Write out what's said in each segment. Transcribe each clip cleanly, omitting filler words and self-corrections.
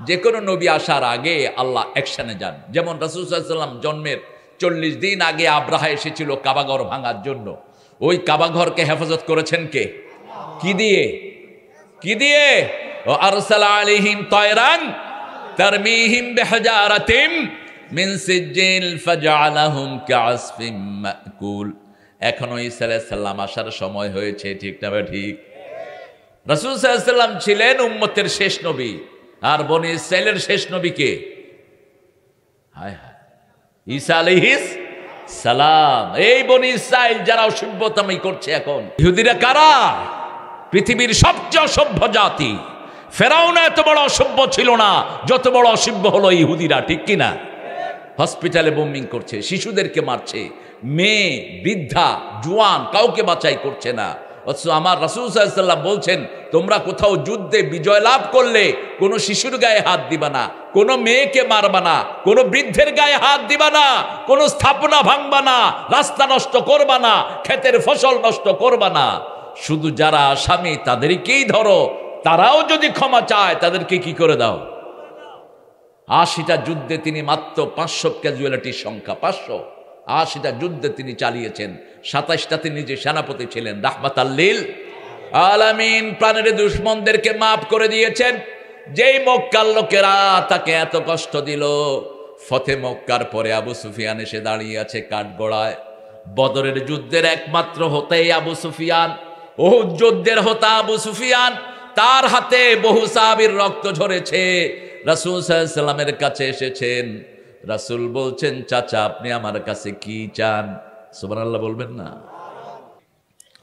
যে কোনো নবী আসার আগে আল্লাহ অ্যাকশনে যান। যেমন রাসূল সাল্লাল্লাহু আলাইহি ওয়াসাল্লাম জন্মের 40 দিন আগে আব্রাহা এসেছিল কাবাঘর ভাঙার জন্য। ওই কাবাঘরকে হেফাজত করেছেন কে? কি দিয়ে? কি দিয়ে? ও আরসালা আলাইহিম তায়রান তারমিহিম বিহিজারাতিম মিন সিজ্জিল ফাজআলাহুম কাআসফিম মাকুল। এখনো ঈসা আলাইহিস সালাম আসার সময় হয়েছে, ঠিক না ঠিক? রাসূল সাল্লাল্লাহু আলাইহি ওয়াসাল্লাম ছিলেন উম্মতের শেষ নবী, আর বনি ইসরাইলের শেষ নবী কে? হায় হায়, ঈসা আলাইহিস সালাম। এই বনি ইসরাইল যারা অসভ্যতামি করছে এখন, ইহুদিরা কারা? পৃথিবীর সবচেয়ে অসভ্য জাতি। ফেরাউন এত বড় অসভ্য ছিল না যত বড় অসভ্য হলো ইহুদিরা, ঠিক কিনা? হসপিটালে বোম্বিং করছে, শিশুদেরকে মারছে, মেয়ে বৃদ্ধা জোয়ান কাউকে বাঁচাই করছে না। অথচ আমার রাসূল সাল্লাল্লাহু আলাইহি ওয়াসাল্লাম বলছেন, তোমরা কোথাও যুদ্ধে বিজয় লাভ করলে কোনো শিশুর গায়ে হাত দিবা না, কোনো মেয়েকে মারবা না, কোনো বৃদ্ধের গায়ে হাত দিবা না, কোনো স্থাপনা ভাঙবা না, রাস্তা নষ্ট করবা না, ক্ষেতের ফসল নষ্ট করবা না। শুধু যারা আসামি তাদেরকেই ধরো, তারাও যদি ক্ষমা চায় তাদেরকে কি করে দাও। 80টা যুদ্ধে তিনি মাত্র 500 ক্যাজুয়ালিটির সংখ্যা, 500। 80টা যুদ্ধে তিনি চালিয়েছেন, 27টাতে নিজে সেনাপতি ছিলেন। রাহমাতাল লিল আলামিন, প্রাণের দুশমনদেরকে মাফ করে দিয়েছেন। যেই মক্কার লোকেরা তাকে এত কষ্ট দিল, ফতে মক্কার পরে আবু সুফিয়ান এসে দাঁড়িয়ে আছে কাঠগড়ায়। বদরের যুদ্ধের একমাত্র হোতাই আবু সুফিয়ান, উহুদ যুদ্ধের হোতা আবু সুফিয়ান। তার হাতে বহু সাহাবীর রক্ত ঝরেছে। রাসূল সাল্লাল্লাহু আলাইহি ওয়াসাল্লামের কাছে এসেছেন। রাসূল বলছেন, চাচা আপনি আমার কাছে কি চান? সুবহানাল্লাহ বলবেন না?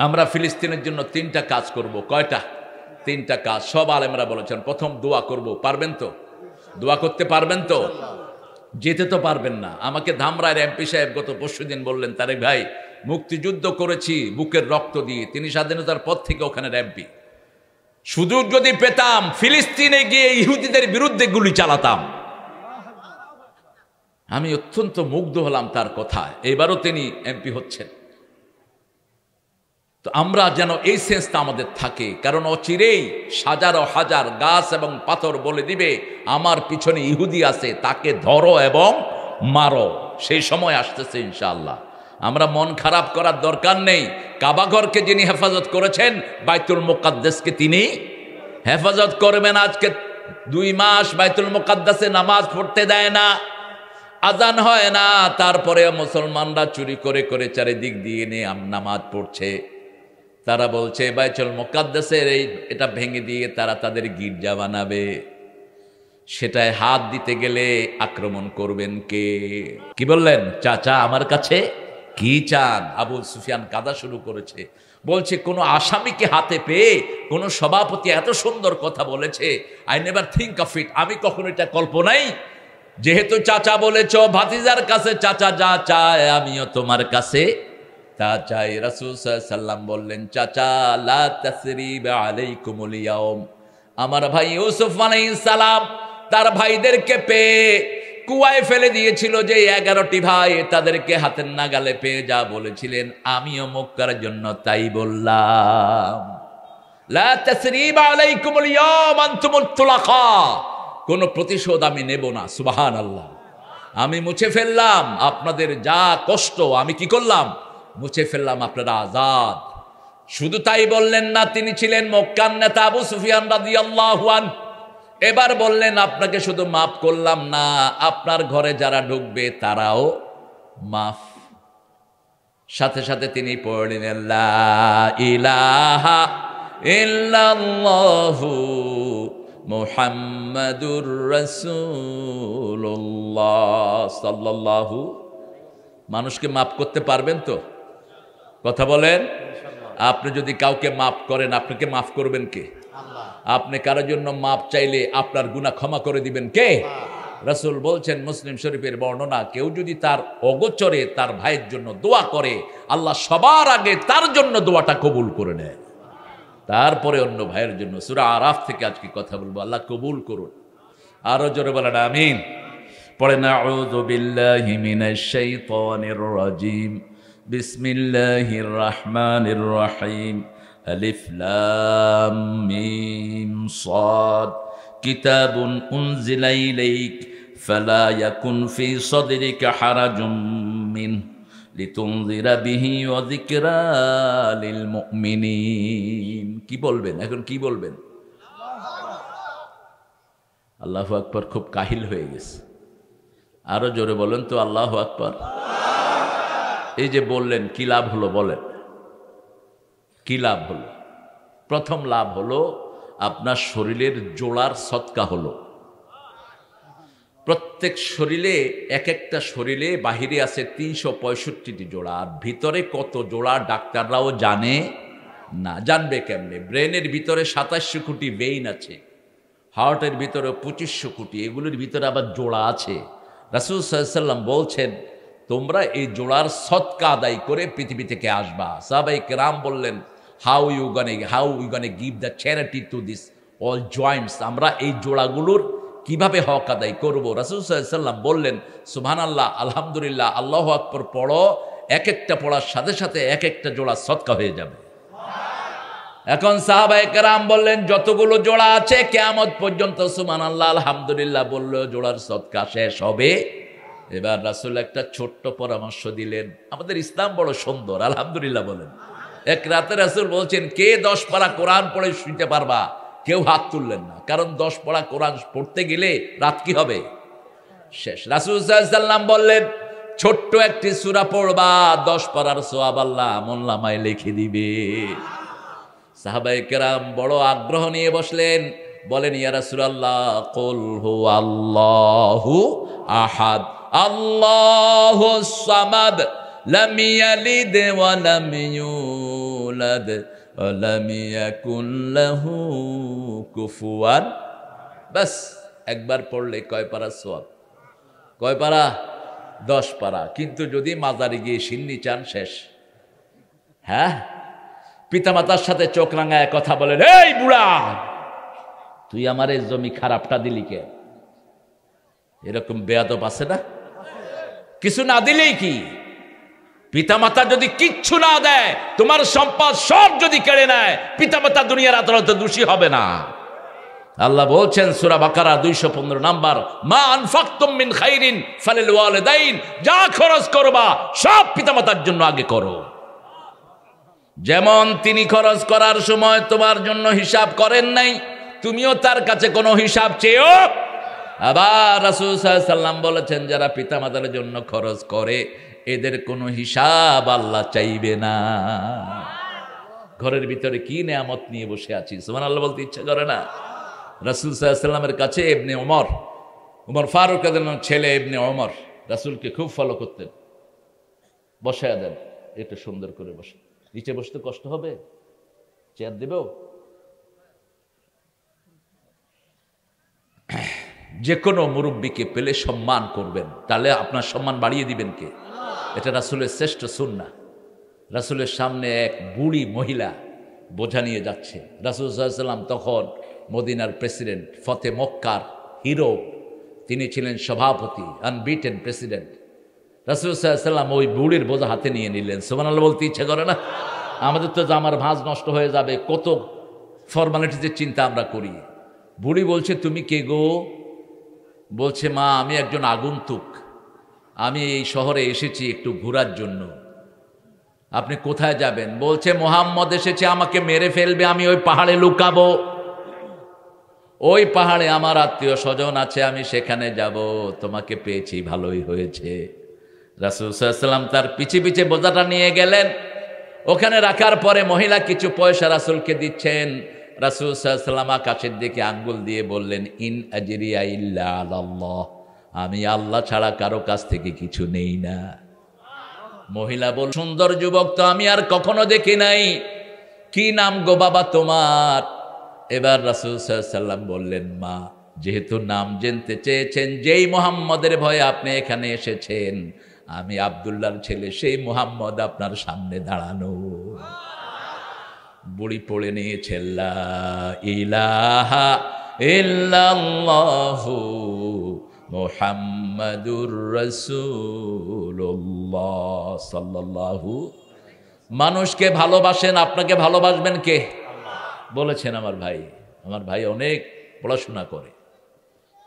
আমরা ফিলিস্তিনের জন্য 3টা কাজ করব। কয়টা? 3টা কাজ। সব আলেমরা বলেছেন। প্রথম, দোয়া করব। পারবেন তো? দোয়া করতে পারবেন তো? যেতে তো পারবেন না। আমাকে ধামরায়ের এমপি সাহেব গত পরশুদিন বললেন, তারেক ভাই মুক্তিযুদ্ধ করেছি বুকের রক্ত দিয়ে। তিনি স্বাধীনতার পর থেকে ওখানের এমপি। সুযোগ যদি পেতাম ফিলিস্তিনে গিয়ে ইহুদিদের বিরুদ্ধে গুলি চালাতাম। আমি অত্যন্ত মুগ্ধ হলাম তার কথায়। এবারও তিনি এমপি হচ্ছেন। তো আমরা যেন এই সেন্সটা আমাদের থাকে, কারণ অচিরেই হাজারো হাজার গাছ এবং পাথর বলে দিবে আমার পিছনে ইহুদি আছে, তাকে ধরো এবং মারো। সেই সময় আসতেছে ইনশাআল্লাহ। আমরা মন খারাপ করার দরকার নেই। কাবাঘরকে যিনি হেফাজত করেছেন, বাইতুল মুকাদ্দাসকে তিনি হেফাজত করবেন। আজকে 2 মাস বাইতুল মুকাদ্দাসে নামাজ পড়তে দেয় না, আজান হয় না, তারপরে মুসলমানরা চুরি করে করে চারিদিক দিয়ে নিয়ে নামাজ পড়ছে। তারা বলছে বাইতুল মুকাদ্দাসের এটা ভেঙে দিয়ে তারা তাদের গির্জা বানাবে। সেটায় হাত দিতে গেলে আক্রমণ করবেন কে? কি বললেন? চাচা আমার কাছে কি চান? আবু সুফিয়ান কাঁদা শুরু করেছে, বলছে কোন আসামিকে হাতে পেয়ে কোন সভাপতি এত সুন্দর কথা বলেছে, I never think of it. আমি কখনো এটা কল্পনাই। যেহেতু চাচা বলেছ, ভাতিজার কাছে চাচা যা চায় আমিও তোমার কাছে তা চাই। রাসূল সাল্লাল্লাহু আলাইহি ওয়াসাল্লাম বললেন, চাচা লা তাসরিবা আলাইকুমুল ইয়াউম। আমার ভাই ইউসুফ আলাইহিস সালাম তার ভাইদেরকে পেয়ে কুয়ায় ফেলে দিয়েছিল। যে 11টি ভাই, তাদেরকে হাতের নাগালে পেয়ে যা বলেছিলেন আমিও মক্কার জন্য তাই বললাম। লা তাসরিবা আলাইকুমুল ইয়াউম আনতুমুত তুলাকা। কোন প্রতিশোধ আমি নেব না। সুবহানাল্লাহ। আমি মুছে ফেললাম আপনাদের যা কষ্ট, আমি কি করলাম? মুছে ফেললাম, আপনারা আজাদ। শুধু তাই বললেন না, তিনি ছিলেন মক্কার নেতা আবু সুফিয়ান রাদিয়াল্লাহু আনহু। এবার বললেন, আপনাকে শুধু মাফ করলাম না, আপনার ঘরে যারা ঢুকবে তারাও মাফ। সাথে সাথে তিনি পড়লেন, লা ইলাহা ইল্লাল্লাহু মুহাম্মাদুর রাসূলুল্লাহ সাল্লাল্লাহু। মানুষকে মাফ করতে পারবেন তো? কথা বলেন। আপনি যদি কাউকে মাফ করেন, আপনাকে মাফ করবেন কে? আপনি কারোর জন্য মাপ চাইলে আপনার গুনাহ ক্ষমা করে দিবেন কে? রাসূল বলছেন, মুসলিম শরীফের বর্ণনা, কেউ যদি তার অগোচরে তার ভাইয়ের জন্য দোয়া করে, আল্লাহ সবার আগে তার জন্য দোয়াটা কবুল করে নেয়, তারপরে অন্য ভাইয়ের জন্য। সূরা আরাফ থেকে আজকে কথা বলবো, আল্লাহ কবুল করুন। আরো জোরে বলেন আমিন। পড়েন, আউযু বিল্লাহি মিনাশ শাইতানির রাজিম, বিসমিল্লাহির রহমানির রহিম, আলিফ লাম মিম সাদ, কিতাবুন উনজিলা ইলাইক ফালা ইয়াকুন ফি সাদরিকা হারাজুম মিন লিতুনজিরা বিহি ওয়া যিকরা লিল মুমিনিন। কি বলবেন এখন, কি বলবেন? আল্লাহু আকবার। খুব কাহিল হয়ে গেছে, আরো জোরে বলেন তো আল্লাহু আকবার। এই যে বললেন, কি লাভ হলো বলেন? কি লাভ হলো? প্রথম লাভ হলো আপনার শরীরের জোড়ার সদকা হলো। প্রত্যেক শরীরে, এক একটা শরীরে বাহিরে আছে 365টি জোড়া, আর ভিতরে কত জোড়া ডাক্তাররাও জানে না। জানবে কেমনে? ব্রেনের ভিতরে 2700 কোটি ভেইন আছে, হার্টের ভিতরে 2500 কোটি, এগুলোর ভিতরে আবার জোড়া আছে। রাসূল সাল্লাল্লাহু আলাইহি ওয়াসাল্লাম বলছেন, তোমরা এই জোড়ার সদকা আদায় করে পৃথিবী থেকে আসবা। সাহাবায়ে কেরাম বললেন, হাউ ইউ গনে give the charity to this all Joints? আমরা এই জোড়াগুলোর কিভাবে হক আদায় করব? রাসূল সাল্লাল্লাহু আলাইহি ওয়াসাল্লাম বললেন, সুবহানাল্লাহ, আলহামদুলিল্লাহ, আল্লাহু আকবার পড়ো, এক একটা পড়ার সাথে সাথে এক একটা জোড়া সদকা হয়ে যাবে। এখন সাহাবায়ে কেরাম বললেন, যতগুলো জোড়া আছে কিয়ামত পর্যন্ত সুবহানাল্লাহ আলহামদুলিল্লাহ বললেও জোড়ার সদকা শেষ হবে। এবার রাসূল একটা ছোট্ট পরামর্শ দিলেন। আমাদের ইসলাম বড় সুন্দর, আলহামদুলিল্লাহ বলেন। এক রাতে রাসূল বলছেন, কে 10 পারা কোরআন পড়ে শুনতে পারবা? কেউ হাত তুললেন না, কারণ 10 পারা কোরআন পড়তে গেলে রাত কি হবে? শেষ। রাসূল সাল্লাল্লাহু আলাইহি ওয়াসাল্লাম বললেন, ছোট্ট একটি সূরা পড়বা, 10 পারার সওয়াব আল্লাহ আমলনামায় লিখে দিবে। সাহাবায়ে কেরাম বড় আগ্রহ নিয়ে বসলেন, বলেন, ইয়া রাসূলুল্লাহ, কুল হুয়াল্লাহু আহাদ আল্লাহুস সামাদ লাম ইয়ালিদ ওয়া লাম ইউলাদ ওয়া লাম ইয়াকুল লাহু কুফুয়ান। বাস একবার পড়লে কয় পারা সওয়াব? কয় পারা? 10 পারা। কিন্তু যদি মাজারে গিয়ে সিন্নি চান, শেষ। হ্যাঁ, পিতামাতার সাথে চোখ রাঙায় কথা বলেন, এই বুড়া, তুই আমার এই জমি খারাপটা দিলি কে? এরকম বেয়াদব আছে না? কিছু না দিলেই কি? পিতামাতা যদি কিচ্ছু না দেয়, তোমার সম্পদ সব যদি কেড়ে নেয়, পিতামাতা দুনিয়ার আদালতে দোষী হবে না। আল্লাহ বলছেন সূরা বাকারা 215 নাম্বার, মা আনফাকতুম মিন খাইরিন ফালিল ওয়ালিদাইন, যা খরচ করবা সব পিতামাতার জন্য আগে করো। যেমন তিনি খরচ করার সময় তোমার জন্য হিসাব করেন নাই, তুমিও তার কাছে কোনো হিসাব চেয়েও। আবার রাসূল সাল্লাল্লাহু আলাইহি ওয়াসাল্লাম বলেছেন, যারা পিতামাতার জন্য খরচ করে এদের কোনো হিসাব আল্লাহ চাইবে না। ঘরের ভিতরে কি নেয়ামত নিয়ে বসে আছি, সুবহানাল্লাহ বলতে ইচ্ছা করে না? রাসূল সাল্লাল্লাহু আলাইহি ওয়াসাল্লামের কাছে ইবনে ওমর ফারুক রাদিয়াল্লাহু ছেলে ইবনে ওমর রাসূলকে খুব ফলো করতেন। বসায়া দেন, একটু সুন্দর করে বসে। নিচে বসতে কষ্ট হবে, চেয়ার দেবেও। যে কোনো মুরব্বীকে পেলে সম্মান করবেন, তাহলে আপনার সম্মান বাড়িয়ে দিবেন কে? এটা রাসূলের শ্রেষ্ঠ সুন্নাহ। রাসূলের সামনে এক বুড়ি মহিলা বোঝা নিয়ে যাচ্ছে। রাসূল সাল্লাল্লাহু আলাইহি ওয়াসাল্লাম তখন মদিনার প্রেসিডেন্ট, ফতে মক্কার হিরো, তিনি ছিলেন সভাপতি, আনবিটেন প্রেসিডেন্ট। রাসূল সাল্লাল্লাহু আলাইহি ওয়াসাল্লাম ওই বুড়ির বোঝা হাতে নিয়ে নিলেন। সুবহানাল্লাহ বলতে ইচ্ছা করে না? আমাদের তো জামার ভাঁজ নষ্ট হয়ে যাবে, কত ফর্মালিটিজের চিন্তা আমরা করি। বুড়ি বলছে, তুমি কে গো? বলছে, মা, আমি একজন আগন্তুক, আমি এই শহরে এসেছি একটু ঘোরার জন্য। আপনি কোথায় যাবেন? বলছে, মুহাম্মদ এসেছে, আমাকে মেরে ফেলবে, আমি ওই পাহাড়ে লুকাবো। ওই পাহাড়ে আমার আত্মীয় স্বজন আছে, আমি সেখানে যাব। তোমাকে পেয়েছি, ভালোই হয়েছে। রাসূল সাল্লাল্লাহু আলাইহি ওয়াসাল্লাম তার পিছে পিছে বোঝাটা নিয়ে গেলেন। ওখানে রাখার পরে মহিলা কিছু পয়সা রাসূলকে দিচ্ছেন। রাসূল সাল্লাল্লাহু আলাইহি ওয়াসাল্লাম আকাশের দিকে আঙ্গুল দিয়ে বললেন, ইন আজরিয়া ইল্লা আলাল্লাহ, আমি আল্লাহ ছাড়া কারো কাছ থেকে কিছু নেই না। মহিলা বল, সুন্দর যুবক তো আমি আর কখনো দেখি নাই, কি নাম গো বাবা তোমার? এবার রাসূল সাল্লাল্লাহু আলাইহি ওয়াসাল্লাম বললেন, মা, যেহেতু নাম জানতে চেয়েছেন, যেই মুহাম্মদের ভয়ে আপনি এখানে এসেছেন, আমি আব্দুল্লাহর ছেলে, সেই মুহাম্মদ আপনার সামনে দাঁড়ানো। বুড়ি পড়ে নিয়েছে, লা ইলাহা ইল্লাল্লাহু মুহাম্মাদুর রাসূলুল্লাহ সাল্লাল্লাহু। মানুষকে ভালোবাসেন, আপনাকে ভালোবাসবেন কে? বলেছেন আমার ভাই। আমার ভাই অনেক পড়াশোনা করে,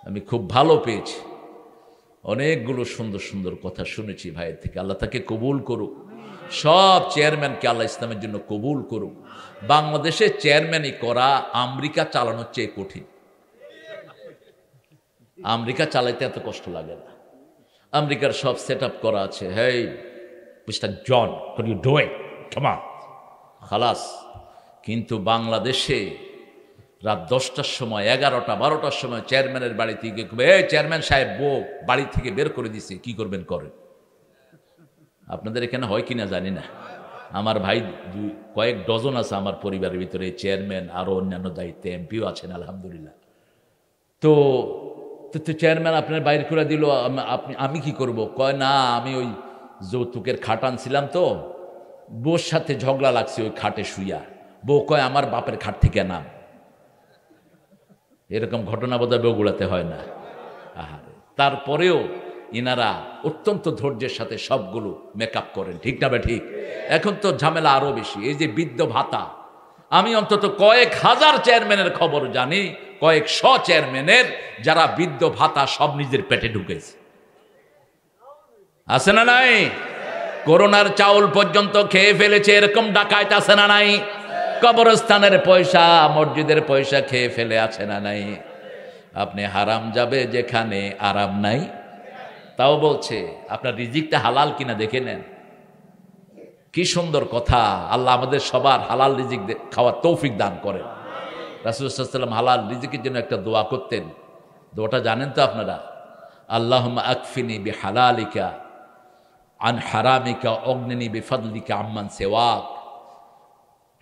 আমি খুব ভালো পেয়েছি, অনেকগুলো সুন্দর সুন্দর কথা শুনেছি ভাইয়ের থেকে। আল্লাহ তাকে কবুল করুক, সব চেয়ারম্যানকে আল্লাহ ইসলামের জন্য কবুল করুক। বাংলাদেশে চেয়ারম্যানই করা আমেরিকা চালানোর চেয়ে কঠিন। আমেরিকা চালাইতে এত কষ্ট লাগে না, আমেরিকার সব সেট আপ করা আছে। Hey mister John, what are you doing? Come on, খালাস। কিন্তু বাংলাদেশে রাত 10টার সময়, 11টা 12টার সময় চেয়ারম্যানের বাড়ি থেকে এই চেয়ারম্যান সাহেব বউ বাড়ি থেকে বের করে দিছে, কি করবেন করেন। আপনাদের এখানে হয় কিনা জানি না, আমার ভাই কয়েক ডজন আছে আমার পরিবারের ভিতরে চেয়ারম্যান, আরো অন্যান্য দায়িত্বে এমপিও আছেন আলহামদুলিল্লাহ। তো চেয়ারম্যান আপনার বাইর করে দিল, আমি কি করব? কয় না, আমি ওই যৌতুকের খাট আনছিলাম তো, বউর সাথে ঝগড়া লাগছে ওই খাটে শুইয়া। বউ কয় আমার বাপের খাট থেকে নাম। এরকম ঘটনা বোধহয় বগুড়াতে হয় না। আহারে, তারপরেও ইনারা অত্যন্ত ধৈর্যের সাথে সবগুলো মেকআপ করেন, ঠিক না? ঠিক। এখন তো ঝামেলা আরো বেশি, এই যে বৃদ্ধ ভাতা, আমি অন্তত কয়েক হাজার চেয়ারম্যানের খবর জানি, কয়েক শ চেয়ারম্যানের যারা বৃদ্ধ ভাতা সব নিজের পেটে ঢুকেছে। আছে না নাই? করোনার চাউল পর্যন্ত খেয়ে ফেলেছে, এরকম ডাকাইত আছে না নাই? কবরস্থানের পয়সা, মসজিদের পয়সা খেয়ে ফেলে আছে না নাই? আপনি হারাম যাবে যেখানে আরাম নাই, তাও বলছে আপনার রিজিকটা হালাল কিনা দেখে নেন। কি সুন্দর কথা। আল্লাহ আমাদের সবার হালাল রিজিক খাওয়ার তৌফিক দান করেন। রাসূলুল্লাহ সাল্লাল্লাহু আলাইহি ওয়াসাল্লাম হালাল রিজিকের জন্য একটা দোয়া করতেন। দোয়াটা জানেন তো আপনারা? আল্লাহুম্মা আকফিনি বিহালালিকা আন হারামিকা অগনিনি বিফাদলিকা আম্মান সিওয়াক।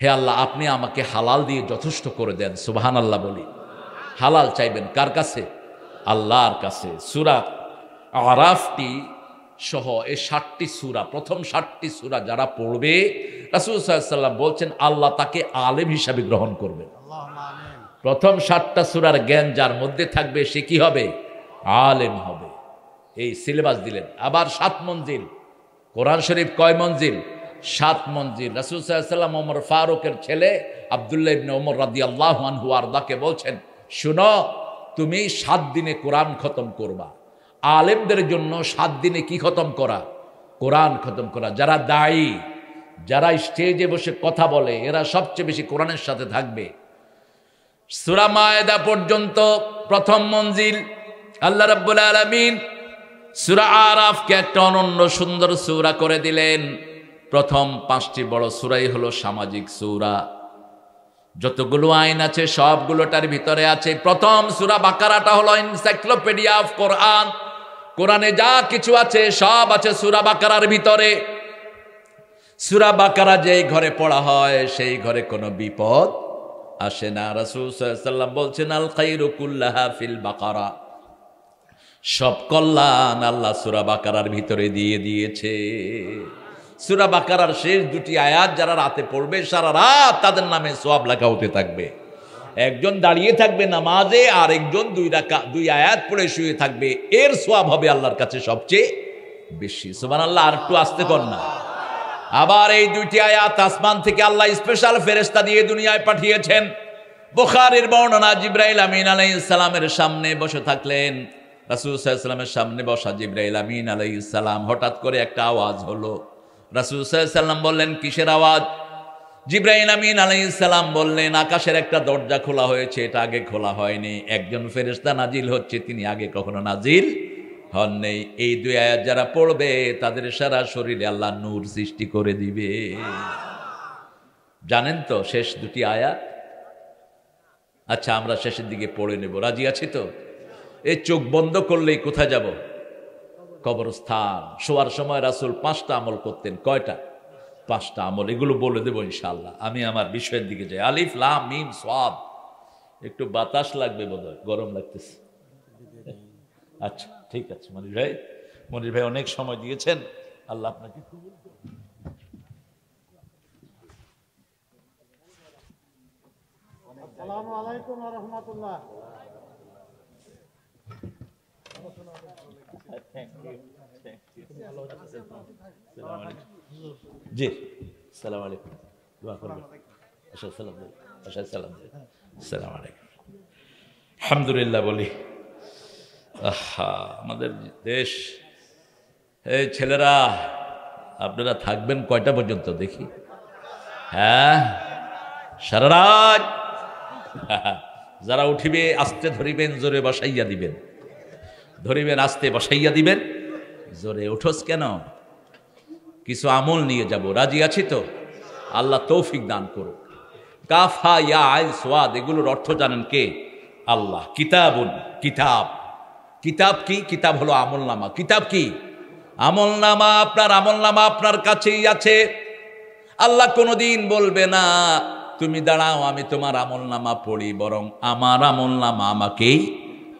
হে আল্লাহ, আপনি আমাকে হালাল দিয়ে যথেষ্ট করে দেন। সুবহানাল্লাহ বলি। হালাল চাইবেন কার কাছে? আল্লাহর কাছে। সূরা আরাফটি সহ এই 60টি সূরা, প্রথম 60টি সূরা যারা পড়বে, রাসূল সাল্লাল্লাহু আলাইহি ওয়াসাল্লাম বলছেন আল্লাহ তাকে আলেম হিসাবে গ্রহণ করবেন। প্রথম 60টা সূরার জ্ঞান যার মধ্যে থাকবে সে কি হবে? আলেম হবে। এই সিলেবাস দিলেন। আবার 7 মঞ্জিল। কোরআন শরীফ কয় মঞ্জিল? 7 মঞ্জিল। রাসূল সাল্লাল্লাহু আলাইহি ওয়াসাল্লাম ওমর ফারুকের ছেলে আব্দুল্লাহ ইবনে ওমর রাদিয়াল্লাহু আনহু আরদাকে বলছেন, শুনো, তুমি 7 দিনে কোরআন খতম করবা। আলেমদের জন্য 7 দিনে কি খতম করা? কোরআন খতম করা। যারা দায়ী, যারা স্টেজে বসে কথা বলে, এরা সবচেয়ে বেশি কোরআনের সাথে থাকবে। সূরা মায়েদা পর্যন্ত প্রথম মঞ্জিল। আল্লাহ রাব্বুল আলামিন সূরা আরাফকে একটা অনন্য সুন্দর সূরা করে দিলেন। প্রথম 5টি বড় সূরাই হলো সামাজিক সূরা। যতগুলো আইন আছে সবগুলোটার ভিতরে আছে। প্রথম সূরা বাকারাটা হলো এনসাইক্লোপিডিয়া অফ কোরআন। কোরআনে যা কিছু আছে সব আছে সূরা বাকারার ভিতরে। সূরা বাকারা যেই ঘরে পড়া হয় সেই ঘরে কোনো বিপদ আসে না। রাসূল সাল্লাল্লাহু আলাইহি ওয়াসাল্লাম বলছেন আল খায়রু কুল্লাহা ফিল বাকারা। সব কল্যাণ আল্লাহ সূরা বাকারার ভিতরে দিয়ে দিয়েছে। সূরা বাকারার শেষ 2টি আয়াত যারা রাতে পড়বে সারা রাত তাদের নামে সওয়াব লেখা হতে থাকবে। একজন দাঁড়িয়ে থাকবে নামাজে, আর একজন 2 আয়াত পড়ে শুয়ে থাকবে, এর সওয়াব হবে আল্লাহর কাছে সবচেয়ে বেশি। সুবহানাল্লাহ। আর একটু আস্তে কর না। আবার এই 2টি আয়াত আসমান থেকে আল্লাহ স্পেশাল ফেরেশতা দিয়ে দুনিয়ায় পাঠিয়েছেন। বুখারীর বর্ণনা, জিবরাইল আমিন আলাইহিস সালামের সামনে বসে থাকলেন। রাসূল সাল্লাল্লাহু আলাইহি ওয়াসাল্লামের সামনে বসা জিবরাইল আমিন আলাইহিস সালাম, হঠাৎ করে একটা আওয়াজ হলো। রাসূল সাল্লাল্লাহু আলাইহি ওয়াসাল্লাম বললেন, কিসের আওয়াজ? জিবরাইল আমিন আলাইহিস সালাম বললেন, আকাশের একটা দরজা খোলা হয়েছে, এটা আগে খোলা হয়নি। একজন ফেরেশতা নাজিল হচ্ছে, তিনি আগে কখনো নাজিল হন নেই। এই 2 আয়াত যারা পড়বে তাদের সারা শরীরে আল্লাহ নূর সৃষ্টি করে দিবে। জানেন তো শেষ 2টি আয়াত? আচ্ছা, আমরা শেষের দিকে পড়ে নেব, রাজি আছি তো? এই চোখ বন্ধ করলেই কোথায় যাব? কবরস্থান। শোয়ার সময় রাসূল 5টা আমল করতেন। কয়টা? 5টা আমল। এগুলো বলে দেবো ইনশাআল্লাহ। আমি আমার বিষয়ের দিকে যাই। আলিফ লাম মিম সাদ। একটু বাতাস লাগবে বোধহয়, গরম লাগতেছে। আচ্ছা ঠিক আছে মনির ভাই অনেক সময় দিয়েছেন, আল্লাহ আপনাকে কবুল করুন। আসসালামু আলাইকুম ওয়া রাহমাতুল্লাহ। জি আসসালামু আলাইকুম। দোয়া করবেন। আসসালামু আলাইকুম। আলহামদুলিল্লাহ বলি। আহা, আমাদের দেশ। এই ছেলেরা, আপনারা থাকবেন কয়টা পর্যন্ত দেখি? হ্যাঁ, সারা রাত। যারা উঠিবে আস্তে ধরিবেন, জোরে বসাইয়া দিবেন। ধরিবেন আস্তে, বসাইয়া দিবেন। জোরে উঠোস কেন? কিছু আমল নিয়ে যাব, রাজি আছি তো? আল্লাহ তৌফিক দান করুক। কাফা ইয়া আইন সোয়াদ, এগুলোর অর্থ জানেন কে? আল্লাহ। কিতাবুন, কিতাব। কিতাব কি? কিতাব হলো আমল নামা। কিতাব কি? আমল নামা। আপনার আমল নামা আপনার কাছেই আছে। আল্লাহ কোনোদিন বলবে না তুমি দাঁড়াও আমি তোমার আমল নামা পড়ি, বরং আমার আমল নামা আমাকেই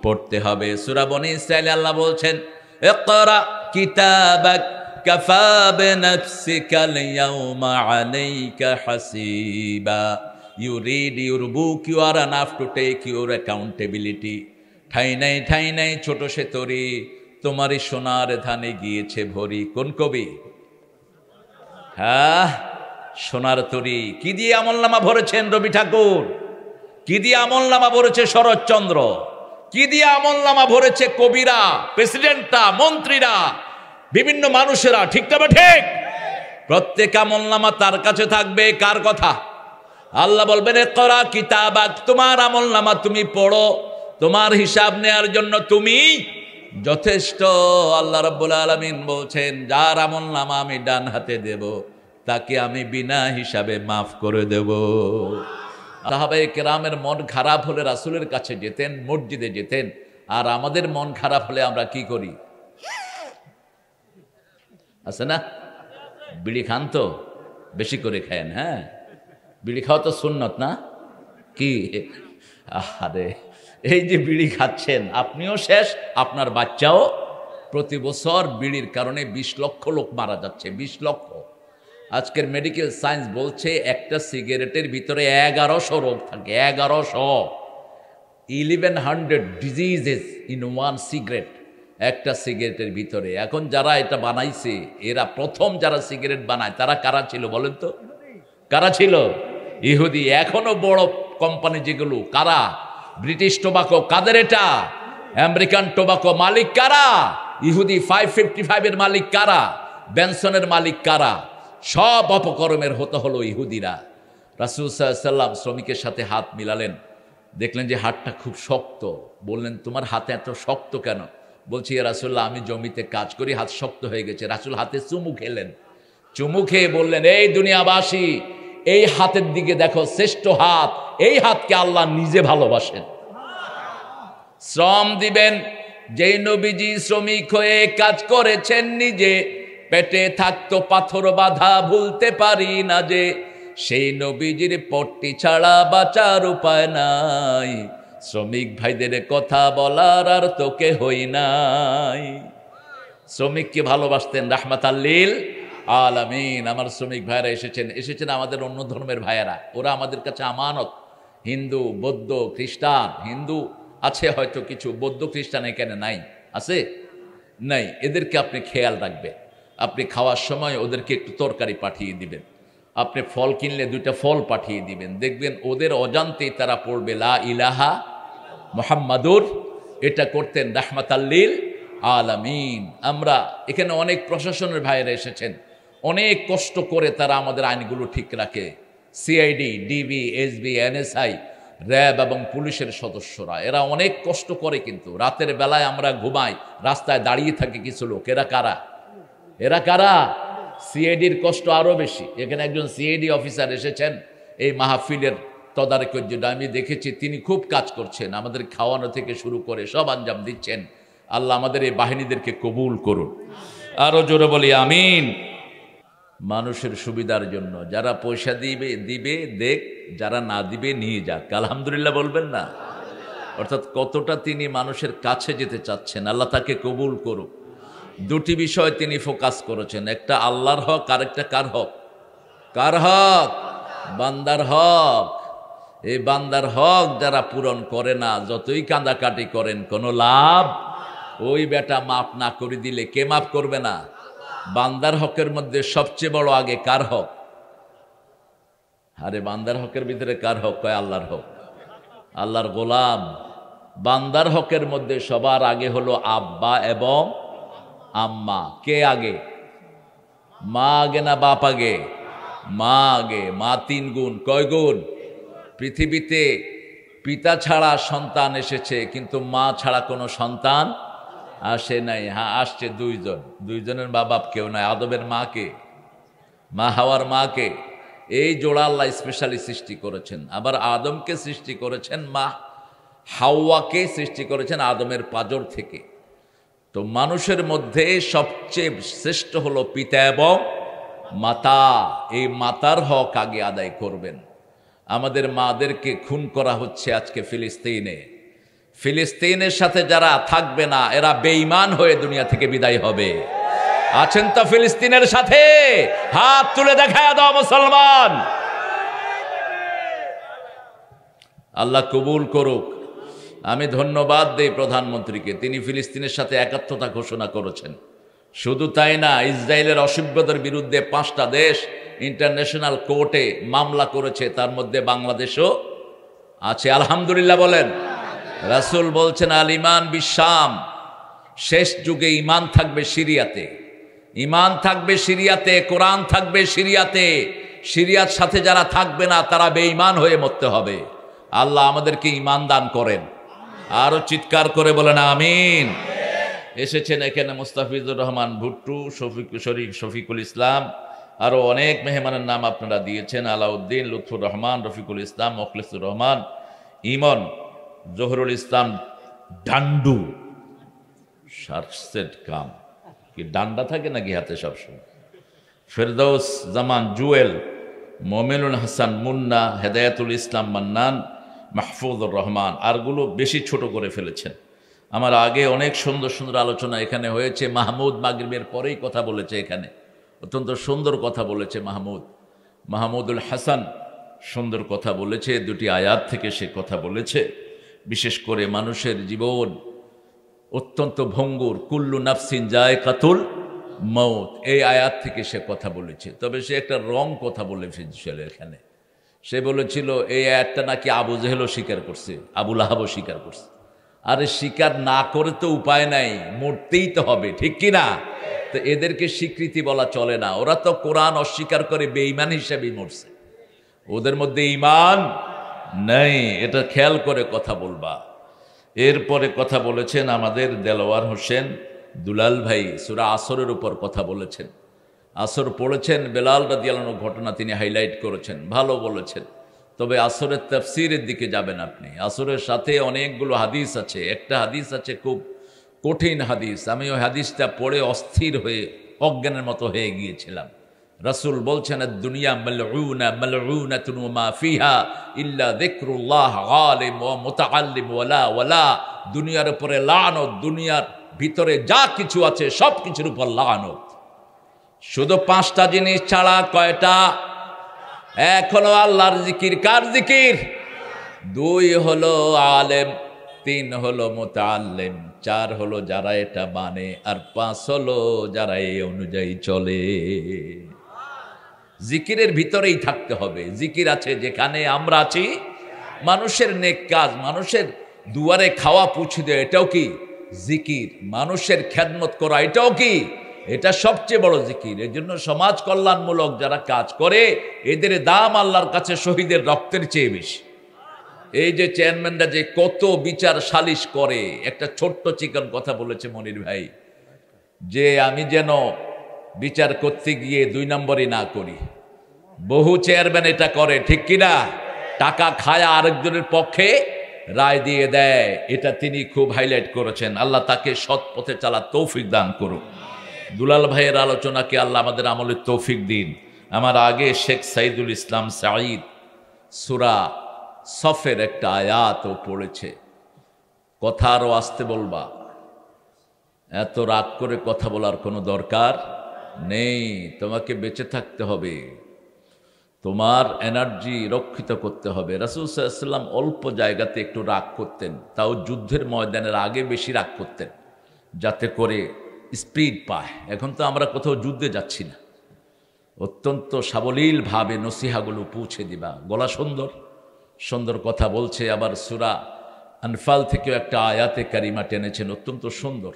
পড়তে হবে। সূরা বনী ইসরাঈলে আল্লাহ বলছেন, ইকরা কিতাবাক কাফা বিনাফসিকাল ইয়াউমা আলাইকা হাসিবা। You read your book, you are enough to take your accountability. ঠাই নাই ছোট সে তরি, তোমারই সোনার ধানে গিয়েছে ভরি। কোন কবি? হ্যাঁ, সোনার তরি। কি দিয়ে আমলনামা ভরেছেন রবি ঠাকুর? কি দিয়ে আমলনামা ভরেছে শরৎচন্দ্র? কি দিয়ে আমলনামা ভরেছে কবিরা, প্রেসিডেন্টরা, মন্ত্রীরা, বিভিন্ন মানুষেরা? ঠিক না ঠিক? প্রত্যেক আমলনামা তার কাছে থাকবে। কার কথা? আল্লাহ বলবেন ইকরা কিতাবাক, তোমার আমলনামা তুমি পড়ো, তোমার হিসাব নেয়ার জন্য তুমি যথেষ্ট। আল্লাহ রাব্বুল আলামিন বলছেন, যার আমলনামা আমি ডান হাতে দেব তাকে আমি বিনা হিসাবে মাফ করে দেব। সাহাবায়ে কেরামের মন খারাপ হলে রাসূলের কাছে যেতেন, মসজিদে যেতেন। আর আমাদের মন খারাপ হলে আমরা কি করি? আছে না? বিড়ি খান তো? বেশি করে খায়েন। হ্যাঁ, বিড়ি খাওয়া তো সুন্নত না? কি আরে, এই যে বিড়ি খাচ্ছেন আপনিও শেষ, আপনার বাচ্চাও। প্রতি বছর বিড়ির কারণে 20 লক্ষ লোক মারা যাচ্ছে। 20 লক্ষ। আজকের মেডিকেল সায়েন্স বলছে একটা সিগারেটের ভিতরে 1100 রোগ থাকে। 1100 ডিজিজেস ইন ওয়ান সিগারেট, একটা সিগারেটের ভিতরে। এখন যারা এটা বানাইছে, এরা প্রথম যারা সিগারেট বানায় তারা কারা ছিল বলেন তো? কারা ছিল? ইহুদি। এখনো বড় কোম্পানি যেগুলো, কারা? British tobacco. কাদের এটা? American tobacco. মালিক কারা? ইহুদি। 555 এর মালিক কারা? বেনসনের মালিক কারা? সব অপকর্মের হতে হলো ইহুদিরা। রাসূল সাল্লাল্লাহু আলাইহি ওয়াসাল্লাম শ্রমিকের সাথে হাত মিলালেন, দেখলেন যে হাতটা খুব শক্ত। বললেন, তোমার হাতে এত শক্ত কেন? বলছি, ইয়া রাসূলুল্লাহ, আমি জমিতে কাজ করি, হাত শক্ত হয়ে গেছে। রাসূল হাতে চুমু খেলেন। চুমু খেয়ে বললেন, এই দুনিয়াবাসী, এই হাতের দিকে দেখো, শ্রেষ্ঠ হাত। এই হাতকে আল্লাহ নিজে ভালোবাসেন। শ্রম দিবেন। যেই নবীজি শ্রমিক হয়ে কাজ করেছেন, নিজে পেটে থাকতো পাথর বাঁধা, ভুলতে পারি না যে সেই নবীজির পট্টি ছাড়া বাঁচার উপায় নাই। শ্রমিক ভাইদের কথা বলার আর তোকে হই নাই। শ্রমিককে ভালোবাসতেন রাহমাতাল লিল আলামিন। আমার শ্রমিক ভাইয়েরা এসেছেন আমাদের অন্য ধর্মের ভাইয়েরা, ওরা আমাদের কাছে আমানত। হিন্দু, বৌদ্ধ, খ্রিস্টান। হিন্দু আছে হয়তো কিছু, বৌদ্ধ খ্রিস্টান এখানে নাই। আছে? নাই। এদেরকে আপনি খেয়াল রাখবেন। আপনি খাওয়ার সময় ওদেরকে একটু তরকারি পাঠিয়ে দিবেন। আপনি ফল কিনলে 2টা ফল পাঠিয়ে দিবেন। দেখবেন ওদের অজান্তেই তারা পড়বে লা ইলাহা মুহাম্মাদুর। এটা করতেন রাহমাতাল লিল আলামিন। আমরা এখানে অনেক প্রশাসনের ভাইয়েরা এসেছেন, অনেক কষ্ট করে তারা আমাদের আইনগুলো ঠিক রাখে। CID, DB, SB, NSI, RAB এবং পুলিশের সদস্যরা, এরা অনেক কষ্ট করে। কিন্তু রাতের বেলায় আমরা ঘুমাই, রাস্তায় দাঁড়িয়ে থাকে কিছু লোক। এরা কারা? এরা কারা? সিআইডির কষ্ট আরো বেশি। এখানে একজন সিআইডি অফিসার এসেছেন এই মাহফিলের তদারকির জন্য। আমি দেখেছি তিনি খুব কাজ করছেন, আমাদের খাওয়ানো থেকে শুরু করে সব আঞ্জাম দিচ্ছেন। আল্লাহ আমাদের এই বাহিনীদেরকে কবুল করুন। আরো জোরে বলি আমিন। মানুষের সুবিধার জন্য যারা পয়সা দিবে দেখ, যারা না দিবে নিয়ে যাক। আলহামদুলিল্লাহ বলবেন না? অর্থাৎ কতটা তিনি মানুষের কাছে যেতে চাচ্ছেন, আল্লাহ তাকে কবুল করুক। 2টি বিষয় তিনি ফোকাস করেছেন, একটা আল্লাহর হক, আরেকটা কার হক? কার হক? বান্দার হক। এই বান্দার হক যারা পূরণ করে না, যতই কাঁদাকাটি করেন কোনো লাভ। ওই বেটা মাফ না করে দিলে কে মাফ করবে না? বান্দার হকের মধ্যে সবচেয়ে বড় আগে কার হক? আরে বান্দার হকের ভিতরে কার হক? কয় আল্লাহর হক। আল্লাহর গোলাম বান্দার হকের মধ্যে সবার আগে হলো আব্বা এবং আম্মা। কে আগে? মা আগে না বাপ আগে? মা আগে। মা 3 গুণ। কয় গুণ? পৃথিবীতে পিতা ছাড়া সন্তান এসেছে, কিন্তু মা ছাড়া কোনো সন্তান আসে নাই। হ্যাঁ, আসছে 2 জন। 2 জনের মা বাপ কেউ নাই। আদমের মাকে, মা হাওয়ার মাকে, এই জোড়া আল্লাহ স্পেশালি সৃষ্টি করেছেন। আবার আদমকে সৃষ্টি করেছেন, মা হাওয়াকে সৃষ্টি করেছেন আদমের পাঁজর থেকে। তো মানুষের মধ্যে সবচেয়ে শ্রেষ্ঠ হলো পিতা এবং মাতা। এই মাতার হক আগে আদায় করবেন। আমাদের মাদেরকে খুন করা হচ্ছে আজকে ফিলিস্তিনে। ফিলিস্তিনের সাথে যারা থাকবে না, এরা বেঈমান হয়ে দুনিয়া থেকে বিদায় হবে। আছেন তো ফিলিস্তিনের সাথে? হাত তুলে দেখায় দাও মুসলমান। আল্লাহ কবুল করুক। আমি ধন্যবাদ দেই প্রধানমন্ত্রীকে, তিনি ফিলিস্তিনের সাথে একাত্মতা ঘোষণা করেছেন। শুধু তাই না, ইসরায়েলের অসভ্যতার বিরুদ্ধে 5টা দেশ ইন্টারন্যাশনাল কোর্টে মামলা করেছে, তার মধ্যে বাংলাদেশও আছে। আলহামদুলিল্লাহ বলেন। রাসূল বলছেন, আল ইমান বিশাম, শেষ যুগে ইমান থাকবে সিরিয়াতে। ইমান থাকবে সিরিয়াতে, কোরআন থাকবে সিরিয়াতে। সিরিয়ার সাথে যারা থাকবে না, তারা বেঈমান হয়ে মরতে হবে। আল্লাহ আমাদেরকে ইমান দান করেন। আরো চিৎকার করে বলেন আমিন। এসেছেন এখানে মুস্তাফিজুর রহমান ভুট্টু, শফিকুল ইসলাম, আরো অনেক মেহমানের নাম আপনারা দিয়েছেন। আলাউদ্দিন, লুৎফুর রহমান, রফিকুল ইসলাম, মুখলিসুর রহমান, ইমন, জহুরুল ইসলাম ডান্ডু, শার্সেট কাম, কি ডান্ডা থাকে নাকি হাতে সবসময়, ফেরদৌস জামান জুয়েল, মোমিনুল হাসান মুন্না, হেদায়াতুল ইসলাম মান্নান, মাহফুজুর রহমান। আরগুলো বেশি ছোট করে ফেলেছেন। আমার আগে অনেক সুন্দর সুন্দর আলোচনা এখানে হয়েছে। মাহমুদ মাগরিবের পরেই কথা বলেছে, এখানে অত্যন্ত সুন্দর কথা বলেছে মাহমুদুল হাসান, সুন্দর কথা বলেছে। 2টি আয়াত থেকে সে কথা বলেছে। বিশেষ করে মানুষের জীবন অত্যন্ত ভঙ্গুর, কুল্লু নাফসিন যায়কাতুল মউত, এই আয়াত থেকে সে কথা বলেছে। তবে সে একটা রং কথা বলে ফেলেছিল এখানে। সে বলেছিল এই আয়াতটা নাকি আবু জেহেলও স্বীকার করছে, আবু লাহাবও স্বীকার করছে। আরে স্বীকার না করে তো উপায় নাই, মরতেই তো হবে, ঠিক কি না? তো এদেরকে স্বীকৃতি বলা চলে না। ওরা তো কোরআন অস্বীকার করে বেঈমান হিসেবেই মরছে, ওদের মধ্যে ঈমান নেই। এটা খেয়াল করে কথা বলবা। এরপরে কথা বলেছেন আমাদের দেলোয়ার হোসেন দুলাল ভাই, সূরা আসরের উপর কথা বলেছেন। আসর পড়েছেন, বেলাল রাদিয়াল্লাহু আনহু ঘটনা তিনি হাইলাইট করেছেন, ভালো বলেছেন। তবে আসরের তাফসীরের দিকে যাবেন আপনি। আসরের সাথে অনেকগুলো হাদিস আছে। একটা হাদিস আছে খুব কঠিন হাদিস, আমি ওই হাদিসটা পড়ে অস্থির হয়ে অজ্ঞানের মতো হয়ে গিয়েছিলাম। রাসূল বলছেন, দুনিয়া মালউনা মালউনাতুন ওয়া মা ফিহা ইল্লা যিকরুল্লাহ গালিম ওয়া মুতাআল্লিম ওয়ালা ওয়ালা। দুনিয়ার উপরে লানত, দুনিয়ার ভিতরে যা কিছু আছে সব কিছুর উপর লানত। শুধু 5টা জিনিস ছাড়া। কয়টা? 1 হলো আল্লাহর জিকির। কার জিকির? 2 হলো আলেম, 3 হলো মুতাআল্লিম, 4 হলো যারা এটা মানে, আর 5 হলো যারা এই অনুযায়ী চলে। জিকিরের ভিতরেই থাকতে হবে। জিকির আছে যেখানে আমরা আছি। মানুষের নেক কাজ, মানুষের দুয়ারে খাওয়া পৌঁছে দেয়, এটাও কি জিকির। মানুষের খেদমত করা, এটাও কি? এটা সবচেয়ে বড় জিকির। এর জন্য সমাজ কল্যাণমূলক যারা কাজ করে, এদের দাম আল্লাহর কাছে শহীদের রক্তের চেয়ে বেশি। এই যে চেয়ারম্যানরা যে কত বিচার সালিশ করে, একটা ছোট্ট চিকন কথা বলেছে মনির ভাই, যে আমি যেন বিচার করতে গিয়ে 2 নম্বরই না করি। বহু চেয়ারম্যান এটা করে, ঠিক কিনা? টাকা খায় আরেকজনের পক্ষে রায় দিয়ে দেয়। এটা তিনি খুব হাইলাইট করেছেন। আল্লাহ তাকে সৎ পথে চালার তৌফিক দান করুন। দুলাল ভাইয়ের আলোচনাকে আল্লাহ আমাদের আমলের তৌফিক দিন। আমার আগে শেখ সাইদুল ইসলাম সাঈদ সূরা সফের একটা আয়াতও পড়েছে। কথা আরও আসতে বলবা, এত রাগ করে কথা বলার কোনো দরকার নেই। তোমাকে বেঁচে থাকতে হবে, তোমার এনার্জি রক্ষিত করতে হবে। রাসূল সাল্লাল্লাহু আলাইহি ওয়াসাল্লাম অল্প জায়গাতে একটু রাগ করতেন, তাও যুদ্ধের ময়দানের আগে বেশি রাগ করতেন, যাতে করে স্পিড পায়। এখন তো আমরা কোথাও যুদ্ধে যাচ্ছি না, অত্যন্ত সাবলীলভাবে নসিহাগুলো পৌঁছে দিবা। গলা সুন্দর সুন্দর কথা বলছে। আবার সূরা আনফাল থেকেও একটা আয়াতে কারিমা টেনেছেন, অত্যন্ত সুন্দর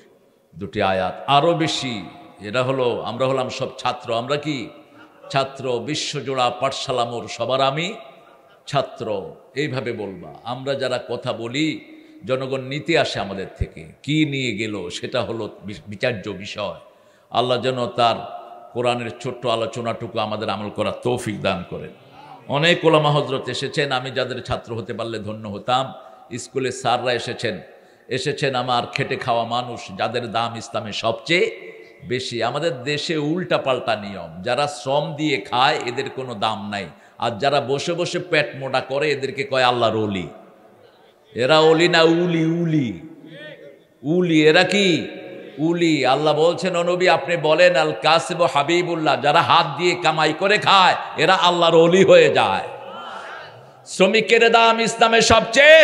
দুটি আয়াত। আরও বেশি আমরা হলাম সব ছাত্র। আমরা কি ছাত্র? বিশ্বজোড়া পাঠশালা মোর, সবার আমি ছাত্র, এইভাবে বলবা। আমরা যারা কথা বলি, জনগণ নিতে আসে আমাদের থেকে, কি নিয়ে গেল সেটা হলো বিচার্য বিষয়। আল্লাহ যেন তার কোরআনের ছোট্ট আলোচনাটুকু আমাদের আমল করার তৌফিক দান করেন। অনেক ওলামা হজরত এসেছেন, আমি যাদের ছাত্র হতে পারলে ধন্য হতাম। স্কুলে স্যাররা এসেছেন আমার খেটে খাওয়া মানুষ, যাদের দাম ইসলামে সবচেয়ে বেশি। আমাদের দেশে উল্টা পাল্টা নিয়ম, যারা শ্রম দিয়ে খায় এদের কোনো দাম নাই, আর যারা বসে বসে পেট মোটা করে এদেরকে কয় আল্লাহর ওলি। এরা ওলি না, উলি উলি উলি, এরা কি উলি। আল্লাহ বলছেন, ও নবী আপনি বলেন, আল কাসিব হাবিবুল্লাহ, যারা হাত দিয়ে কামাই করে খায় এরা আল্লাহর ওলি হয়ে যায়। শ্রমিকের দাম ইসলামে সবচেয়ে,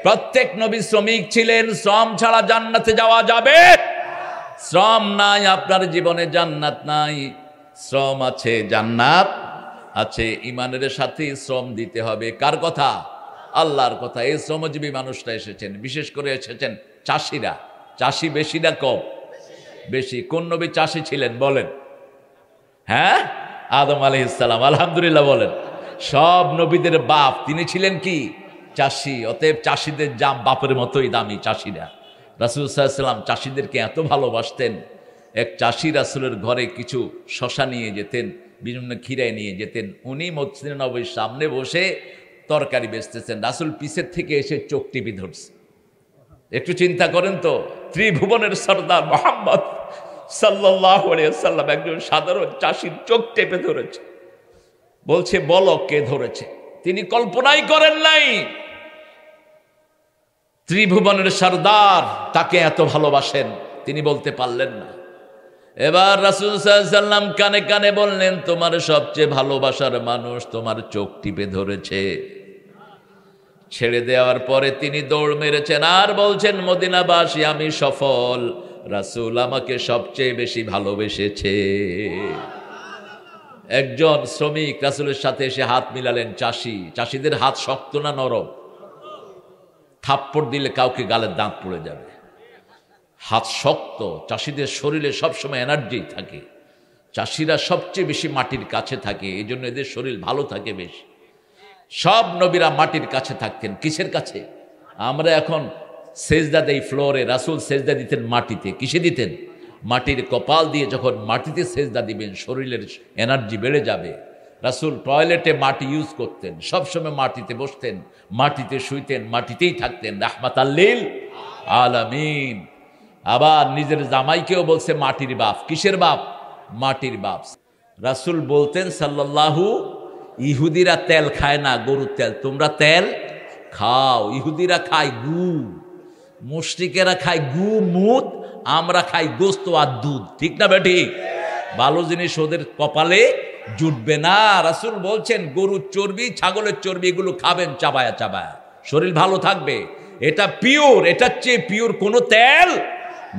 প্রত্যেক নবী শ্রমিক ছিলেন। শ্রম ছাড়া জান্নাতে যাওয়া যাবে? শ্রম নাই আপনার জীবনে জান্নাত নাই। শ্রম আছে জান্নাত আছে। ইমানের সাথে শ্রম দিতে হবে। কার কথা? আল্লাহর কথা। এই শ্রমজীবী মানুষরা এসেছেন, বিশেষ করে এসেছেন চাষিরা। চাষি বেশি না কম? বেশি। কোন নবী চাষি ছিলেন বলেন? হ্যাঁ, আদম আলাইহিস সালাম। আলহামদুলিল্লাহ বলেন। সব নবীদের বাপ তিনি ছিলেন কি? চাষি। অতএব চাষিদের জাম বাপের মতোই দামি চাষিরা। রাসূল সাল্লাল্লাহু আলাইহি ওয়াসাল্লাম চাষিদেরকে এত ভালোবাসতেন, এক চাষি রাসূলের ঘরে কিছু শশা নিয়ে যেতেন, বিভিন্ন ক্ষীরায় নিয়ে যেতেন। উনি মসজিদে নববীর সামনে বসে তরকারি বেচতেছেন, রাসূল পিছের থেকে এসে চোখ টিপি ধরছে। একটু চিন্তা করেন তো, ত্রিভুবনের সর্দার মুহাম্মদ সাল্লাল্লাহু আলাইহি ওয়াসাল্লাম একজন সাধারণ চাষির চোখ টেপে ধরেছে। বলছে বলো কে ধরেছে? তিনি কল্পনাই করেন নাই ত্রিভুবনের সর্দার তাকে এত ভালোবাসেন, তিনি বলতে পারলেন না। এবার রাসূল সাল্লাল্লাহু আলাইহি ওয়াসাল্লাম কানে কানে বললেন, তোমার সবচেয়ে ভালোবাসার মানুষ তোমার চোখ টিপে ধরেছে। ছেড়ে দেওয়ার পরে তিনি দৌড় মেরেছেন আর বলছেন, মদিনাবাসী আমি সফল, রাসূল আমাকে সবচেয়ে বেশি ভালোবেসেছে। একজন শ্রমিক রাসূলের সাথে এসে হাত মিলালেন। চাষিদের হাত শক্ত না নরম? থাপ্পড় দিলে কাউকে গালের দাঁত পড়ে যাবে। হাত শক্ত। চাষিদের শরীরে সবসময় এনার্জি থাকে। চাষিরা সবচেয়ে বেশি মাটির কাছে থাকে, এই জন্য এদের শরীর ভালো থাকে বেশি। সব নবীরা মাটির কাছে থাকতেন। কিসের কাছে? আমরা এখন সেজদা দেই ফ্লোরে, রাসূল সেজদা দিতেন মাটিতে। কিসে দিতেন? মাটির কপাল দিয়ে যখন মাটিতে সেজদা দিবেন শরীরের এনার্জি বেড়ে যাবে। রাসূল টয়লেটে মাটি ইউজ করতেন, সবসময় মাটিতে বসতেন, মাটিতে শুইতেন, মাটিতেই থাকতেন, রাহমাতাল লিল আলামিন। আবার নিজের জামাইকেও বলছে মাটির বাপ। কিসের বাপ? মাটির বাপ। রাসূল বলতেন সাল্লাল্লাহু, ইহুদিরা তেল খায় না, গরুর তেল, তোমরা তেল খাও। ইহুদিরা খায় গু, মুশরিকেরা খায় গু মুত, আমরা খাই গোস্ত আর দুধ। ঠিক না বেঠিক? ভালো জিনিস ওদের কপালে জুটবে না। রাসূল বলছেন গরুর চর্বি, ছাগলের চর্বি এগুলো খাবেন চাবায়া চাবায়া, শরীর ভালো থাকবে। এটা পিওর, এটার চেয়ে পিওর কোনো তেল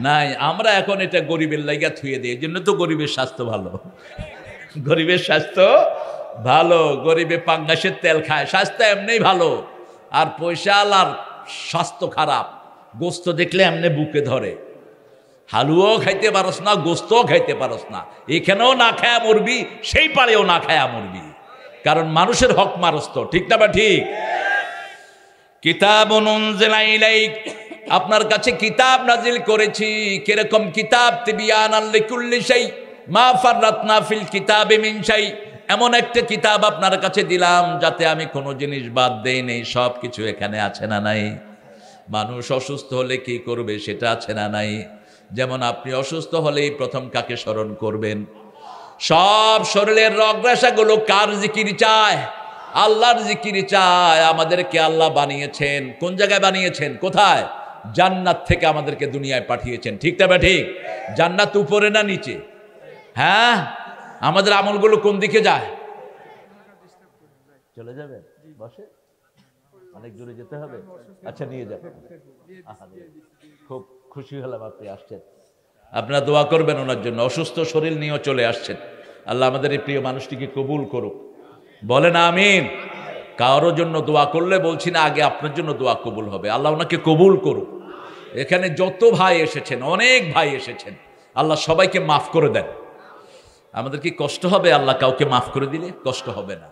নাই। আমরা এখন এটা গরিবের লাইগা থুয়ে দিই, এই জন্য তো গরিবের স্বাস্থ্য ভালো। গরিবের স্বাস্থ্য ভালো। গরিবে পাঙ্গাসের তেল খায়, স্বাস্থ্য এমনিই ভালো। আর পয়সা আলার স্বাস্থ্য খারাপ। গোস্ত দেখলে এমনি বুকে ধরে। হালুয়াও খাইতে পারস না, গোস্তও খাইতে পারস না। এখানেও না খায়া মরবি, সেই পারেও না খায়া মরবি, কারণ মানুষের হক মারস তো। ঠিক না বা ঠিক? কিতাবুন উনজিলা ইলাইক, আপনার কাছে কিতাব নাজিল করেছি। কিরকম কিতাব? তিবিয়ানাল লিকুল্লি শাই মা ফাররাতনা ফিল কিতাবি মিন শাই, এমন একটা কিতাব আপনার কাছে দিলাম যাতে আমি কোনো জিনিস বাদ দেই নেই, সব কিছু এখানে আছে না নাই? মানুষ অসুস্থ হলে কি করবে সেটা আছে না নাই? যেমন আপনি অসুস্থ হলেই প্রথম কাকে স্মরণ করবেন? সব শরীরের রগরেশাগুলো কার জিকির চায়? আল্লাহর জিকির চায়। আমাদেরকে আল্লাহ বানিয়েছেন, কোন জায়গায় বানিয়েছেন? কোথায়? জান্নাত থেকে আমাদেরকে দুনিয়ায় পাঠিয়েছেন। ঠিক না বা ঠিক? জান্নাত উপরে না নিচে? হ্যাঁ, আমাদের আমলগুলো কোন দিকে যায়? চলে যাবে? বসে অনেক দূরে যেতে হবে। আচ্ছা, নিয়ে যাবেন। খুব খুশি হলাম আপনি আসছেন। আপনারা দোয়া করবেন ওনার জন্য। অসুস্থ শরীর নিয়েও চলে আসছেন। আল্লাহ আমাদের এই প্রিয় মানুষটিকে কবুল করুক। বলেন আমিন। কারোর জন্য দোয়া করলে বলছি না, আগে আপনার জন্য দোয়া কবুল হবে। আল্লাহ ওনাকে কবুল করুক। এখানে যত ভাই এসেছেন, অনেক ভাই এসেছেন, আল্লাহ সবাইকে মাফ করে দেন। আমাদের কি কষ্ট হবে আল্লাহ কাউকে মাফ করে দিলে? কষ্ট হবে না।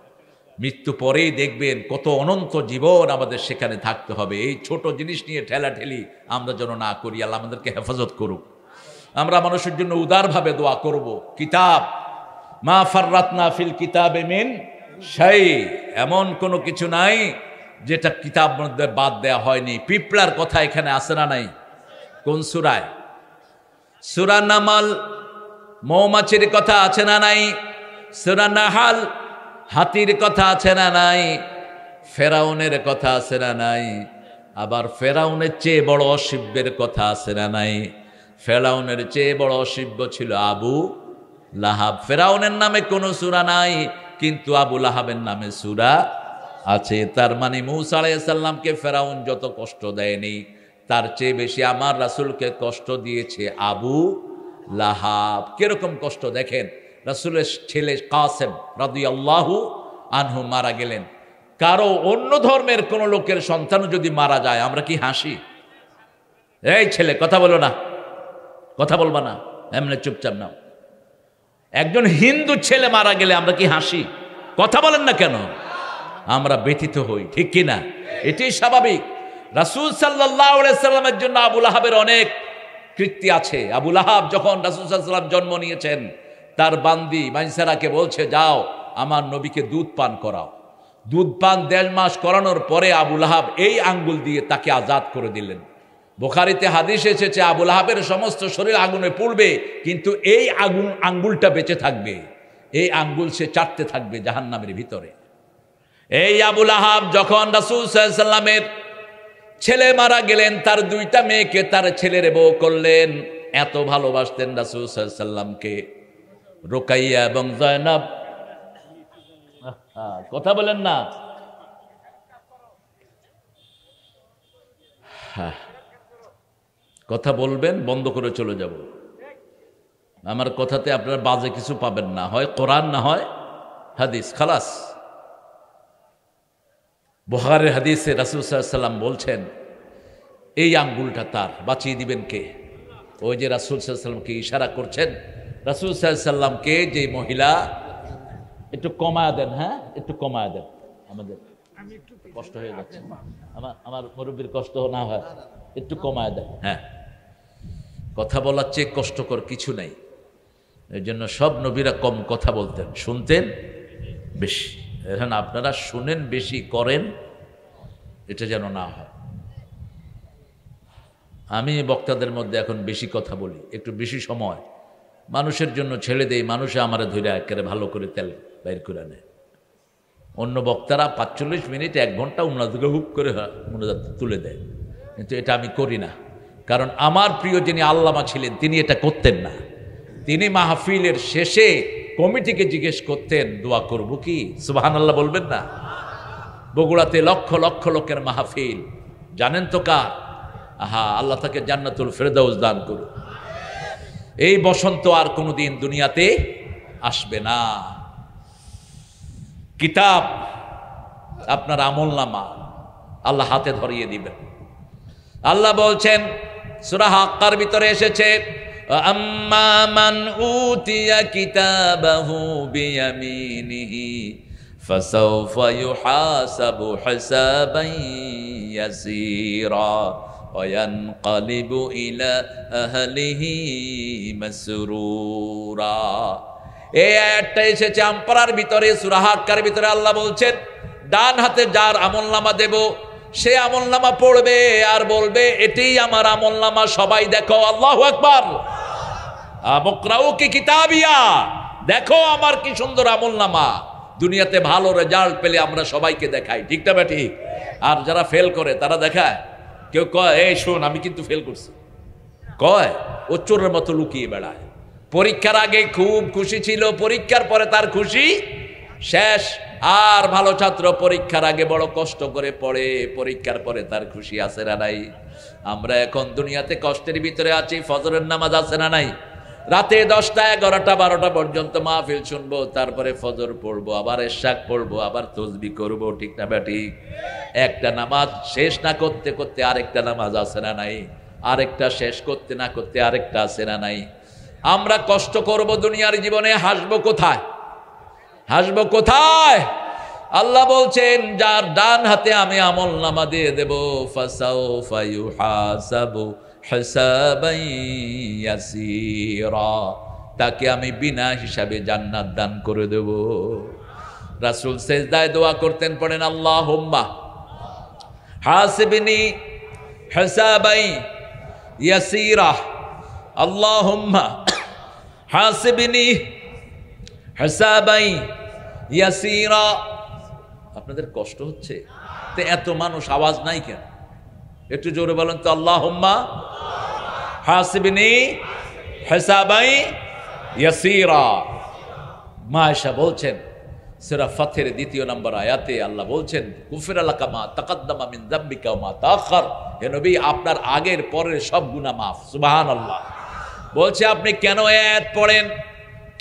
মৃত্যু পরেই দেখবেন কত অনন্ত জীবন আমাদের সেখানে থাকতে হবে। এই ছোট জিনিস নিয়ে ঠেলাঠেলি আমরা যেন না করি। আল্লাহ আমাদেরকে হেফাজত করুক। আমরা মানুষের জন্য উদারভাবে দোয়া করব। কিতাব মা ফাররাতনা ফিল কিতাবে মিন শাই, এমন কোনো কিছু নাই যেটা কিতাব মধ্যে বাদ দেয়া হয়নি। পিঁপড়ার কথা এখানে আছে না নাই? কোন সূরায়? সূরা নামাল। মৌমাছির কথা আছে না নাই? সূরা নাহাল। হাতির কথা আছে না নাই? ফেরাউনের কথা আছে না নাই? আবার ফেরাউনের চেয়ে বড় অসিব্যের কথা আছে না নাই? ফেরাউনের চেয়ে বড় অসিব্য ছিল আবু লাহাব। ফেরাউনের নামে কোনো সূরা নাই, কিন্তু আবু লাহাবের নামে সূরা আছে। তার মানে মূসা আলাইহিস সালামকে ফেরাউন যত কষ্ট দেয়নি, তার চেয়ে বেশি আমার রাসূলকে কষ্ট দিয়েছে আবু লাহাব। কিরকম কষ্ট দেখেন। রাসূলের ছেলে কাসেম রাদিয়াল্লাহু আনহু মারা গেলেন। কারো অন্য ধর্মের কোন লোকের সন্তান যদি মারা যায়, আমরা কি হাসি? এই ছেলে কথা বলো না, কথা বলবা না, এমনি চুপচাপ নাও। একজন হিন্দু ছেলে মারা গেলে আমরা কি হাসি? কথা বলেন না কেন? আমরা ব্যথিত হই, ঠিক কি না? এটাই স্বাভাবিক। রাসূল সাল্লাল্লাহু আলাইহি সাল্লামের জন্য আবু লাহাবের অনেক কীর্তি আছে। আবু লাহাব যখন রাসূল সাল্লাল্লাহু আলাইহি সাল্লাম জন্ম নিয়েছেন, তার বান্দি মাইসারাকে বলছে, যাও আমার নবীকে দুধ পান করাও। দুধ পান 1.5 মাস করানোর পরে আবু লাহাব এই আঙ্গুল দিয়ে তাকে আজাদ করে দিলেন। বুখারীতে হাদিস এসেছে, আবু লাহাবের সমস্ত শরীর আগুনে পুড়বে, কিন্তু এই আঙ্গুলটা বেঁচে থাকবে। এই আঙ্গুল সে চাটতে থাকবে জাহান্নামের ভিতরে। এই আবু লাহাব যখন রাসূল সাল্লাল্লাহু আলাইহি সাল্লামের ছেলে মারা গেলেন, তার 2টা মেয়েকে তার ছেলের বউ করলেন। এত ভালোবাসতেন রাসূল সাল্লাল্লাহু আলাইহি সাল্লামকে। রুকাইয়া এবং জয়নব, কথা বলেন না, কথা বলবেন বন্ধ করে চলে যাব। আমার কথাতে আপনারা বাজে কিছু পাবেন না, হয় কোরআন না হয় হাদিস, খালাস। বুখারীর হাদিসে রাসূল সাল্লাল্লাহু আলাইহি সাল্লাম বলছেন, এই আঙ্গুলটা তার, বাঁচিয়ে দিবেন কে? ওই যে রাসূল সাল্লাল্লাহু আলাইহি সাল্লামকে ইশারা করছেন। রাসূল সাল্লাল্লাহু আলাইহি সাল্লামকে যে মহিলা, একটু কমায় দেন, হ্যাঁ একটু কমায় দেন, আমাদের কষ্ট হয়ে যাচ্ছে, আমার মুরব্বীর কষ্ট না হয়, একটু কমায় দেন। হ্যাঁ, কথা বলার চেয়ে কষ্টকর কিছু নাই। এই জন্য সব নবীরা কম কথা বলতেন, শুনতেন বেশি। এখন আপনারা শুনেন বেশি, করেন এটা যেন না হয়। আমি বক্তাদের মধ্যে এখন বেশি কথা বলি, একটু বেশি সময় মানুষের জন্য ছেড়ে দেই। মানুষে আমার ধরে একেবারে ভালো করে তেল বাইর করে নেয়। অন্য বক্তারা 45 মিনিট 1 ঘন্টা উনাদেরকে হুপ করে মুনাজাত তুলে দেয়, কিন্তু এটা আমি করি না। কারণ আমার প্রিয় যিনি আল্লামা ছিলেন, তিনি এটা করতেন না। তিনি মাহফিলের শেষে কমিটিকে জিজ্ঞেস করতেন, দোয়া করব কি? সুবহানাল্লাহ বলবেন না? বগুড়াতে লক্ষ লক্ষ লোকের মাহফিল, জানেন তো কার? আহা, আল্লাহ তাকে জান্নাতুল ফেরদাউস দান করুন। এই বসন্ত আর কোনোদিন দুনিয়াতে আসবে না। কিতাব আপনার আমলনামা আল্লাহ হাতে ধরিয়ে দিবেন। আল্লাহ বলছেন, সূরা হাক্কার ভিতরে এসেছে, আম্মা মান উতিয়া কিতাবাহু বিয়ামিনিহি ফাসাউফা ইউহাসাবু হিসাবান ইয়াসীরা ওয়া ইয়ানকালিবু ইলা আহলিহি মাসরুরা। এই আয়াতটা এসেছে আমপারার ভিতরে, সূরা হাক্কার ভিতরে। আল্লাহ বলছেন, ডান হাতে যার আমলনামা দেব, সে আমলনামা পড়বে আর বলবে, এটাই আমার আমলনামা, সবাই দেখো। আল্লাহু আকবার। আমকরাউ কি কিতাবিয়া, দেখো আমার কি সুন্দর আমলনামা। দুনিয়াতে ভালো রেজাল্ট পেলে আমরা সবাইকে দেখাই, ঠিক না ঠিক? আর যারা ফেল করে তারা দেখায়? কেউ কয়, এই শোন আমি কিন্তু ফেল করছি, কয় ও চোরের মতো লুকিয়ে বেড়ায়। পরীক্ষার আগে খুব খুশি ছিল, পরীক্ষার পরে তার খুশি শেষ। আর ভালো ছাত্র পরীক্ষার আগে বড় কষ্ট করে পড়ে, পরীক্ষার পরে তার খুশি আছে না নাই? আমরা এখন দুনিয়াতে কষ্টের ভিতরে আছি, ফজরের নামাজ আছে না নাই? রাতে 10টা 11টা 12টা পর্যন্ত মাহফিল শুনবো, তারপরে ফজর পড়বো, আবার ইশাক পড়বো, আবার তসবিহ করবো, ঠিক না ঠিক? একটা নামাজ শেষ না করতে করতে আরেকটা নামাজ আছে না নাই? আরেকটা শেষ করতে না করতে আরেকটা আছে না নাই? আমরা কষ্ট করব দুনিয়ার জীবনে, হাসবো কোথায়? হাসবো কোথায়? আল্লাহ বলছেন যার ডান হাতে আমি আমল নামা দিয়ে দেব, ফাসাউফা ইউহাসাবু হিসাবান ইয়াসীরা, তাকে আমি বিনা হিসাবে জান্নাত দান করে দেব। রাসূল সিজদায় দোয়া করতেন, পড়েন আল্লাহুম্মা হাসিবনি হিসাবান ইয়াসীরা, আল্লাহুম্মা হাসিবনি হিসাবান ইয়াসীরা। আপনাদের কষ্ট হচ্ছে তো? এত মানুষ, আওয়াজ নাই কেন? একটু জোরে বলেন তো, আল্লাহুম্মা হাসিবনি হিসাবান ইয়াসীরা। মা আয়েশা বলছেন, সূরা ফাতহের 2 নম্বর আয়াতে আল্লাহ বলছেন, গুফিরা লাকা মা তাকাদ্দামা মিন যামবিকা ওয়া মা তাআখার, হে নবী আপনার আগের পরের সব গুনাহ মাফ। সুবহানাল্লাহ। বলছে আপনি কেন আয়াত পড়েন,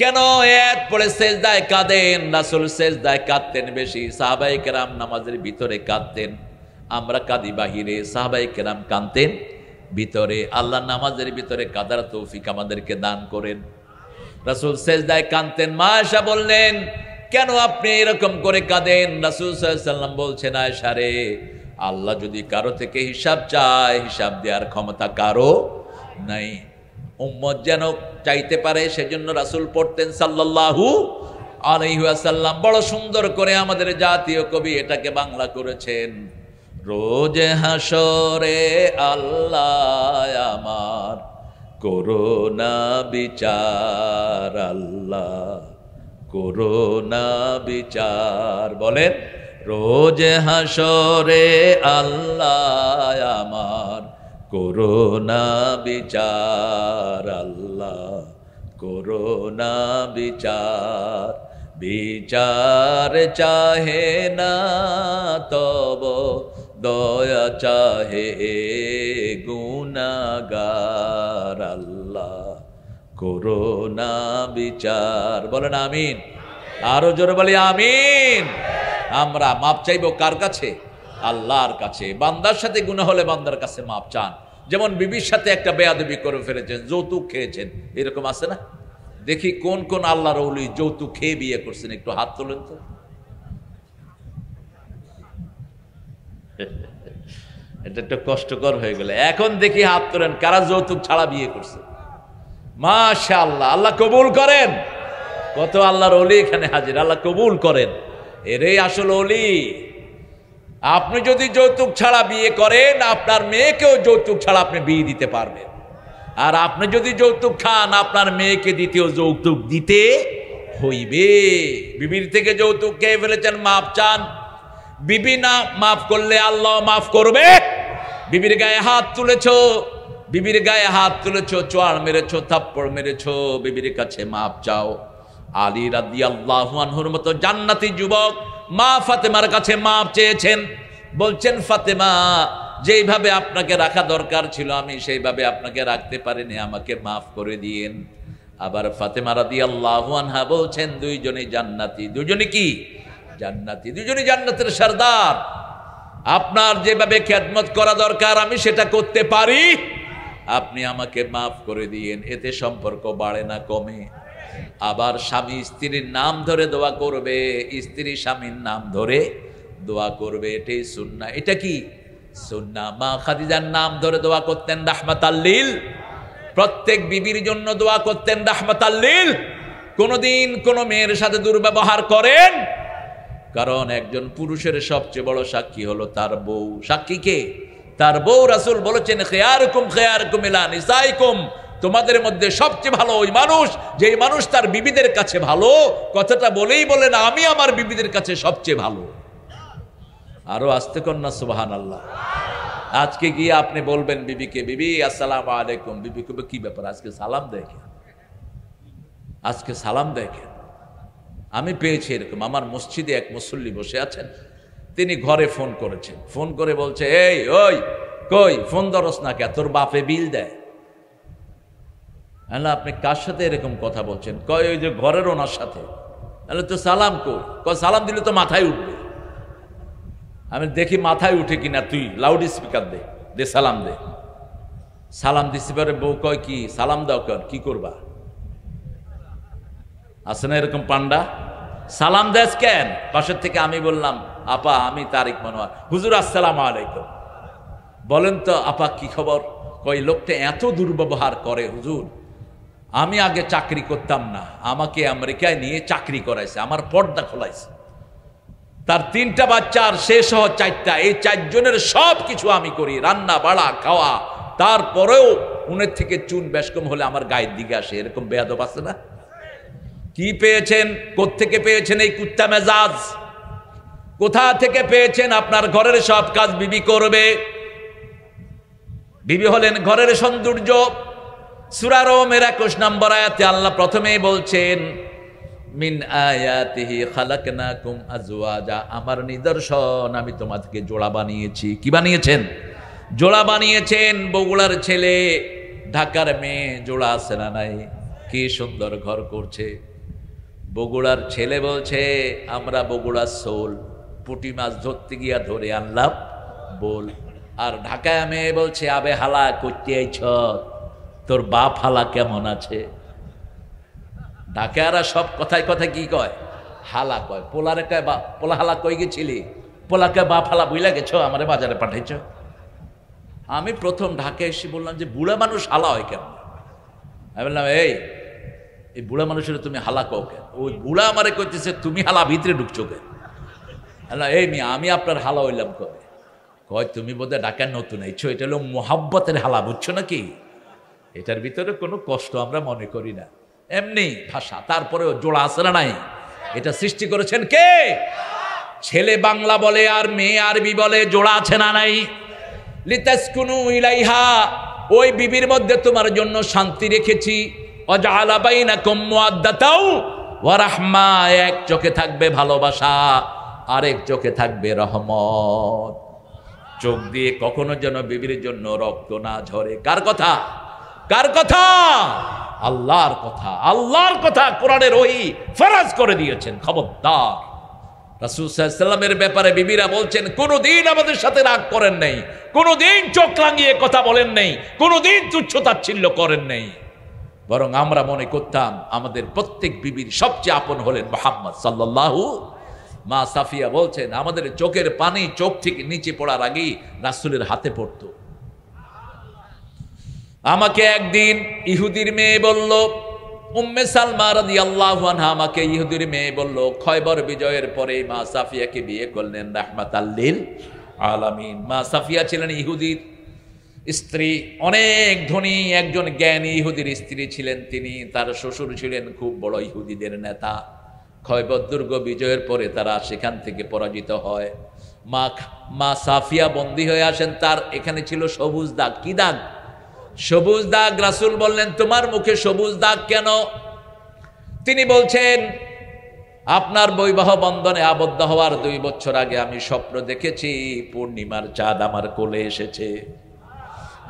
কেন আয়াত পড়ে সেজদায় কাঁদেন? রাসূল সেজদায় কাঁদতেন বেশি, সাহাবায়ে কেরাম নামাজের ভিতরে কাঁদতেন। আমরা কাঁদি বাহিরে, সাহাবায়ে কেরাম কাঁদতেন ভিতরে। আল্লাহ নামাজের ভিতরে কাঁদার তৌফিক আমাদেরকে দান করেন। রাসূল সেজদায় কাঁদতেন। মা আয়েশা বললেন, কেন আপনি এরকম করে কাঁদেন? রাসূল সাল্লাল্লাহু আলাইহি ওয়াসাল্লাম বলছেন, আয়েশা রে, আল্লাহ যদি কারো থেকে হিসাব চায়, হিসাব দেওয়ার ক্ষমতা কারো নাই। উম্মত যেন চাইতে পারে, সেজন্য রাসূল পড়তেন সাল্লাল্লাহু আলাইহি ওয়াসাল্লাম। বড় সুন্দর করে আমাদের জাতীয় কবি এটাকে বাংলা করেছেন, রোজ হাসরে আল্লাহ আমার করোনা বিচার, আল্লাহ করোনা বিচার। বলেন, রোজ হাসরে আল্লাহ আমার করোনা বিচার, আল্লাহ করোনা বিচার। বিচার চাহে না তব দয়া চাহে গুনাহগার, আল্লাহ করোনা বিচার। বলেন আমিন। আরো জোরে বলি আমিন। আমরা মাপ চাইবো কার কাছে? আল্লাহর কাছে। বান্দার সাথে গুনাহ হলে বান্দার কাছে মাপ চান। যেমন বিবির সাথে একটা বেয়াদবি করে ফেলেছেন, যৌতুক খেয়েছেন, এরকম আছে না? দেখি কোন কোন আল্লাহর ওলি যৌতুক খেয়ে বিয়ে করছেন, একটু হাত তোলেন তো। এটা একটু কষ্টকর হয়ে গেল। এখন দেখি হাত তোলেন কারা যৌতুক ছাড়া বিয়ে করছে। মাশাআল্লাহ, আল্লাহ কবুল করেন। কত আল্লাহর ওলি এখানে হাজির, আল্লাহ কবুল করেন। এরই আসল ওলি। আপনি যদি যৌতুক ছাড়া বিয়ে করেন, আপনার মেয়েকেও যৌতুক ছাড়া আপনি বিয়ে দিতে পারবেন। আর আপনি যদি যৌতুক খান, আপনার মেয়েকে দ্বিতীয় যৌতুক দিতে হইবে। বিবির থেকে যৌতুক খেয়ে ফেলেছেন, মাপ চান। বিবি না মাফ করলে আল্লাহ মাফ করবে? বিবির গায়ে হাত তুলেছো, বিবির গায়ে হাত তুলেছো, চোয়ার মেরেছো, থাপ্পড় মেরেছো, বিবির কাছে মাপ চাও। আলী রাদিয়াল্লাহু আনহুর মতো জান্নাতি যুবক মা ফাতেমার কাছে মাপ চেয়েছেন। বলছেন, ফাতেমা, যেইভাবে আপনাকে রাখা দরকার ছিল আমি সেইভাবে আপনাকে রাখতে পারিনি, আমাকে মাফ করে দিয়েন। আবার ফাতেমা রাদিয়াল্লাহু আনহা বলছেন, দুইজনই জান্নাতি। দুইজনই কি? জান্নাতি। দুইজনই জান্নাতের সরদার। আপনার যেভাবে খেদমত করা দরকার আমি সেটা করতে পারি, আপনি আমাকে মাফ করে দিয়েন। এতে সম্পর্ক বাড়ে না কমে? আবার স্বামী স্ত্রীর নাম ধরে দোয়া করবে, স্ত্রী স্বামীর নাম ধরে দোয়া করবে, এটাই সুন্নাহ। এটা কি সুন্নাহ? মা খাদিজার নাম ধরে দোয়া করতেন রাহমাতাল লিল, প্রত্যেক বিবির জন্য দোয়া করতেন রাহমাতাল লিল। কোনদিন কোন মেয়ের সাথে দুর্ব্যবহার করেন? কারণ একজন পুরুষের সবচেয়ে বড় সাক্ষী হলো তার বউ। সাক্ষী কে? তার বউ। রাসূল বলেছেন, খিয়ারুকুম খিয়ারুকুম ইলা নিসাইকুম, তোমাদের মধ্যে সবচেয়ে ভালো ওই মানুষ যেই মানুষ তার বিবিদের কাছে ভালো। কথাটা বলেই বলেন, আমি আমার বিবিদের কাছে সবচেয়ে ভালো। আরো আস্তে কন্যা সুবহানাল্লাহ। আজকে গিয়ে আপনি বলবেন বিবিকে, বিবি আসসালামু আলাইকুম। বিবি কবে, কি ব্যাপার আজকে সালাম দেয় কেন? আজকে সালাম দেয় কেন? আমি পেয়েছি এরকম। আমার মসজিদে এক মুসল্লি বসে আছেন, তিনি ঘরে ফোন করেছেন। ফোন করে বলছে, এই ওই কই ফোন ধরস না কে? তোর বাপে বিল দেয়। আল্লাহ আপনি কার সাথে এরকম কথা বলছেন? কয় ওই যে ঘরের ওনার সাথে। আল্লাহ তো সালাম কয় সালাম দিলে তো মাথায় উঠবে। আমি দেখি মাথায় উঠে কিনা, তুই লাউড স্পিকার দে সালাম দে। সালাম দিতে পারে বউ কয় কি সালাম দাও কর কি করবা? আছে না এরকম পান্ডা? সালাম দেস কেন? পাশের থেকে আমি বললাম আপা আমি তারিক মনোয়ার। হুজুর আসসালামু আলাইকুম। বলেন তো আপা কি খবর? কই লোকটা এত দুর্ব্যবহার করে হুজুর, আমি আগে চাকরি করতাম না, আমাকে আমেরিকায় নিয়ে চাকরি করাইছে, আমার পর্দা খোলাইছে, তার 3টা বাচ্চা আর সে সহ 4টা, এই 4 জনের সব কিছু আমি করি, রান্না বাড়া খাওয়া, তারপরেও উনের থেকে চুন বেশকম হলে আমার গায়ের দিকে আসে। এরকম বেয়াদব আছে না? কি পেয়েছেন? কোত্থেকে পেয়েছেন এই কুত্তা মেজাজ? কোথা থেকে পেয়েছেন? আপনার ঘরের সব কাজ বিবি করবে। বিবি হলেন ঘরের সৌন্দর্য। সূরা রোমের 21 নম্বর আয়াতে আল্লাহ প্রথমেই বলছেন মিন আয়াতিহি খালাকনাকুম আজওয়াজা, আমার নিদর্শন আমি তোমাদেরকে জোড়া বানিয়েছি। কি বানিয়েছেন? জোড়া বানিয়েছেন। বগুড়ার ছেলে ঢাকার মেয়ে জোড়া আছে না নাই? কি সুন্দর ঘর করছে। বগুড়ার ছেলে বলছে আমরা বগুড়ার সোল, পুঁটি মাছ ধরতে গিয়া ধরে আনলাম বল। আর ঢাকায় মেয়ে বলছে আবে হালা করতে আইছ, তোর বাপ হালা কেমন আছে? ঢাকারা সব কথায় কথায় কি কয়? হালা কয়। পোলারে কয় বা পোলা হালা কই গেছিলি? পোলাকে বাপ হালা বুইলা গেছ, আমারে বাজারে পাঠাইছ। আমি প্রথম ঢাকায় এসে বললাম যে বুড়া মানুষ হালা হয় কেন? আমি বললাম এই বুড়া মানুষের তুমি হালা কও কেন? ওই বুড়া আমারে কইতেছে তুমি হালা ভিতরে ঢুকছো কেন? এই মেয়ে আমি আপনার হালা হইলাম কবে? কয় তুমি বোধহয় ঢাকার নতুন আইছো, এটা হলো মোহাব্বতের হালা, বুঝছো নাকি? এটার ভিতরে কোনো কষ্ট আমরা মনে করি না, এমনি ভাষা। তারপরেও জোড়া আছে না নাই? এটা সৃষ্টি করেছেন কে? ছেলে বাংলা বলে আর মেয়ে আরবি বলে, জোড়া আছে না নাই? লিতাসকুনু ইলাইহা, ওই বিবির মধ্যে তোমার জন্য শান্তি রেখেছি। ওয়াজআলা বাইনাকুম মুআদ্দাতাও ওয়া রাহমা, এক চোখে থাকবে ভালোবাসা, আরেক চোখে থাকবে রহমত। চোখ দিয়ে কখনো যেন বিবির জন্য রক্ত না ঝরে। কার কথা? কার কথা? আল্লাহর কথা। আল্লাহর কথা কোরআনের ওহী ফরজ করে দিয়েছেন। খবরদার। রাসূল সাল্লাল্লাহু আলাইহি ওয়াসাল্লামের ব্যাপারে বিবিরা বলছেন কোনোদিন আমাদের সাথে রাগ করেন নাই, কোনোদিন চোখ রাঙিয়ে কথা বলেন নাই, কোনোদিন তুচ্ছ-তাচ্ছিল্য করেন নাই। বরং আমরা মনে করতাম আমাদের প্রত্যেক বিবির সবচেয়ে আপন হলেন মুহাম্মদ সাল্লাল্লাহু। মা সাফিয়া বলছেন আমাদের চোখের পানি চোখ থেকে নিচে পড়ার আগেই রাসূলের হাতে পড়তো। আমাকে একদিন ইহুদির মেয়ে বলল, উম্মে সালমা রাদিয়াল্লাহু আনহা আমাকে ইহুদির মেয়ে বলল, খয়বর বিজয়ের পরে মা সাফিয়াকে বিয়ে করলেন রাহমাতাল লিল আলামিন। মা সাফিয়া ছিলেন ইহুদির স্ত্রী, অনেক ধনী একজন জ্ঞানী ইহুদির স্ত্রী ছিলেন তিনি। তার শ্বশুর ছিলেন খুব বড় ইহুদিদের নেতা। খয়বর দুর্গ বিজয়ের পরে তারা সেখান থেকে পরাজিত হয়। মা সাফিয়া বন্দী হয়ে আসেন। তার এখানে ছিল সবুজ দাগ। কি দাগ? সবুজ দাগ। রাসূল বললেন তোমার মুখে সবুজ দাগ কেন? তিনি বলছেন আপনার বৈবাহ বন্ধনে আবদ্ধ হওয়ার 2 বছর আগে আমি স্বপ্ন দেখেছি পূর্ণিমার চাঁদ আমার কোলে এসেছে।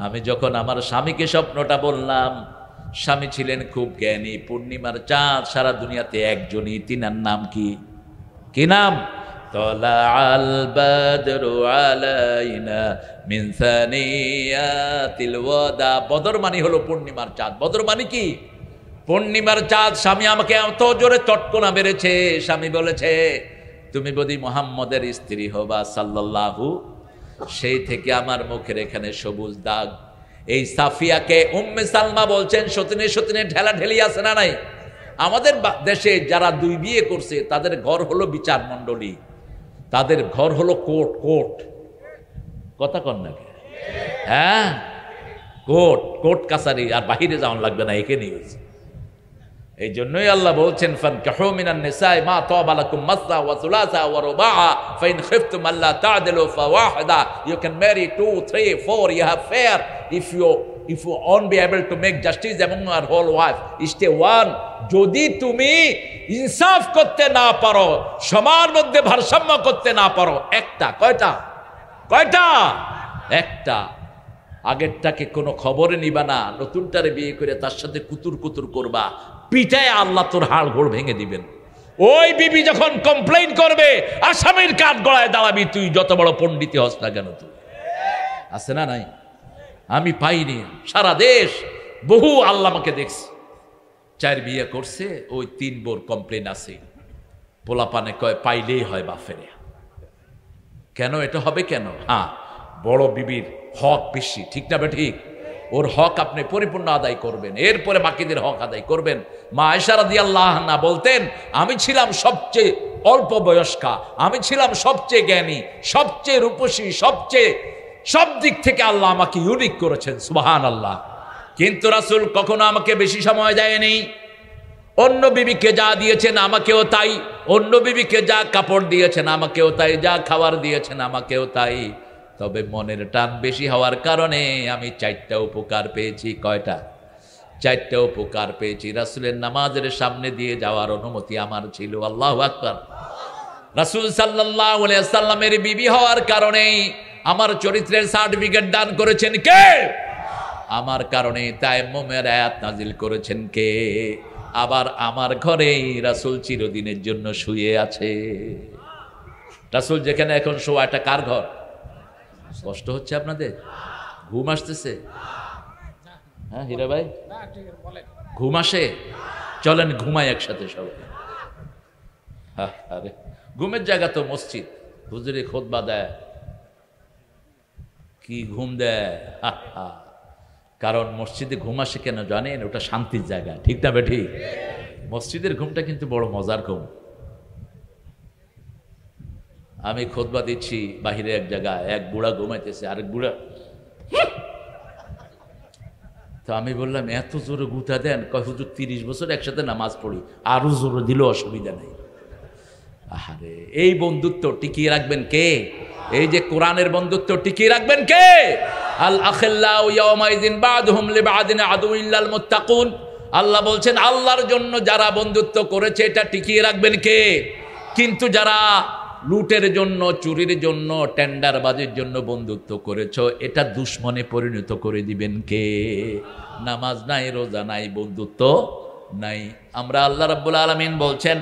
আমি যখন আমার স্বামীকে স্বপ্নটা বললাম, স্বামী ছিলেন খুব জ্ঞানী। পূর্ণিমার চাঁদ সারা দুনিয়াতে একজনই, তিনার নাম কি? কি নাম? তলাআল বাদরু আলাইনা মিন সানিয়াতিল ওয়াদা। বদর মানে হলো পূর্ণিমার চাঁদ। বদর মানে কি? পূর্ণিমার চাঁদ। স্বামী আমাকে এত জোরে চটকনা মেরেছে, স্বামী বলেছে তুমি বোধহয় মুহাম্মদের স্ত্রী হবা সাল্লাল্লাহু। সেই থেকে আমার মুখের এখানে সবুজ দাগ। এই সাফিয়াকে উম্মে সালমা বলছেন সতিনে সতিনে ঢেলা ঢেলি আছে না নাই? আমাদের দেশে যারা 2 বিয়ে করছে তাদের ঘর হলো বিচার মণ্ডলী, তাদের ঘর হলো কোর্ট। কোর্ট কথা কন নাকি? হ্যাঁ, কোর্ট কোর্ট কাছারি। আর বাহিরে যাওয়ান লাগবে না, এখানেই হয়েছে। এই জন্যই আল্লাহ বলছেন ফানকিহু মিনান নিসাই মা তাবা লাকুম মাসনা ওয়া সুলাসা ওয়া রুবাআ ফাইন খিফতুম আল্লা তা'দিলু ফাওয়াহিদা। You can marry 2, 3, 4. You have fair. If you won't be able to make justice among your whole wife, stay one. যদি তুমি ইনসাফ করতে না পারো, সবার মধ্যে ভারসাম্য করতে না পারো, একটা। কয়টা? কয়টা? একটা। আগেরটাকে কোনো খবরে নিবা না, নতুনটারে বিয়ে করে তার সাথে কুতুর কুতুর করবা, পিটায় আল্লাহ তোর হাড় ঘোড় ভেঙে দিবেন। ওই বিবি যখন কমপ্লেইন করবে, আসামির কাঠ গলায় দাঁড়াবি তুই, যত বড় পণ্ডিতই হস না কেন তুই। আছে না নাই? আমি পাইনি, সারা দেশ বহু আল্লাহ আমাকে দেখছে, 4 বিয়ে করছে, ওই 3 বোর কমপ্লেইন আছে। পোলাপানে কয় পাইলেই হয় বাফেরে। কেন এটা হবে কেন? হ্যাঁ, বড় বিবির হক বেশি, ঠিক না ঠিক? ওর হক আপনি পরিপূর্ণ আদায় করবেন, এরপরে বাকিদের হক আদায় করবেন। মা আয়েশা রাদিয়াল্লাহু আনহা বলতেন, আমি ছিলাম সবচেয়ে অল্প বয়স্কা, আমি ছিলাম সবচেয়ে জ্ঞানী, সবচেয়ে রূপসী, সবচেয়ে সব দিক থেকে আল্লাহ আমাকে ইউনিক করেছেন, সুবহানাল্লাহ। কিন্তু রাসূল কখনো আমাকে বেশি সময় দেয়নি। অন্য বিবিকে যা দিয়েছেন আমাকেও তাই, অন্য বিবিকে যা কাপড় দিয়েছেন আমাকেও তাই, যা খাবার দিয়েছেন আমাকেও তাই। তবে মনের টান বেশি হওয়ার কারণে আমি 4টা উপকার পেয়েছি। কয়টা? 4টা উপকার পেয়েছি। রাসূলের নামাজের সামনে দিয়ে যাওয়ার অনুমতি আমার ছিল। আল্লাহু আকবার। রাসূল সাল্লাল্লাহু আলাইহি ওয়াসাল্লামের বিবি হওয়ার কারণেই আমার চরিত্রের সার্টিফিকেট দান করেছেন কে? আমার কারণে তায়াম্মুমের আয়াত নাজিল করেছেন কে? আবার আমার ঘরেই রাসূল চিরদিনের জন্য শুয়ে আছে। রাসূল যেখানে এখন শোয়া, এটা কার ঘর? কষ্ট হচ্ছে আপনাদের? ঘুম আসতেছে? হ্যাঁ হীরা ভাই, ঘুম আসে? চলেন ঘুমাই একসাথে সবাই। আরে ঘুমের জায়গা তো মসজিদ, হুজুরে খুতবা দেয়, কি ঘুম দেয়। কারণ মসজিদে ঘুম আসে কেন জানেন? ওটা শান্তির জায়গা, ঠিক না বেঠি? মসজিদের ঘুমটা কিন্তু বড় মজার ঘুম। আমি খুতবা দিচ্ছি বাহিরে এক জায়গায়, এক বুড়া ঘুমাইতেছে, আরেক বুড়া। তো আমি বললাম, এত জোরে গুতা দেন? কয় হুজুর 30 বছর একসাথে নামাজ পড়ি, আরো জোরে দিল অসুবিধা নেই। আহারে, এই বন্ধুত্ব টিকিয়ে রাখবেন কে? এই যে কোরআনের বন্ধুত্ব টিকিয়ে রাখবেন কে? আল আখিল্লাউ ইয়াওমাইযিন বা'দুহুম লিবা'দিন আদুউন ইল্লাল মুত্তাকুন। আল্লাহ বলছেন, আল্লাহর জন্য যারা বন্ধুত্ব করেছে এটা টিকিয়ে রাখবেন কে? কিন্তু যারা লুটের জন্য, চুরির জন্য, টেন্ডারবাজির জন্য বন্ধুত্ব করেছো, এটা দুশ্মনে পরিণত করে দিবেন কে? নামাজ নাই, রোজা নাই, বন্ধুত্ব নাই। আমরা আল্লাহ রাব্বুল আলামিন বলছেন,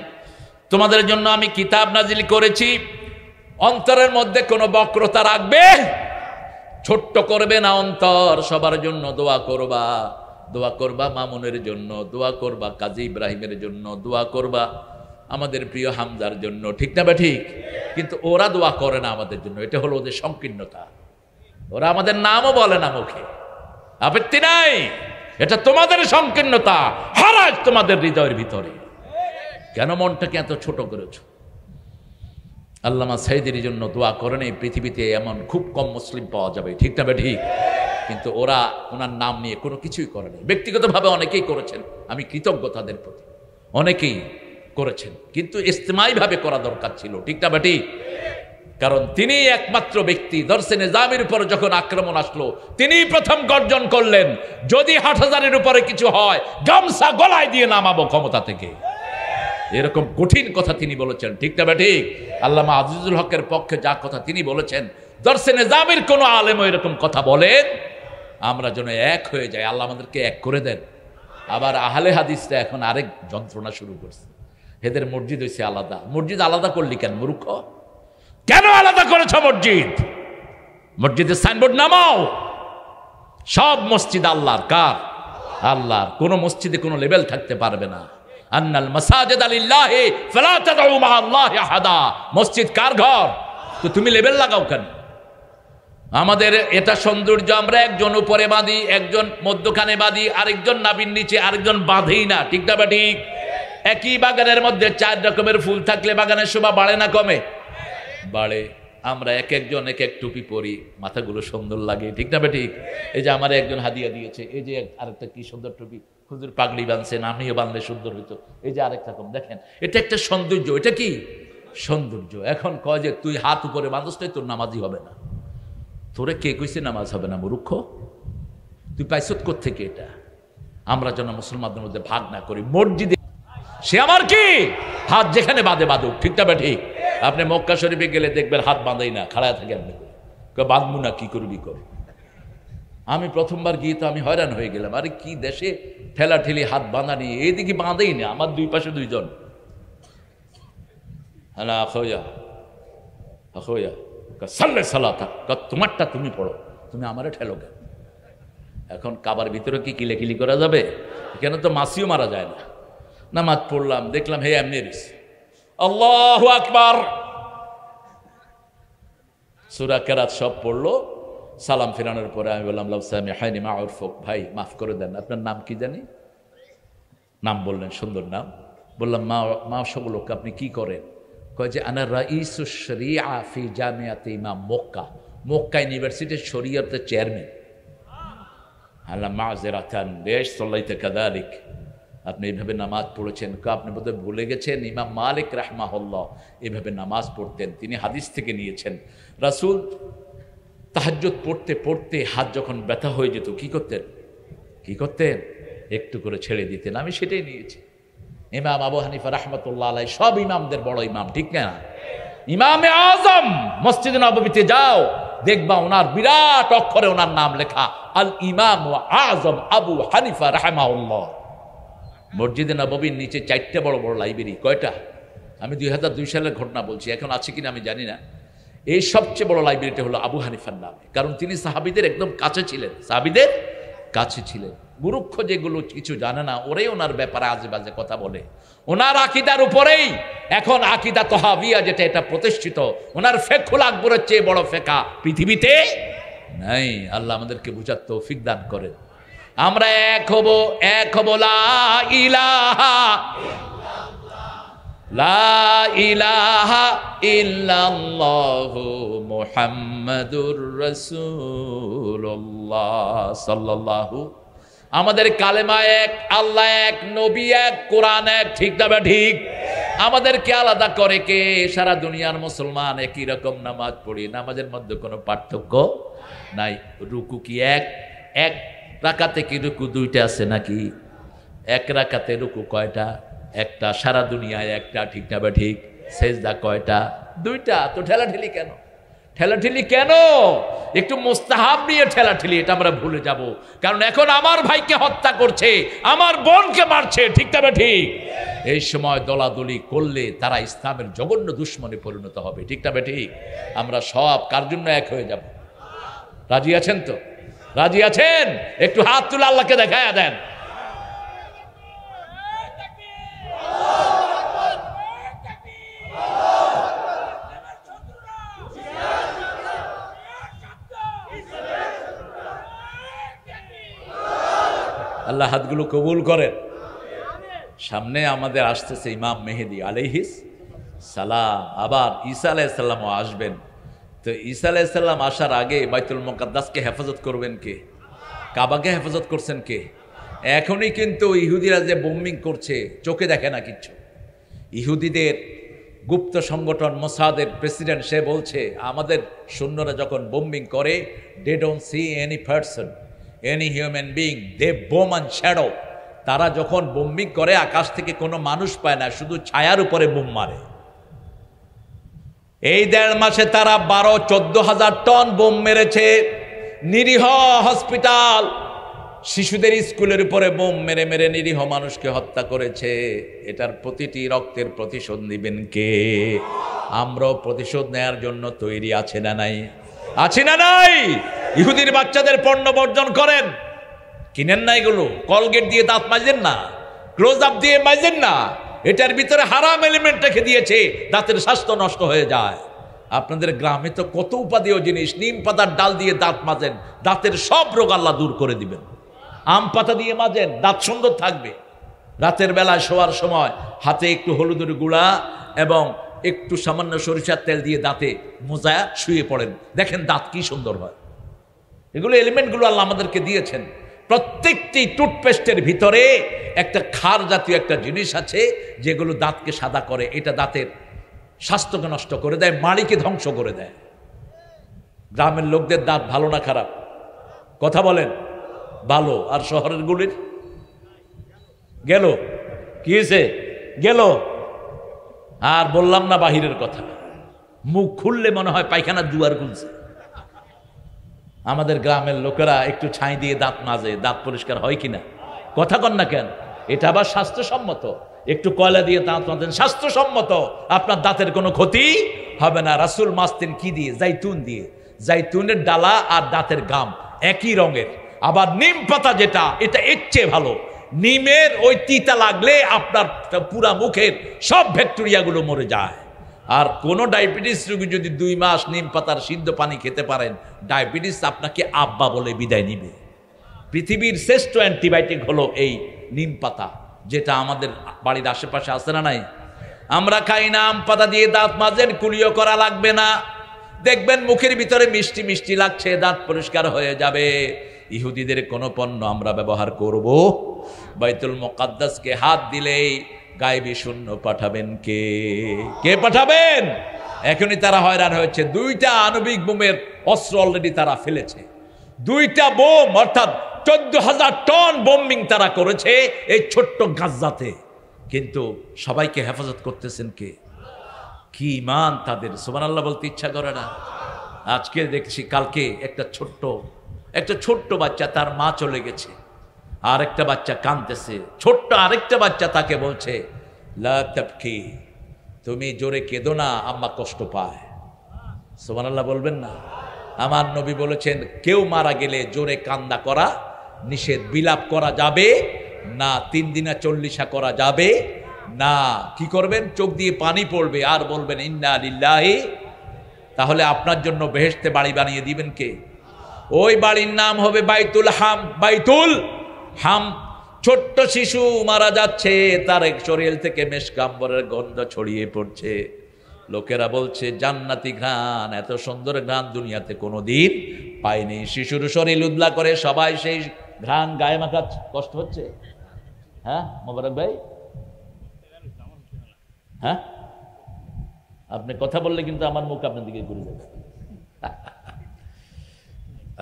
তোমাদের জন্য আমি কিতাব নাজিল করেছি, অন্তরের মধ্যে কোনো বক্রতা রাখবে, ছোট্ট করবে না অন্তর। সবার জন্য দোয়া করবা, দোয়া করবা মামুনের জন্য, দোয়া করবা কাজী ইব্রাহিমের জন্য, দোয়া করবা আমাদের প্রিয় হামজার জন্য, ঠিক না বা ঠিক? কিন্তু ওরা দোয়া করে না আমাদের জন্য, এটা হলো ওদের সংকীর্ণতা। ওরা আমাদের নামও বলে না মুখে, আপত্তি নাই, এটা তোমাদের সংকীর্ণতা, হারাজ তোমাদের হৃদয়ের ভিতরে। কেন মনটাকে এত ছোট করেছ? আল্লামা সাইদের জন্য দোয়া করেন। এই পৃথিবীতে এমন খুব কম মুসলিম পাওয়া যাবে, ঠিক না বা ঠিক? কিন্তু ওরা ওনার নাম নিয়ে কোনো কিছুই করে নাই। ব্যক্তিগতভাবে অনেকেই করেছেন, আমি কৃতজ্ঞ তাদের প্রতি, অনেকেই করেছেন, কিন্তু ইজতিমাইভাবে করা দরকার ছিল, ঠিক না বা ঠিক? কারণ তিনি একমাত্র ব্যক্তি, দরসে নিজামের উপর যখন আক্রমণ আসলো তিনি প্রথম গর্জন করলেন, যদি হাটহাজারের উপরে কিছু হয় গামছা গলায় দিয়ে নামাবো ক্ষমতা থেকে। এরকম কঠিন কথা তিনি বলেছেন, ঠিক না বা ঠিক? আল্লামা আজিজুল হকের পক্ষে যা কথা তিনি বলেছেন, দরসে নিজামের কোন আলেম এরকম কথা বলেন, আমরা যেন এক হয়ে যাই। আল্লাহ আমাদেরকে এক করে দেন। আবার আহলে হাদিসরা এখন আরেক যন্ত্রণা শুরু করছে, এদের মসজিদ হয়েছে আলাদা। মসজিদ আলাদা করলি কেন মূর্খ? কেন আলাদা করেছ মসজিদ? মসজিদের সাইনবোর্ড নামাও। সব মসজিদ আল্লাহর। কার? আল্লাহর। কোন মসজিদে কোনো লেভেল থাকতে পারবে না। আন্নাল মাসাজিদা লিল্লাহি ফালা তাদউ মা আল্লাহি আহাদা। মসজিদ কার ঘর? তো তুমি লেভেল লাগাও কেন? আমাদের এটা সৌন্দর্য, আমরা একজন উপরে বাঁধি, একজন মধ্যখানে বাঁধি, আরেকজন নাভির নিচে, আরেকজন বাঁধেই না, ঠিক না বা ঠিক? একই বাগানের মধ্যে 4 রকমের ফুল থাকলে বাগানের শোভা বাড়ে না কমে? বাড়ে। আমরা এক একজন এক এক টুপি পরি, মাথাগুলো সুন্দর লাগে, ঠিক না বা ঠিক? এই যে আমার একজন হাদিয়া দিয়েছে, এই যে আরেকটা কি সুন্দর টুপি, হুজুর পাগড়ি বাঁধছেন, আমিও বাঁধলে সুন্দর হইতো। এই যে আরেকটা কম, দেখেন, এটা একটা সৌন্দর্য। এটা কি সৌন্দর্য? এখন কয় যে তুই হাত উপরে বাঁধস নাই, তোর নামাজই হবে না। তোরে কে কইছে নামাজ হবে না মূর্খ? তুই পাইছত কোত্থেকে এটা? আমরা যেন মুসলমানদের মধ্যে ভাগ না করি। মসজিদে সে আমার কি হাত যেখানে বাঁধে বাঁধুক, ঠিক না বা ঠিক? আপনি মক্কা শরীফে গেলে দেখবেন হাত বাঁধেই না, খাড়ায় থাকে। আপনি বাঁধবো না, কি করবি কর। আমি প্রথমবার গিয়ে তো আমি হয়রান হয়ে গেলাম, আরে কি দেশে ঠেলা ঠেলি হাত বাঁধা নিয়ে, এইদিকে বাঁধেই না, আমার দুই পাশে দুইজন। হ্যাঁ আখোয়া আখোয়া সাল্লে সালাতা, তোমারটা তুমি পড়ো, তুমি আমারে ঠেলো কেন? এখন কাবার ভিতরে কি কিলেকিলি করা যাবে? এখানে তো মাসিও মারা যায় না। নামাজ পড়লাম, দেখলাম হে এমনি আল্লাহু আকবার, সূরা কেরাত সব পড়লো। সালাম ফেরানোর পরে আমি বললাম লাউসামিহানি মাউরফুক, ভাই মাফ করে দেন, আপনার নাম কি জানি? নাম বললেন, সুন্দর নাম। বললাম মা সবলোক আপনি কি করেন? কয় যে আনা রাইসুশ শরিয়া ফি জামিয়াতে ইমাম মক্কা, মক্কা ইউনিভার্সিটির শরিয়তের চেয়ারম্যান। আল্লাহ মাযরাতান বেশ সাল্লাইতে কাযালিক, আপনি এইভাবে নামাজ পড়েছেন। আপনি বোধহয় ভুলে গেছেন ইমাম মালিক রাহমাহুল্লাহ এইভাবে নামাজ পড়তেন, তিনি হাদিস থেকে নিয়েছেন। রাসূল তাহাজ্জুদ পড়তে পড়তে হাত যখন ব্যথা হয়ে যেত কি করতেন? একটু করে ছেড়ে দিতেন। আমি সেটাই নিয়েছি। ইমাম আবু হানিফা রাহমাতুল্লাহ আলাইহি সব ইমামদের বড় ইমাম, ঠিক না? ইমামে আজম, মসজিদে নববীতে যাও, দেখবা ওনার বিরাট অক্ষরে ওনার নাম লেখা, আল ইমাম ওয়া আজম আবু হানিফা রাহমাহুল্লাহ। মসজিদে নববীর নিচে 4টে বড় বড় লাইব্রেরি। কয়টা? আমি 2002 সালের ঘটনা বলছি, এখন আছে কিনা আমি জানি না। এই সবচেয়ে বড় লাইব্রেরিটা হলো আবু হানিফার নামে, কারণ তিনি সাহাবীদের একদম কাছে ছিলেন, সাহাবীদের কাছে ছিলেন। মূর্খ যেগুলো কিছু জানে না, ওরাই ওনার ব্যাপারে আজে বাজে কথা বলে। ওনার আকীদার উপরেই এখন আকীদা তাহাবিয়া যেটা, এটা প্রতিষ্ঠিত। ওনার ফিকহুল আকবরের চেয়ে বড় ফিকহ পৃথিবীতে নাই। আল্লাহ আমাদেরকে বুঝার তৌফিক দান করেন। আমরা এক হব লা ইলাহা লা ইলাহা ইল্লাল্লাহু মুহাম্মাদুর রাসূলুল্লাহ সাল্লাল্লাহু। আমাদের কালেমা এক, আল্লাহ এক, নবী এক, কোরআন এক, ঠিক না ঠিক? আমাদেরকে আলাদা করে কে? সারা দুনিয়ার মুসলমান একই রকম নামাজ পড়ি, নামাজের মধ্যে কোনো পার্থক্য নাই। রুকু কি এক রাকাতে কি রুকু 2টা আছে নাকি? এক রাকাতে রুকু কয়টা? একটা। সারা দুনিয়ায় একটা, ঠিক না ঠিক? সেজদা কয়টা? 2টা। তো ঠেলাঠেলি কেন? একটু মুস্তাহাব নিয়ে ঠেলাঠেলি, এটা আমরা ভুলে যাব। কারণ এখন আমার ভাইকে হত্যা করছে, আমার বোনকে মারছে, ঠিক না ঠিক? এই সময় দলাদলি করলে তারা ইসলামের জঘন্য দুশ্মনে পরিণত হবে, ঠিক না ঠিক? আমরা সব কার জন্য এক হয়ে যাব? রাজি আছেন তো? রাজি আছেন? একটু হাত তুলে আল্লাহকে দেখায়া দেন। আল্লাহ হাতগুলো কবুল করেন। সামনে আমাদের আসতেছে ইমাম মেহেদী আলাইহিস সালাম, আবার ঈসা আলাইহিস সালামও আসবেন। তো ঈসা আলাইহিস সালাম আসার আগে বাইতুল মুকাদ্দাসকে হেফাজত করবেন কে? কাবাকে হেফাজত করছেন কে? এখনই কিন্তু ইহুদিরা যে বোম্বিং করছে, চোখে দেখে না কিচ্ছু। ইহুদিদের গুপ্ত সংগঠন মোসাদের প্রেসিডেন্ট, সে বলছে আমাদের সৈন্যরা যখন বোম্বিং করে, they don't see any person, any human being, they bomb and shadow. তারা যখন বোম্বিং করে আকাশ থেকে কোনো মানুষ পায় না, শুধু ছায়ার উপরে বোম মারে। এই 1.5 মাসে তারা 12-14 হাজার টন বোম মেরেছে। নিরীহ হসপিটাল, শিশুদের স্কুলের উপরে বোম মেরে মেরে নিরীহ মানুষকে হত্যা করেছে। এটার প্রতিটি রক্তের প্রতিশোধ নেবেন কে? আমরাও প্রতিশোধ নেয়ার জন্য তৈরি আছে না নাই? আছে না নাই? ইহুদির বাচ্চাদের পণ্য বর্জন করেন, কিনেন না এগুলো। কলগেট দিয়ে দাঁত মাজেন না, ক্লোজ আপ দিয়ে মাজেন না। এটার ভিতরে হারাম এলিমেন্ট রেখে দিয়েছে, দাঁতের স্বাস্থ্য নষ্ট হয়ে যায়। আপনাদের গ্রামে তো কত উপাদেয় জিনিস, নিম পাতার ডাল দিয়ে দাঁত মাজেন, দাঁতের সব রোগ আল্লাহ দূর করে দিবেন। আম পাতা দিয়ে মাজেন, দাঁত সুন্দর থাকবে। রাতের বেলায় শোয়ার সময় হাতে একটু হলুদের গুঁড়া এবং একটু সামান্য সরিষার তেল দিয়ে দাঁতে মোজা শুয়ে পড়েন, দেখেন দাঁত কি সুন্দর হয়। এগুলো এলিমেন্টগুলো আল্লাহ আমাদেরকে দিয়েছেন। প্রত্যেকটি টুথপেস্টের ভিতরে একটা ক্ষার জাতীয় একটা জিনিস আছে, যেগুলো দাঁতকে সাদা করে। এটা দাঁতের স্বাস্থ্যকে নষ্ট করে দেয়, মাড়িকে ধ্বংস করে দেয়। গ্রামের লোকদের দাঁত ভালো না খারাপ? কথা বলেন। ভালো। আর শহরের গুলির গেল কি হয়েছে? গেল। আর বললাম না বাহিরের কথা, মুখ খুললে মনে হয় পায়খানার দুয়ার খুলছে। আমাদের গ্রামের লোকেরা একটু ছাই দিয়ে দাঁত মাজে, দাঁত পরিষ্কার হয় কিনা? কথা কন না কেন? এটা আবার স্বাস্থ্যসম্মত। একটু কয়লা দিয়ে দাঁত মাজেন, স্বাস্থ্যসম্মত, আপনার দাঁতের কোনো ক্ষতি হবে না। রাসূল মাজতেন কি দিয়ে? জাইতুন দিয়ে। জাইতুনের ডালা আর দাঁতের গাম একই রঙের। আবার নিম পাতা যেটা, এটা এর চেয়ে ভালো। নিমের ওই তিতা লাগলে আপনার পুরা মুখের সব ব্যাকটেরিয়াগুলো মরে যায়। আর কোনো ডায়াবেটিস রোগী যদি 2 মাস নিম পাতার সিদ্ধ পানি খেতে পারেন, ডায়াবেটিস আপনাকে আব্বা বলে বিদায় নিবে। পৃথিবীর শ্রেষ্ঠ অ্যান্টিবায়োটিক হলো এই নিম পাতা, যেটা আমাদের বাড়ির আশেপাশে আছে না নাই? আমরা খাই না। আম পাতা দিয়ে দাঁত মাজেন, কুলিও করা লাগবে না। দেখবেন মুখের ভিতরে মিষ্টি মিষ্টি লাগছে, দাঁত পরিষ্কার হয়ে যাবে। ইহুদিদের কোনো পণ্য আমরা ব্যবহার করব? বাইতুল মুকাদ্দাসকে হাত দিলেই গায়েবী শূন্য পাঠাবেন কে? কে পাঠাবেন? এখনই তারা হয়রান হয়েছে। 2টা আণবিক বোমের অস্ত্র অলরেডি তারা ফেলেছে। 2টা বোম, অর্থাৎ 14,000 টন বোম্বিং তারা করেছে এই ছোট্ট গাজাতে। কিন্তু সবাইকে হেফাজত করতেছেন কে? কি ইমান তাদের! সুবহানাল্লাহ বলতে ইচ্ছা করে না? আজকে দেখছি, কালকে একটা ছোট্ট বাচ্চা, তার মা চলে গেছে, আর একটা বাচ্চা কাঁদতেছে। ছোট্ট আরেকটা বাচ্চা তাকে বলছে, লা তাবকি, তুমি জোরে কেঁদো না, আম্মা কষ্ট পায়। সুবহানাল্লাহ বলবেন না? আমার নবী বলেছেন, কেউ মারা গেলে জোরে কান্না করা নিষেধ। বিলাপ করা যাবে না, 3 দিনা 40 করা যাবে না। কি করবেন? চোখ দিয়ে পানি পড়বে আর বলবেন ইন্না লিল্লাহি। তাহলে আপনার জন্য বেহেশতে বাড়ি বানিয়ে দিবেন কে? ওই বাড়ির নাম হবে বাইতুল হাম। বাইতুল হাম। ছোট্ট শিশু মারা যাচ্ছে, তার এক শরীর থেকে মেশকাম্বরের গন্ধ ছড়িয়ে পড়ছে। লোকেরা বলছে জান্নাতি ঘ্রাণ, এত সুন্দর ঘ্রাণ দুনিয়াতে কোনোদিন পায়নি। শিশুর শরীর উদলা করে সবাই সেই ঘ্রাণ গায়ে মাখা। কষ্ট হচ্ছে? হ্যাঁ মোবারক ভাই, হ্যাঁ আপনি কথা বললে কিন্তু আমার মুখ আপনার দিকে ঘুরে যাবে।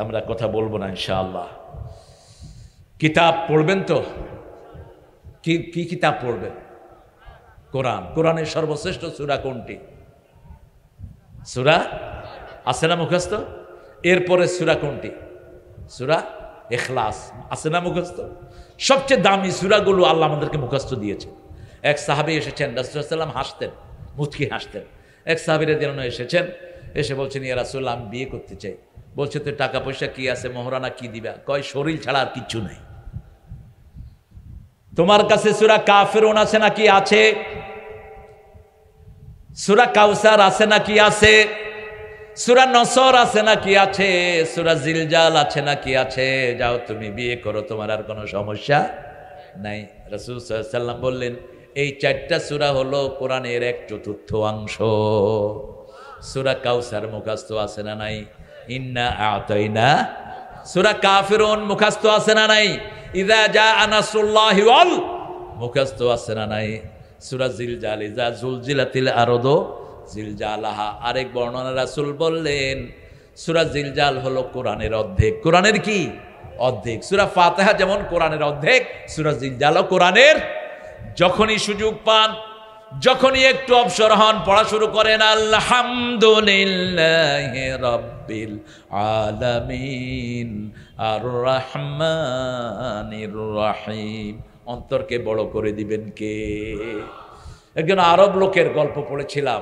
আমরা কথা বলবো না ইনশাআল্লাহ। কিতাব পড়বেন তো? কি কিতাব পড়বেন? কোরআন। কোরআনের সর্বশ্রেষ্ঠ সূরা কোনটি? সূরা আছে না মুখস্থ? এরপরে সূরা কোনটি? সূরা ইখলাস। আছে না মুখস্থ? সবচেয়ে দামি সূরাগুলো আল্লাহ আমাদেরকে মুখস্থ দিয়েছে। এক সাহাবী এসেছেন, রাসূলুল্লাহ সাল্লাল্লাহু আলাইহি ওয়াসাল্লাম হাসতেন, মুচকি হাসতেন। এক সাহাবী রাদিয়াল্লাহু আনহু এসেছেন, এসে বলছেন, ইয়া রাসূলুল্লাহ, আমি বিয়ে করতে চাই। বলছে, তো টাকা পয়সা কি আছে, মোহরানা কি দিবা? কয়, শরীর ছাড়া আর কিচ্ছু নাই। তোমার কাছে সূরা কাফিরুন আছে নাকি? আছে। সূরা কাউসার আছে নাকি? আছে। সূরা নসর আছে নাকি? আছে। সূরা জিলজাল আছে নাকি? আছে। যাও তুমি বিয়ে করো, তোমার আর কোনো সমস্যা নাই। রাসূল সাল্লাল্লাহু আলাইহি ওয়াসাল্লাম বললেন, এই 4টা সূরা হলো কোরআনের 1/4 সূরা কাউসার মুখস্থ আছে না নাই? ইন্না আতাইনা। সূরা কাফিরুন মুখস্থ আছে না নাই? ইযা জাআ নাসরুল্লাহি ওয়াল মুখস্থ আছে না নাই? সূরা জিলজাল, ইযা জুলজিলাতিল আরদু জিলজালাহা। আরেক বর্ণনা রাসূল বললেন, সূরা জিলজাল হলো কোরআনের অর্ধেক। কোরআনের কি অর্ধেক? সূরা ফাতিহা যেমন কোরআনের অর্ধেক, সূরা জিলজালও কোরআনের। যখনই সুযোগ পান, যখনই একটু অবসর হন, পড়া শুরু করেন আলহামদুলিল্লাহি রাব্বিল আলামিন আর রহমানির রহিম। অন্তরকে বড় করে দিবেন কে? একজন আরব লোকের গল্প পড়েছিলাম,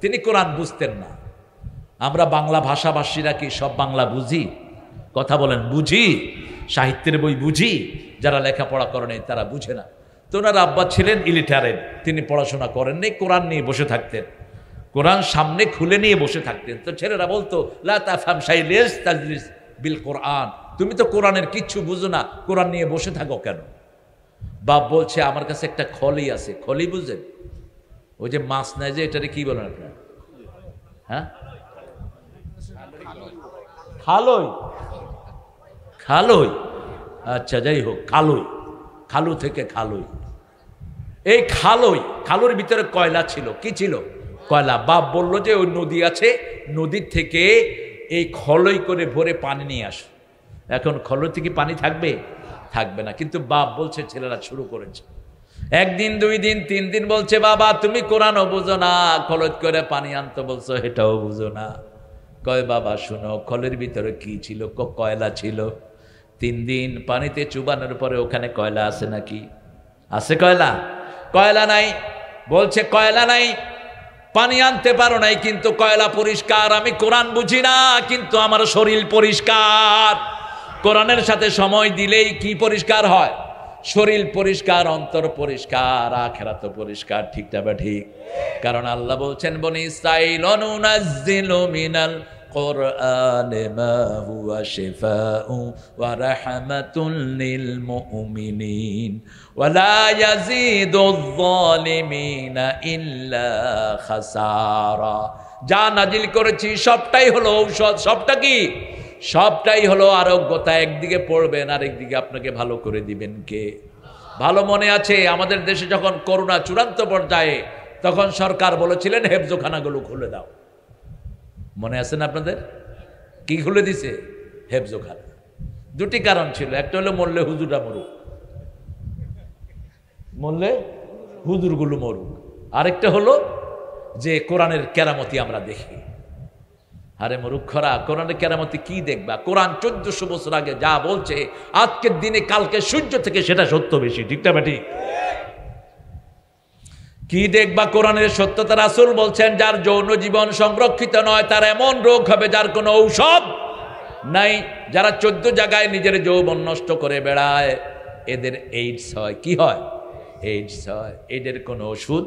তিনি কোরআন বুঝতেন না। আমরা বাংলা ভাষাভাষীরা কি সব বাংলা বুঝি? কথা বলেন, বুঝি? সাহিত্যের বই বুঝি? যারা লেখাপড়া করেন তারা বুঝে না। তো ওনার আব্বা ছিলেন ইলিটারেট, তিনি পড়াশোনা করেননি, কোরআন নিয়ে বসে থাকতেন, কোরআন সামনে খুলে নিয়ে বসে থাকতেন। তো ছেলেরা বলতো, লা তাফহাম শাইলিস তাজলিস বিল কোরআন, তুমি তো কোরআনের কিচ্ছু বুঝো না, কোরআন নিয়ে বসে থাকো কেন? বাপ বলছে, আমার কাছে একটা খলি আছে। খলি বুঝেন? ওই যে মাছ নেয় যে, এটারে কি বলেন আপনার? হ্যাঁ, খালই। খালই, আচ্ছা যাই হোক, খালই, খালু থেকে খালই। এই খালুর ভিতরে কয়লা ছিল। কি ছিল? কয়লা। বাপ বলল যে ওই নদী আছে, নদীর থেকে এই খলই করে ভরে পানি নিয়ে আসো। এখন খলই থেকে পানি থাকবে? থাকবে না। কিন্তু বাপ বলছে, ছেলেরা শুরু করেছে। 1 দিন 2 দিন 3 দিন বলছে, বাবা তুমি কোরআনও বুঝো না, খলই করে পানি আনতে বলছো, এটাও বুঝো না। কয় বাবা শুনো, খলের ভিতরে কি ছিল? কয়লা ছিল। 3 দিন পানিতে চুবানোর পরে ওখানে কয়লা আছে নাকি? আছে কয়লা? কয়লা নাই। বলছে কয়লা নাই, পানি আনতে পারো নাই, কিন্তু কয়লা পরিষ্কার। আমি কোরআন বুঝি না, কিন্তু আমার শরীর পরিষ্কার। কোরআনের সাথে সময় দিলেই কি পরিষ্কার হয়? শরীর পরিষ্কার, অন্তর পরিষ্কার, আখিরাত পরিষ্কার। ঠিকটা বা ঠিক? কারণ আল্লাহ বলছেন বনি ইসরাঈল নুনাজ্জিলু মিনাল কুরআনি মা হুয়া শিফাউ ওয়া রাহমাতুল লিল মুমিনিন ওয়া লা ইয়াজিদুয যালিমিনা ইল্লা খাসারা। যা নাজিল করেছি সবটাই হলো ঔষধ। সবটা কি? সবটাই হলো আরোগ্যতা। একদিকে পড়বেন আর একদিকে আপনাকে ভালো করে দিবেন কে? ভালো মনে আছে আমাদের দেশে যখন করোনা চূড়ান্ত পর্যায়ে, তখন সরকার বলেছিলেন হেফজোখানাগুলো খুলে দাও। মনে আছে না আপনাদের? কি খুলে দিছে? হেফজোখানা। 2টি কারণ ছিল। একটা হলো মরলে হুজুররা মরুক, মরলে হুজুরগুলো মরুক। আরেকটা হলো যে কোরআনের কেরামতি আমরা দেখি। আরে মূর্খরা, কোরআনের কেরামতি কি দেখবা? কোরআন 1400 বছর আগে যা বলছে, আজকের দিনে কালকে সূর্য থেকে সেটা সত্য বেশি। ঠিকটা বেটি? কি দেখবা কোরআনের সত্যতা? রাসূল বলছেন যার যৌন জীবন সংরক্ষিত নয় তার এমন রোগ হবে যার কোনো ঔষধ নাই। যারা 14 জায়গায় নিজের যৌবন নষ্ট করে বেড়ায় এদের এইডস হয়। কি হয়? এইডস হয়। এদের কোনো ওষুধ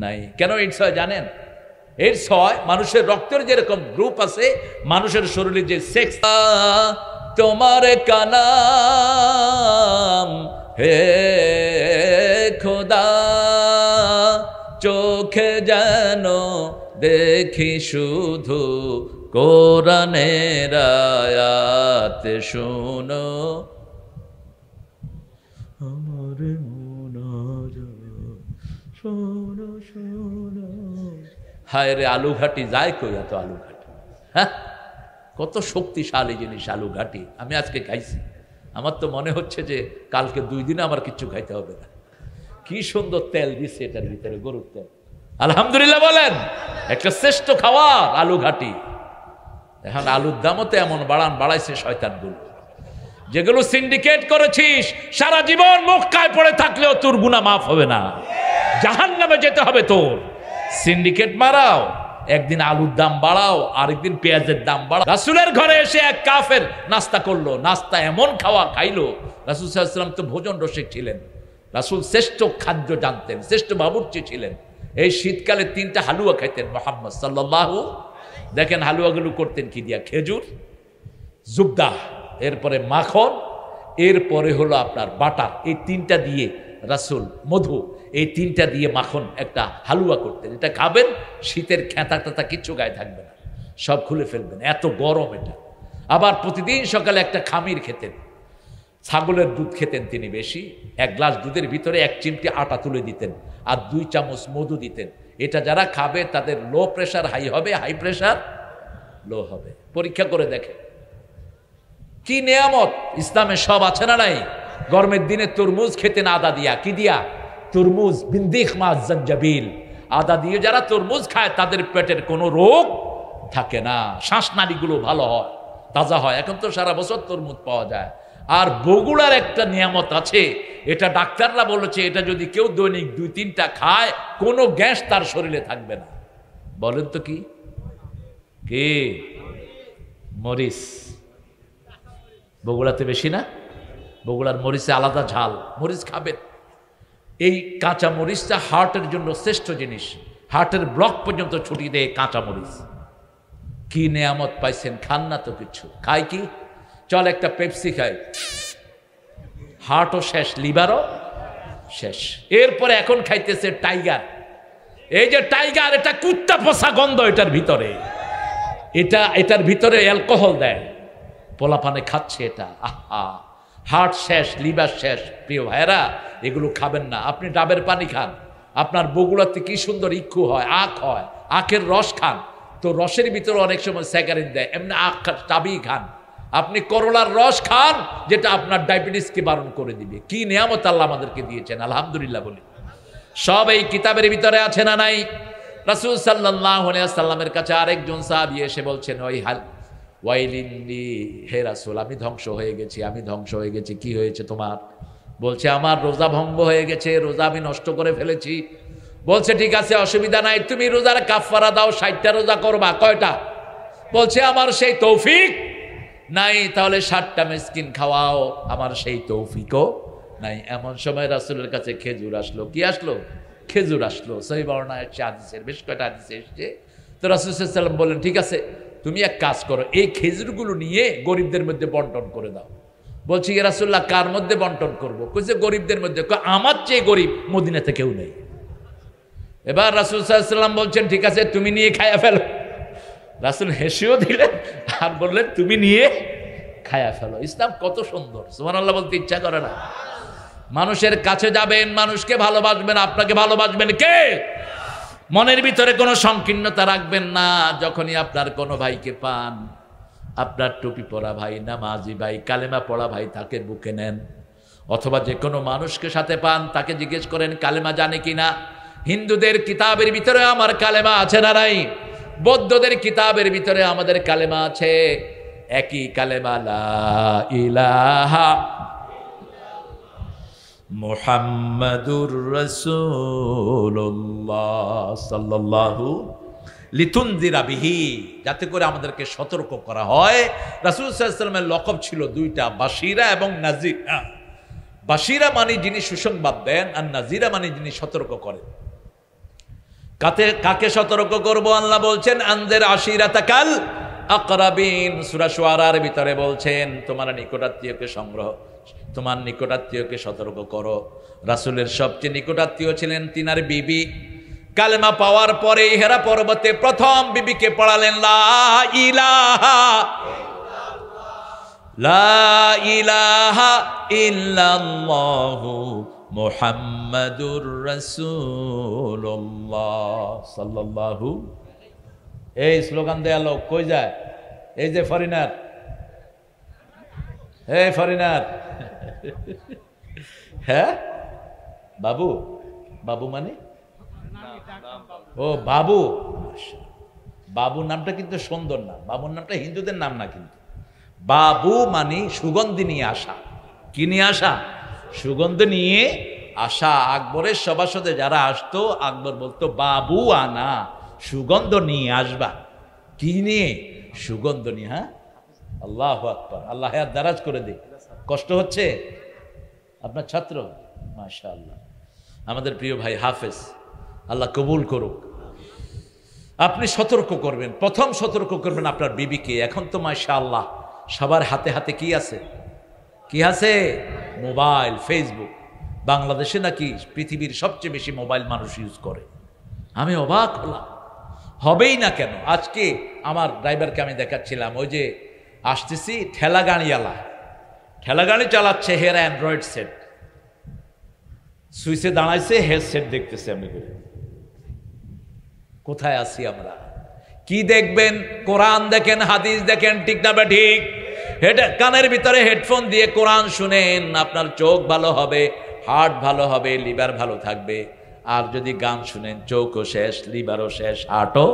নাই। কেন এইডস হয় জানেন? এইডস হয় মানুষের রক্তের যেরকম গ্রুপ আছে, মানুষের শরীরে যে সেক্স। তোমার কালাম হে খোদা, চোখে যেন দেখি শুধু কোরআনের আয়াত, শুনো আমার শোনো শোনো। হায় রে, আলু ঘাটি যায় কই? এত আলু ঘাটি, হ্যাঁ, কত শক্তিশালী জিনিস আলু ঘাটি। আমি আজকে খাইছি, আমার তো মনে হচ্ছে যে কালকে 2 দিনে আমার কিচ্ছু খাইতে হবে না। কি সুন্দর তেল দিচ্ছে এটার ভিতরে, গরুর তেল। আলহামদুলিল্লাহ বলেন। একটা শ্রেষ্ঠ খাবার আলু ঘাটি। এখন আলুর দামও তো এমন বাড়াইছে শয়তানগুলো। যেগুলো সিন্ডিকেট করেছিস, সারা জীবন মক্কায় পড়ে থাকলেও তোর গুনাহ মাফ হবে না, জাহান্নামে যেতে হবে তোর। সিন্ডিকেট মারাও, একদিন আলুর দাম বাড়াও, আরেকদিন পেঁয়াজের দাম বাড়াও। রাসূলের ঘরে এসে এক কাফের নাস্তা করলো, নাস্তা এমন খাওয়া খাইলো। রাসূল সাল্লাল্লাহু আলাইহি ওয়াসাল্লাম তো ভোজন রসিক ছিলেন, রাসূল শ্রেষ্ঠ খাদ্য জানতেন, শ্রেষ্ঠ বাবুর্চি ছিলেন। এই শীতকালে 3টা হালুয়া খাইতেন মুহাম্মদ সাল্লাল্লাহু। দেখেন হালুয়াগুলো করতেন কি দিয়া? খেজুর, জুবদা, এরপরে মাখন, এরপরে হলো আপনার বাটার। এই 3টা দিয়ে রাসূল, মধু, এই 3টা দিয়ে মাখন একটা হালুয়া করতেন। এটা খাবেন, শীতের খেতা টেতা কিচ্ছু গায়ে থাকবে না, সব খুলে ফেলবেন, এত গরম এটা। আবার প্রতিদিন সকালে একটা খামির খেতেন, ছাগলের দুধ খেতেন তিনি বেশি। 1 গ্লাস দুধের ভিতরে 1 চিমটি আটা তুলে দিতেন আর 2 চামচ মধু দিতেন। এটা যারা খাবে তাদের লো প্রেশার হাই হবে, হাই প্রেশার লো হবে। পরীক্ষা করে দেখে কি নিয়ামত ইসলামে সব আছে না নাই? গরমের দিনে তরমুজ খেতেন আদা দিয়া। কি দিয়া? তরমুজ, বিন্দিখ মাছ, জঞ্জাবিল, আদা দিয়ে যারা তরমুজ খায় তাদের পেটের কোনো রোগ থাকে না, শ্বাসনালীগুলো ভালো হয়, তাজা হয়। এখন তো সারা বছর তরমুজ পাওয়া যায়। আর বগুড়ার একটা নিয়ামত আছে, এটা ডাক্তাররা বলেছে, এটা যদি কেউ দৈনিক 2-3টা খায় কোনো গ্যাস তার শরীরে থাকবে না। বলেন তো কি? কি? মরিচ। বগুড়াতে বেশি না? বগুড়ার মরিচে আলাদা ঝাল। মরিচ খাবেন। এই কাঁচা মরিচটা হার্টের জন্য শ্রেষ্ঠ জিনিস। হার্টের ব্লক পর্যন্ত ছুটিয়ে দেয় কাঁচা মরিচ। কি নেয়ামত পাইছেন, খান না তো কিছু। খাই কি? চল একটা পেপসি খাই, হার্টও শেষ, লিভারও শেষ। এরপরে এখন খাইতেছে টাইগার। এই যে টাইগার, এটা কুত্তা পচা গন্ধ এটার ভিতরে। এটার ভিতরে অ্যালকোহল দেয়, পোলাপানে খাচ্ছে এটা। আহা, হার্ট শেষ, লিভার শেষ। প্রিয় ভাইয়েরা, এগুলো খাবেন না। আপনি ডাবের পানি খান। আপনার বগুড়াতে কি সুন্দর ইক্ষু হয়, আখ হয়, আখের রস খান। তো রসের ভিতরে অনেক সময় স্যাকারিন দেয়, এমনি আখ চাবি খান। আপনি করলার রস খান, যেটা আপনার ডায়াবেটিসকে বারণ করে দিবে। কি নিয়ামত আল্লাহ আমাদেরকে দিয়েছেন, আলহামদুলিল্লাহ বলি। সব এই কিতাবের ভিতরে আছে না নাই? রাসূল সাল্লাল্লাহু আলাইহি ওয়াসাল্লামের কাছে আরেকজন সাহাবী এসে বলছেন, ওই হাল ওয়াইলিল্লি, হে রাসূল আমি ধ্বংস হয়ে গেছি, আমি ধ্বংস হয়ে গেছি। কি হয়েছে তোমার? বলছে আমার রোজা ভঙ্গ হয়ে গেছে, রোজা আমি নষ্ট করে ফেলেছি। বলছে ঠিক আছে, অসুবিধা নাই, তুমি রোজার কাফারা দাও, 60টা রোজা করবা। কয়টা? বলছে আমার সেই তৌফিক নাই। তাহলে 60টা মিসকিন খাওয়াও, আমার সেই তৌফিকও নাই। এমন সময় রাসূলের কাছে খেজুর আসলো। কি আসলো? খেজুর আসলো। সহিহ বর্ণনায় হাদিসের বেশ কয়টা হাদিসে এসেছে। তো রাসূল সাল্লাল্লাহু আলাইহি ওয়াসাল্লাম বললেন, ঠিক আছে তুমি এক কাজ করো, এই খেজুরগুলো নিয়ে গরিবদের মধ্যে বন্টন করে দাও। বলছি ইয়া রাসূলুল্লাহ কার মধ্যে বন্টন করবো? কইছে গরিবদের মধ্যে। আমার চেয়ে গরিব মদিনাতে কেউ নেই। এবার রাসূল সাল্লাল্লাহু আলাইহি ওয়াসাল্লাম বলছেন, ঠিক আছে তুমি নিয়ে খায়া ফেলো। রাসূল হেসেও দিলেন আর বললেন তুমি নিয়ে খায়া ফেলো। ইসলাম কত সুন্দর, সুবহানাল্লাহ বলতে ইচ্ছা করে না? মানুষের কাছে যাবেন, মানুষকে ভালোবাসবেন, আপনাকে ভালোবাসবেন কে? মনের ভিতরে কোনো সংকীর্ণতা রাখবেন না। যখনই আপনার কোনো ভাইকে পান, আপনার টুপি পরা ভাই, নামাজি ভাই, কালেমা পড়া ভাই, তাকে বুকে নেন। অথবা যে কোনো মানুষকে সাথে পান, তাকে জিজ্ঞেস করেন কালেমা জানে কিনা। হিন্দুদের কিতাবের ভিতরে আমার কালেমা আছে না নাই? বৌদ্ধদের কিতাবের ভিতরে আমাদের কালেমা আছে। একই কালেমা, লা ইলাহা মুহাম্মাদুর রাসূলুল্লাহ সাল্লাল্লাহু লিতুনজিরা বিহি, যাতে করে আমাদেরকে সতর্ক করা হয়। রাসূল সাল্লাল্লাহু আলাইহি ওয়াসাল্লামের লকব ছিল দুইটা, বাশিরা এবং নাজিরা। বাশিরা মানে যিনি সুসংবাদ দেন, আর নাজিরা মানে যিনি সতর্ক করেন। কাকে সতর্ক করব? আল্লাহ বলছেন আনজির আশিরাতাকাল আকরাবিন। সূরা শুআরার ভিতরে বলছেন তোমার নিকটাত্মীয়কে সতর্ক করো। রাসূলের সবচেয়ে নিকটাত্মীয় ছিলেন তিনার বিবি। কালেমা পাওয়ার পরে হেরা পর্বতে প্রথম বিবিকে পড়ালেন লা ইলাহা ইল্লাল্লাহু মুহাম্মাদুর রাসূলুল্লাহ সাল্লাল্লাহু। এই স্লোগান দেয়া লোক কই যায়? এই যে ফরিনার, এই ফরিনার, হ্যাঁ বাবু, বাবু মানে ও বাবু। বাবু নামটা কিন্তু সুন্দর না, বাবুর নামটা হিন্দুদের নাম না কিন্তু। বাবু মানে সুগন্ধি নিয়ে আসা। কি নিয়ে আসা? সুগন্ধ নিয়ে আসা। আকবরের সভাসদে যারা আসতো, আকবর বলতো বাবু আনা, সুগন্ধ নিয়ে আসবা। কি নিয়ে? সুগন্ধ নিয়ে। হ্যাঁ, আল্লাহু আকবার। আল্লাহ আর দারাজ করে দে। কষ্ট হচ্ছে আপনার ছাত্র? মাশাআল্লাহ, আমাদের প্রিয় ভাই হাফেজ, আল্লাহ কবুল করুক। আপনি সতর্ক করবেন, প্রথম সতর্ক করবেন আপনার বিবিকে। এখন তো মাশাআল্লাহ সবার হাতে হাতে কি আছে? কি আছে? Mobile, Facebook. বাংলাদেশে নাকি পৃথিবীর সবচেয়ে বেশি মোবাইল মানুষ ইউজ করে। আমি অবাক হলাম। হবেই না কেন? আজকে আমার ড্রাইভারকে আমি দেখাচ্ছিলাম, ওই যে আসতেছি ঠেলা গাড়িওয়ালা, ঠেলা গাড়ি চালাচ্ছে, হের অ্যান্ড্রয়েড সেট, সুইচে দাঁড়াইছে, হেডসেট দেখতেছে। আমি বলি কোথায় আছি আমরা? কি দেখবেন? কোরআন দেখেন, হাদিস দেখেন, ঠিক না ঠিক? কানের ভিতরে হেডফোন দিয়ে কোরআন শুনেন, আপনার চোখ ভালো হবে, হার্ট ভালো হবে, লিভার ভালো থাকবে। আর যদি গান শুনেন, চোখও শেষ, লিভারও শেষ, হার্টও।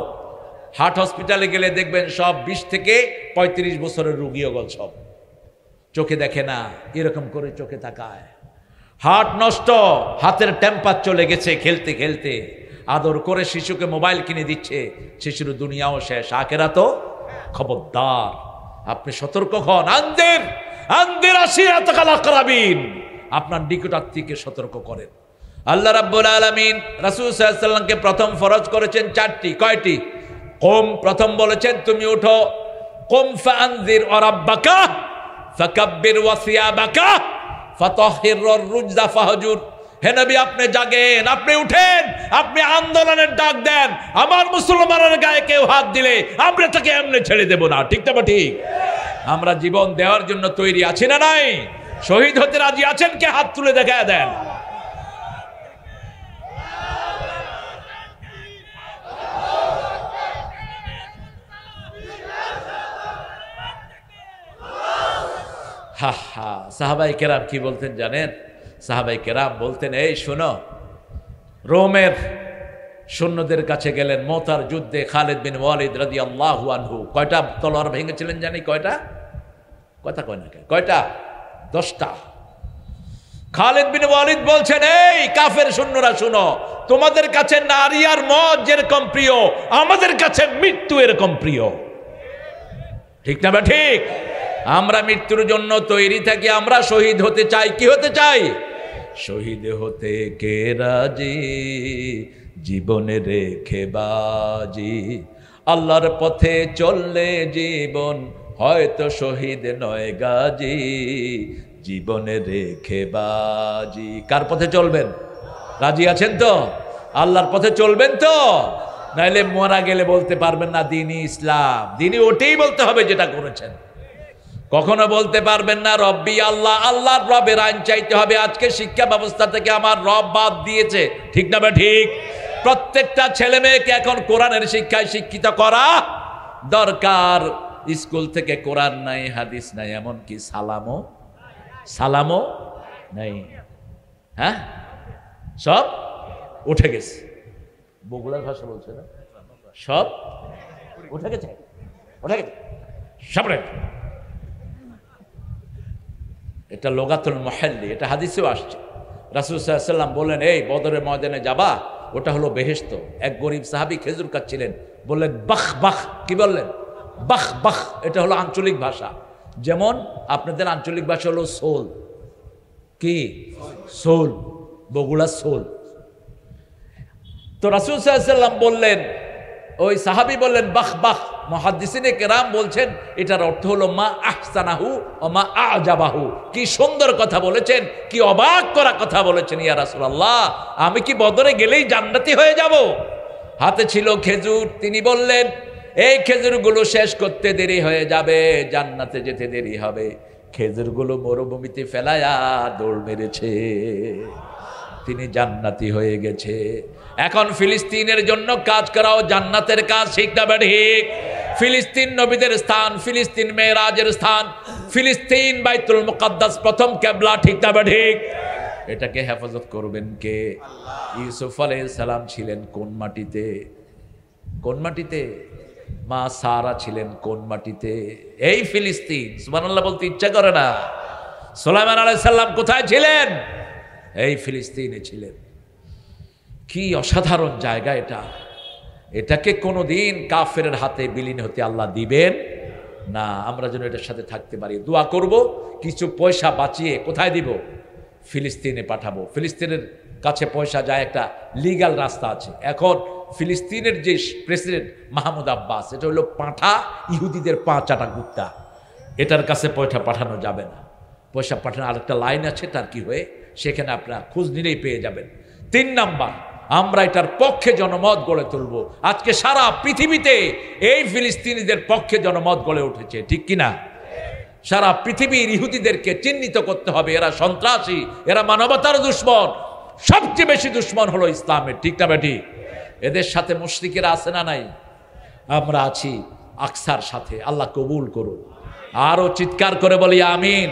হার্ট হসপিটালে গেলে দেখবেন সব 20 থেকে 35 বছরের রুগী ওগল সব চোখে দেখে না, এরকম করে চোখে তাকায়। হার্ট নষ্ট, হাতের টেম্পার চলে গেছে খেলতে খেলতে। আদর করে শিশুকে মোবাইল কিনে দিচ্ছে, শিশুর দুনিয়াও শেষ, আখেরাতও। খবরদার, আপনি সতর্ক হন। আনজির আশিরাতাকাল আকরাবিন, আপনার নিকটাত্মীয়কে সতর্ক করেন। আল্লাহ রাব্বুল আলামিন রাসূল সাল্লাল্লাহু আলাইহি ওয়াসাল্লামকে প্রথম ফরজ করেছেন 4টি। কয়টি? কুম, প্রথম বলেছেন তুমি উঠো। কুম ফাআনজির রাব্বাকা ফাকাব্বির ওয়া সিয়াবাকা ফাতাহহিরুর রুজা ফাহজুর। হে নবী, আপনি জাগেন, আপনি উঠেন, আপনি আন্দোলনের ডাক দেন। আমার মুসলমানের গায়ে কেউ হাত দিলে আমরা তাকে এমনি ছেড়ে দেব না, ঠিক না ঠিক? আমরা জীবন দেওয়ার জন্য তৈরি আছি না নাই? শহীদ হতে রাজি আছেন কে? হাত তুলে দেখা দেন। হা হা, সাহাবাই কেরাম কি বলতেন জানেন? সাহাবাই কেরাম বলতেন, এই শোনো, রোমের সৈন্যদের কাছে গেলেন মোতার যুদ্ধে। খালিদ বিন ওয়ালিদ রাদিয়াল্লাহু আনহু কয়টা তলোয়ার ভেঙেছিলেন জানি? কয়টা? কথা কয় না, কয়টা? 10টা। খালিদ বিন ওয়ালিদ বলছেন, এই কাফের সৈন্যরা শুনো, তোমাদের কাছে নারী আর মদ যেরকম প্রিয়, আমাদের কাছে মৃত্যু এরকম প্রিয়। ঠিক না? ঠিক। আমরা মৃত্যুর জন্য তৈরি থাকি, আমরা শহীদ হতে চাই। কি হতে চাই? শহীদ হতে কে রাজি, জীবনে রেখে বাজি। আল্লাহর পথে চললে জীবন হয়তো শহীদ নয় গাজী, জীবনে রেখে বাজি। কার পথে চলবেন? রাজি আছেন তো? আল্লাহর পথে চলবেন তো? নাইলে মারা গেলে বলতে পারবেন না দিনই ইসলাম। দিনই ওটাই বলতে হবে যেটা করেছেন। কখনো বলতে পারবেন না রব্বি আল্লাহ, আল্লাহর রবের আইন চাইতে হবে। আজকে শিক্ষা ব্যবস্থা থেকে আমার রব বাদ দিয়েছে। ঠিক না? ঠিক। প্রত্যেকটা ছেলে মেয়েকে এখন কোরআনের শিক্ষায় শিক্ষিত করা দরকার। স্কুল থেকে কোরআন নাই, হাদিস নাই, এমনকি সালামও নাই। হ্যাঁ, সব উঠে গেছে। বগুড়ার ভাষা বলছে না, সব উঠে গেছে, সব। এটা লোগাতুল মুহাল্লি, এটা হাদিসেও আসছে। রাসূল সাল্লাল্লাহু আলাইহি ওয়াসাল্লাম বললেন, এই বদরের ময়দানে যাবা, ওটা হলো বেহেশত। এক গরিব সাহাবী খেজুর খাচ্ছিলেন, বললেন বাখ বাখ। কি বললেন? Bach Bach. এটা হলো আঞ্চলিক ভাষা। যেমন আপনাদের আঞ্চলিক ভাষা হলো সোল। কি? সোল। বগুড়া সোল। তো রাসূল সাল্লাল্লাহু আলাইহি ওয়াসাল্লাম বললেন, ওই সাহাবী বললেন বাখ বাখ। মুহাদ্দিসিনে কেরাম বলছেন এটার অর্থ হলো মা আহসানাহু ও মা আজাবাহু। কি সুন্দর কথা বলেছেন, কি অবাক করা কথা বলেছেন ইয়া রাসূলুল্লাহ, আমি কি বদরে গেলেই জান্নাতি হয়ে যাব? হাতে ছিল খেজুর। তিনি বললেন, এই খেজুরগুলো শেষ করতে দেরি হয়ে যাবে, জান্নাতে যেতে দেরি হবে। খেজুরগুলো মরুভূমিতে ফেলায়া দৌড় মেরেছে, তিনি জান্নাতি হয়ে গেছে। এখন ফিলিস্তিনের জন্য কাজ করাও জান্নাতের কাজ। ঠিক না? ঠিক। ফিলিস্তিন নবীদের স্থান, ফিলিস্তিন মেরাজের স্থান, ফিলিস্তিন বাইতুল মুকাদ্দাস প্রথম কিবলা। ঠিক না? ঠিক। এটাকে হেফাজত করবেন কে? ইউসুফ আলাইহিস সালাম ছিলেন কোন মাটিতে? কোন মাটিতে? মা সারা ছিলেন কোন মাটিতে? এই ফিলিস্তিন। সুবহানাল্লাহ বলতে ইচ্ছা করে না? সুলাইমান আলাইহিস সালাম কোথায় ছিলেন? এই ফিলিস্তিনে ছিলেন। কি অসাধারণ জায়গা এটা। এটাকে কোনোদিন কাফেরের হাতে বিলীন হতে আল্লাহ দিবেন না। আমরা যেন এটার সাথে থাকতে পারি, দোয়া করব। কিছু পয়সা বাঁচিয়ে কোথায় দিব? ফিলিস্তিনে পাঠাবো। ফিলিস্তিনের কাছে পয়সা যায়, একটা লিগ্যাল রাস্তা আছে। এখন ফিলিস্তিনের যে প্রেসিডেন্ট মাহমুদ আব্বাস, এটা হলো পাঁঠা, ইহুদিদের পা চাটা কুত্তা। এটার কাছে পয়সা পাঠানো যাবে না। পয়সা পাঠানোর আরেকটা লাইন আছে, তার কি হয়ে, সেখানে আপনারা খোঁজ নিলেই পেয়ে যাবেন। 3 নাম্বার, আমরা এটার পক্ষে জনমত গড়ে তুলব। আজকে সারা পৃথিবীতে এই ফিলিস্তিনিদের পক্ষে জনমত গড়ে উঠেছে। ঠিক কিনা? সারা পৃথিবীর ইহুদিদেরকে চিহ্নিত করতে হবে, এরা সন্ত্রাসী, এরা মানবতার দুশ্মন। সবচেয়ে বেশি দুশ্মন হলো ইসলামের। ঠিক না? ঠিক। এদের সাথে মুশরিকেরা আছে না নাই? আমরা আছি আকসার সাথে। আল্লাহ কবুল করুন। আরো চিৎকার করে বলি আমিন।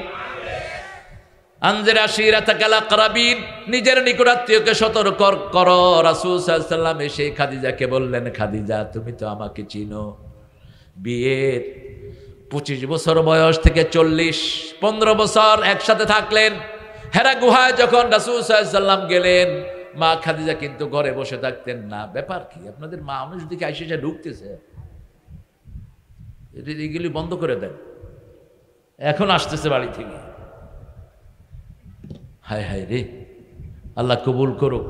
আনজির আশিরাতাকাল আকরাবিন, নিজের নিকটাত্মীয়কে সতর্ক করো। রাসূল সাল্লাল্লাহু আলাইহি ওয়াসাল্লাম এসে খাদিজাকে বললেন, খাদিজা তুমি তো আমাকে চিনো। বিয়ের 25 বছর বয়স থেকে 40-15 বছর একসাথে থাকলেন। হেরা গুহায় যখন রাসূল সাল্লাল্লাহু আলাইহি ওয়াসাল্লাম গেলেন, মা খাদিজা কিন্তু ঘরে বসে থাকতেন না। ব্যাপার কি, আপনাদের মানুষ দিকে আইসা ঢুকতেছে, এগুলি বন্ধ করে দেন। এখন আসতেছে বাড়ি থেকে। হায় হায় রে, আল্লাহ কবুল করুক।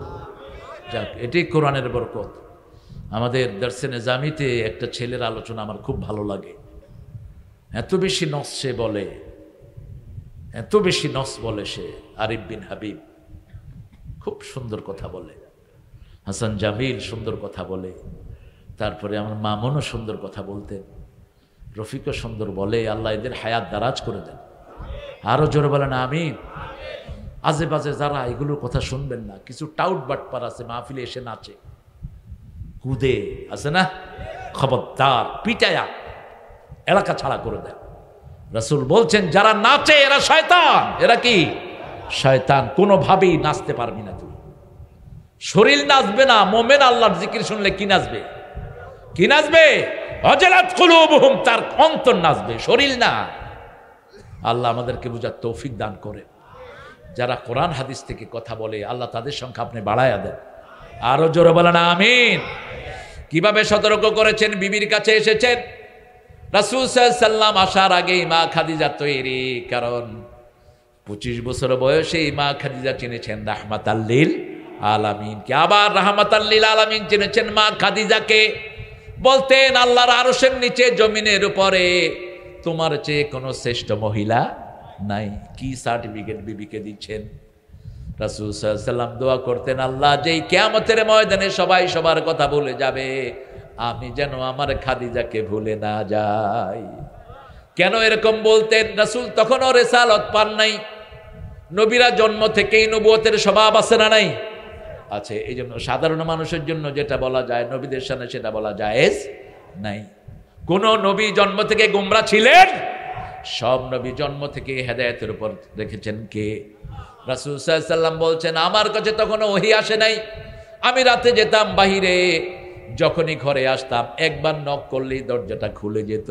যাক, এটাই কোরআনের বরকত। আমাদের দর্সে নিজামিতে একটা ছেলের আলোচনা আমার খুব ভালো লাগে। এত বেশি নস সে বলে, এত বেশি নস বলে সে। আরিফ বিন হাবিব খুব সুন্দর কথা বলে, হাসান জামিল সুন্দর কথা বলে, তারপরে আমার মামুনও সুন্দর কথা বলতেন, রফিকও সুন্দর বলে। আল্লাহ এদের হায়াত দারাজ করে দেন। আরো জোরে বলেন আমিন। আজে বাজে যারা এগুলোর কথা শুনবেন না, কিছু টাউট বাটপার আছে মাহফিলে এসে নাচে কুদে আছে না, খবরদার পিটায়া এলাকা ছাড়া করে দেন। রাসূল বলছেন যারা নাচে এরা শয়তান। এরা কি? শয়তান। কোনোভাবেই নাচতে পারবি না তুই। শরীর নাচবে না, মোমেন আল্লাহর জিকির শুনলে কি নাচবে? কি নাচবে? ওয়াজিলাত কুলুবুহুম, তার অন্তর নাচবে, শরীর না। আল্লাহ আমাদেরকে বুঝার তৌফিক দান করে। যারা কোরআন হাদিস থেকে কথা বলে আল্লাহ তাদের সংখ্যা আপনি বাড়ায়া দেন। আরো জোরে বলেন আমিন। কিভাবে সতর্ক করেছেন? বিবির কাছে এসেছেন, রাসূল সাল্লাল্লাহু আলাইহি ওয়াসাল্লাম আসার আগেই মা খাদিজা তৈরি, কারণ 25 বছর বয়সে মা খাদিজা চিনেছেন রাহমাতাল লিল আলামিনকে। আবার রাহমাতাল লিল আলামিন চিনেছেন মা খাদিজাকে। বলতেন আল্লাহর আরশের নিচে জমিনের উপরে তোমার চেয়ে কোনো শ্রেষ্ঠ মহিলা নাই। কি সার্টিফিকেট বিবিকে দিচ্ছেন? রাসূল সাল্লাল্লাহু আলাইহি ওয়াসাল্লাম দোয়া করতেন, আল্লাহ যেই কিয়ামতের ময়দানে সবাই সবার কথা ভুলে যাবে, আমি যেন আমার খাদিজাকে ভুলে না যাই। কেন এরকম বলতেন? রাসূল তখনও রিসালাত পান নাই। নবীরা জন্ম থেকেই নবুয়তের স্বভাব আছে না নাই? আছে। এই জন্য সাধারণ মানুষের জন্য যেটা বলা যায় নবীদের সামনে সেটা বলা জায়েজ নাই। কোন নবী জন্ম থেকে গোমরা ছিলেন? সব নবী জন্ম থেকে হেদায়েতের উপর রেখেছেন কে? রাসূল সাল্লাল্লাহু আলাইহি ওয়াসাল্লাম বলছেন, আমার কাছে তখনও ওহী আসে নাই। আমি রাতে যেতাম বাহিরে, যখনই ঘরে আসতাম একবার নক করলেই দরজাটা খুলে যেত।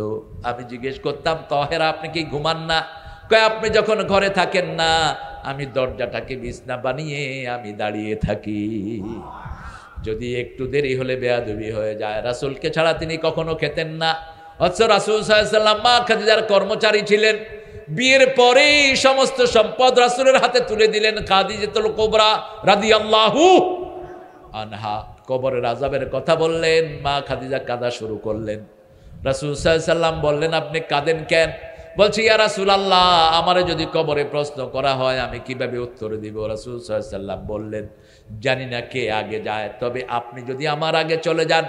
আমি জিজ্ঞেস করতাম, তহেরা আপনি কি ঘুমান না? কয় আপনি যখন ঘরে থাকেন না আমি দরজাটাকে বিছনা বানিয়ে আমি দাঁড়িয়ে থাকি, যদি একটু দেরি হলে বেয়াদবি হয়ে যায়। রাসূলকে ছাড়া তিনি কখনো খেতেন না। অথচ রাসূল সাল্লাল্লাহু আলাইহি ওয়াসাল্লাম মা খাদিজার কর্মচারী ছিলেন। বিয়ের পরেই সমস্ত সম্পদ রাসূলের হাতে তুলে দিলেন খাদিজাতুল কুবরা রাদিয়াল্লাহু আনহা। কবরের আযাবের কথা বললেন, মা খাদিজা কাঁদা শুরু করলেন। রাসূল সাল্লাল্লাহু আলাইহি ওয়াসাল্লাম বললেন, আপনি কাঁদেন কেন? বলছি, ইয়া রাসূলুল্লাহ, আমারে যদি কবরে প্রশ্ন করা হয় আমি কিভাবে উত্তর দিব? রাসূল সাল্লাল্লাহু আলাইহি ওয়াসাল্লাম বললেন, জানি না কে আগে যায়, তবে আপনি যদি আমার আগে চলে যান,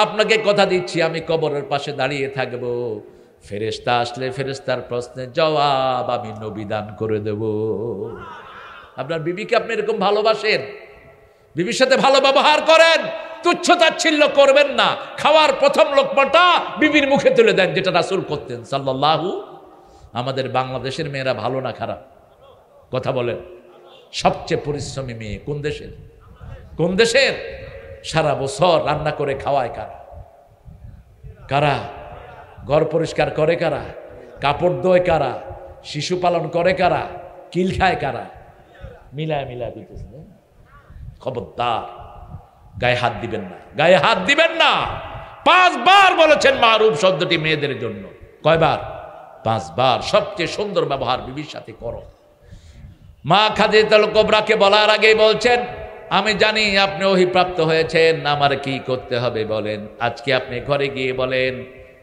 আপনাকে কথা দিচ্ছি আমি কবরের পাশে দাঁড়িয়ে থাকব। ফেরেশতা আসলে ফেরেশতার প্রশ্নের জবাব আমি নবী দান করে দেব। আপনার বিবিকে আপনি এরকম ভালোবাসেন, বিবির সাথে ভালো ব্যবহার করেন, তুচ্ছ তাচ্ছিল্য করবেন না। খাওয়ার প্রথম লোকমাটা বিবির মুখে তুলে দেন, যেটা রাসূল করতেন সাল্লাল্লাহু। আমাদের বাংলাদেশের মেয়েরা ভালো না খারাপ? কথা বলেন। সবচেয়ে পরিশ্রমী মেয়ে কোন দেশের? কোন দেশের? সারা বছর রান্না করে খাওয়ায় কারা? কারা? ঘর পরিষ্কার করে কারা? কাপড় ধোয় কারা? শিশু পালন করে কারা? কিল খায় কারা? মিলায় মিলায় দিতেছে। খবরদার, গায়ে হাত দিবেন না, গায়ে হাত দিবেন না। 5 বার বলেছেন মারুফ শব্দটি মেয়েদের জন্য। কয়বার? 5 বার। সবচেয়ে সুন্দর ব্যবহার বিবির সাথে করো। মা খাদিজাতুল কুবরাকে বলার আগেই বলছেন, আমি জানি আপনি ওহীপ্রাপ্ত হয়েছেন, আমার কি করতে হবে বলেন। আজকে আপনি ঘরে গিয়ে বলেন,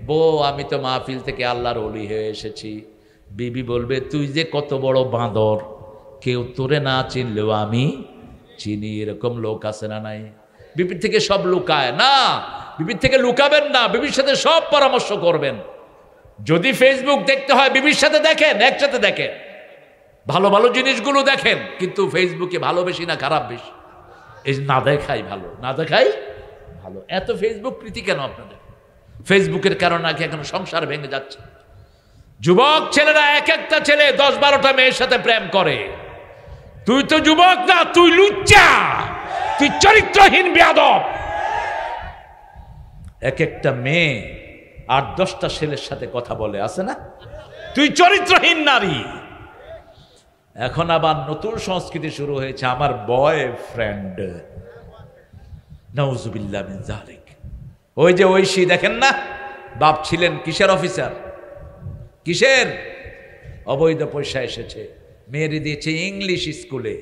বউ আমি তো মাহফিল থেকে আল্লাহর ওলি হয়ে এসেছি। বিবি বলবে, তুই যে কত বড় বাঁদর, কেউ তোরে না চিনলেও আমি চিনি। এরকম লোক আছে না নাই? বিবির থেকে সব লুকায় না, বিবির থেকে লুকাবেন না, বিবির সাথে সব পরামর্শ করবেন। যদি ফেসবুক দেখতে হয় বিবির সাথে দেখেন, একসাথে দেখেন, ভালো ভালো জিনিসগুলো দেখেন, কিন্তু ফেসবুকে ভালো বেশি না খারাপ বেশি? এই না দেখাই ভালো, না দেখাই ভালো। এত ফেসবুক প্রীতি কেন আপনাদের? ফেসবুকের কারণে নাকি এখন সংসার ভেঙে যাচ্ছে। যুবক ছেলেরা এক একটা ছেলে 10-12টা মেয়ের সাথে প্রেম করে। তুই তো যুবক না, তুই লুচ্চা, তুই চরিত্রহীন বেয়াদব। এক একটা মেয়ে 8-10টা ছেলের সাথে কথা বলে, আছে না? তুই চরিত্রহীন নারী। এখন আবার নতুন সংস্কৃতি শুরু হয়েছে, আমার বয়ফ্রেন্ড। নাউজুবিল্লাহ মিন যালিক। ওই যে ঐশী দেখেন না, বাপ ছিলেন কিসের অফিসার, কিসের? অবৈধ পয়সা এসেছে, মেয়েরে দিয়েছে ইংলিশ স্কুলে।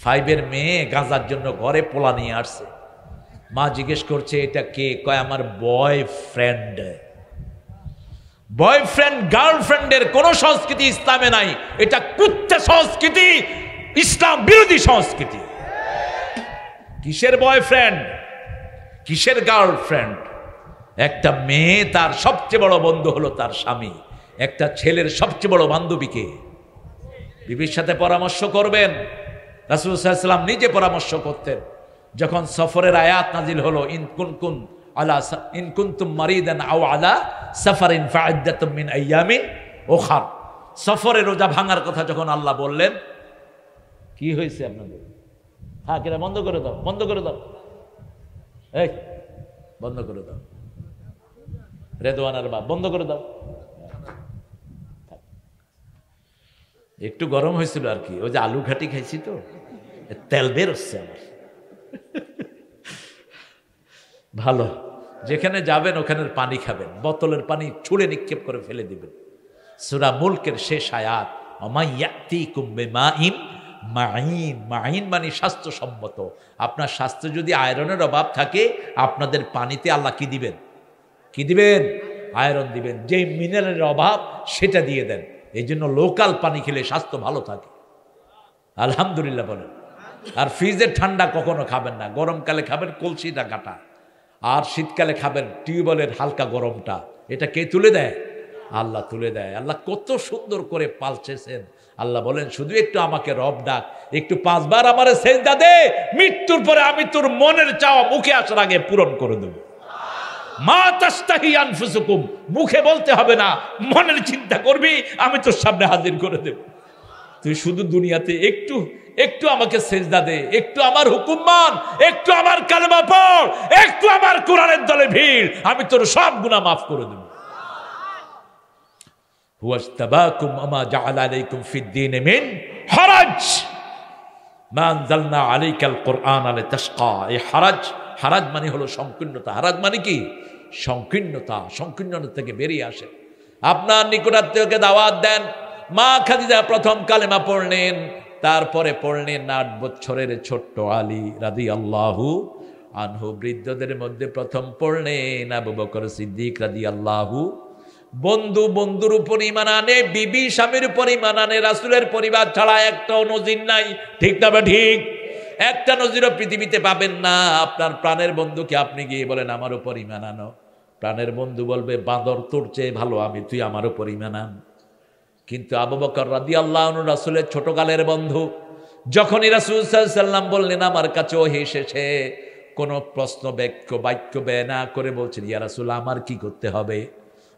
5-এর মেয়ে গাঁজার জন্য ঘরে পোলা নিয়ে আসছে। মা জিজ্ঞেস করছে, এটা কে? কয় আমার বয়ফ্রেন্ড। বয়ফ্রেন্ড গার্লফ্রেন্ডের কোন সংস্কৃতি ইসলামে নাই। এটা কুত্তা সংস্কৃতি, ইসলাম বিরোধী সংস্কৃতি। কিসের বয়ফ্রেন্ড, কিসের গার্লফ্রেন্ড? একটা মেয়ে তার সবচেয়ে বড় বন্ধু হলো তার স্বামী। একটা ছেলের সবচেয়ে বড় বান্ধবীকে বিবির সাথে পরামর্শ করবেন। রাসূল সাল্লাল্লাহু আলাইহি ওয়াসাল্লাম নিজে পরামর্শ করতেন। যখন সফরের আয়াত নাজিল হলো, ইন কুনতুম মারিদান আও আলা সাফারিন ফাইদ্দাতুম মিন আইয়ামিন উখার। সফরে রোজা ভাঙার কথা যখন আল্লাহ বললেন, কি হয়েছে আপনাদের? হ্যাঁ কিনা বন্ধ করে দাও, বন্ধ করে দাও, এই বন্ধ করে দাও, রেদওয়ানার বাপ বন্ধ করে দাও। একটু গরম হয়েছিল আর কি, ওই যে আলু ঘাটি খাইছি তো তেল বের হচ্ছে আমার। ভালো, যেখানে যাবেন ওখানের পানি খাবেন, বোতলের পানি ছুঁড়ে নিক্ষেপ করে ফেলে দিবেন। সূরা মুলকের শেষ আয়াত, অমাইয়াতিকুম বিমাইন মাইন। মাইন মানে স্বাস্থ্যসম্মত। আপনার স্বাস্থ্য যদি আয়রনের অভাব থাকে, আপনাদের পানিতে আল্লাহ কি দিবেন? কি দিবেন? আয়রন দিবেন। যে মিনারেলের অভাব সেটা দিয়ে দেন। এই জন্য লোকাল পানি খেলে স্বাস্থ্য ভালো থাকে। আলহামদুলিল্লাহ বলেন। আর ফ্রিজের ঠান্ডা কখনো খাবেন না, গরমকালে খাবেন কলসিটা কাটা, আর শীতকালে খাবেন টিউবওয়েলের হালকা গরমটা। এটা কে তুলে দেয়? আল্লাহ তুলে দেয়। আল্লাহ কত সুন্দর করে পালছেছেন। আল্লাহ বলেন শুধু একটু আমাকে রব ডাক, একটু 5 বার আমারে সেজদা দে, মৃত্যুর পরে আমি তোর মনের চাওয়া মুখে আসার আগে পূরণ করে দেব। মা তাস্তাহি আনফুসুকুম, মুখে বলতে হবে না, মনের চিন্তা করবি, আমি তোর সামনে হাজির করে দেব। তুই শুধু দুনিয়াতে একটু একটু আমাকে সেজদা দে, একটু আমার হুকুম মান, একটু আমার কালেমা পড়, একটু আমার কোরআনের দলে ভিড়, আমি তোর সব গুনাহ মাফ করে দেব। হুয়াজতাবাকুম আমা জাআলা আলাইকুম ফিদ-দীন মিন হারাজ মা আনজালনা আলাইকাল কুরআনা লিতাশকা। এই হারাজ মানে হলো সংকীর্ণতা। হারাজ মানে কি? সংকীর্ণতা। সংকীর্ণতা থেকে বেরিয়ে আসেন। আপনার নিকটাত্মীয়কে দাওয়াত দেন। মা খাদিজা প্রথম কালেমা পড়লেন, তারপরে পড়লেন 8 বছরের ছোট্ট আলী রাদিয়াল্লাহু আনহু। বৃদ্ধদের মধ্যে প্রথম পড়লেন আবু বকর সিদ্দিক রাদিয়াল্লাহু। বন্ধু বন্ধুর উপর ঈমান আনে, বিবি স্বামীর উপর ঈমান আনে। রাসূলের পরিবার ছাড়া একটাও নজির নাই, ঠিক না? ঠিক। একটা নজিরও পৃথিবীতে পাবেন না। আপনার প্রাণের বন্ধুকে আপনি গিয়ে বলেন আমার উপর ঈমান আনো, প্রাণের বন্ধু বলবে বাঁদর তোর চেয়ে ভালো আমি, তুই আমার উপর ঈমান আন। কিন্তু আবু বকর রাদিয়াল্লাহু আনহু রাসূলের ছোটকালের বন্ধু। যখনই রাসূল সাল্লাল্লাহু আলাইহি ওয়াসাল্লাম বললেন আমার কাছে ওহী এসেছে, কোনো প্রশ্ন বাক্য ব্যয় না করে বলছেন ইয়া রাসূল আমার কি করতে হবে?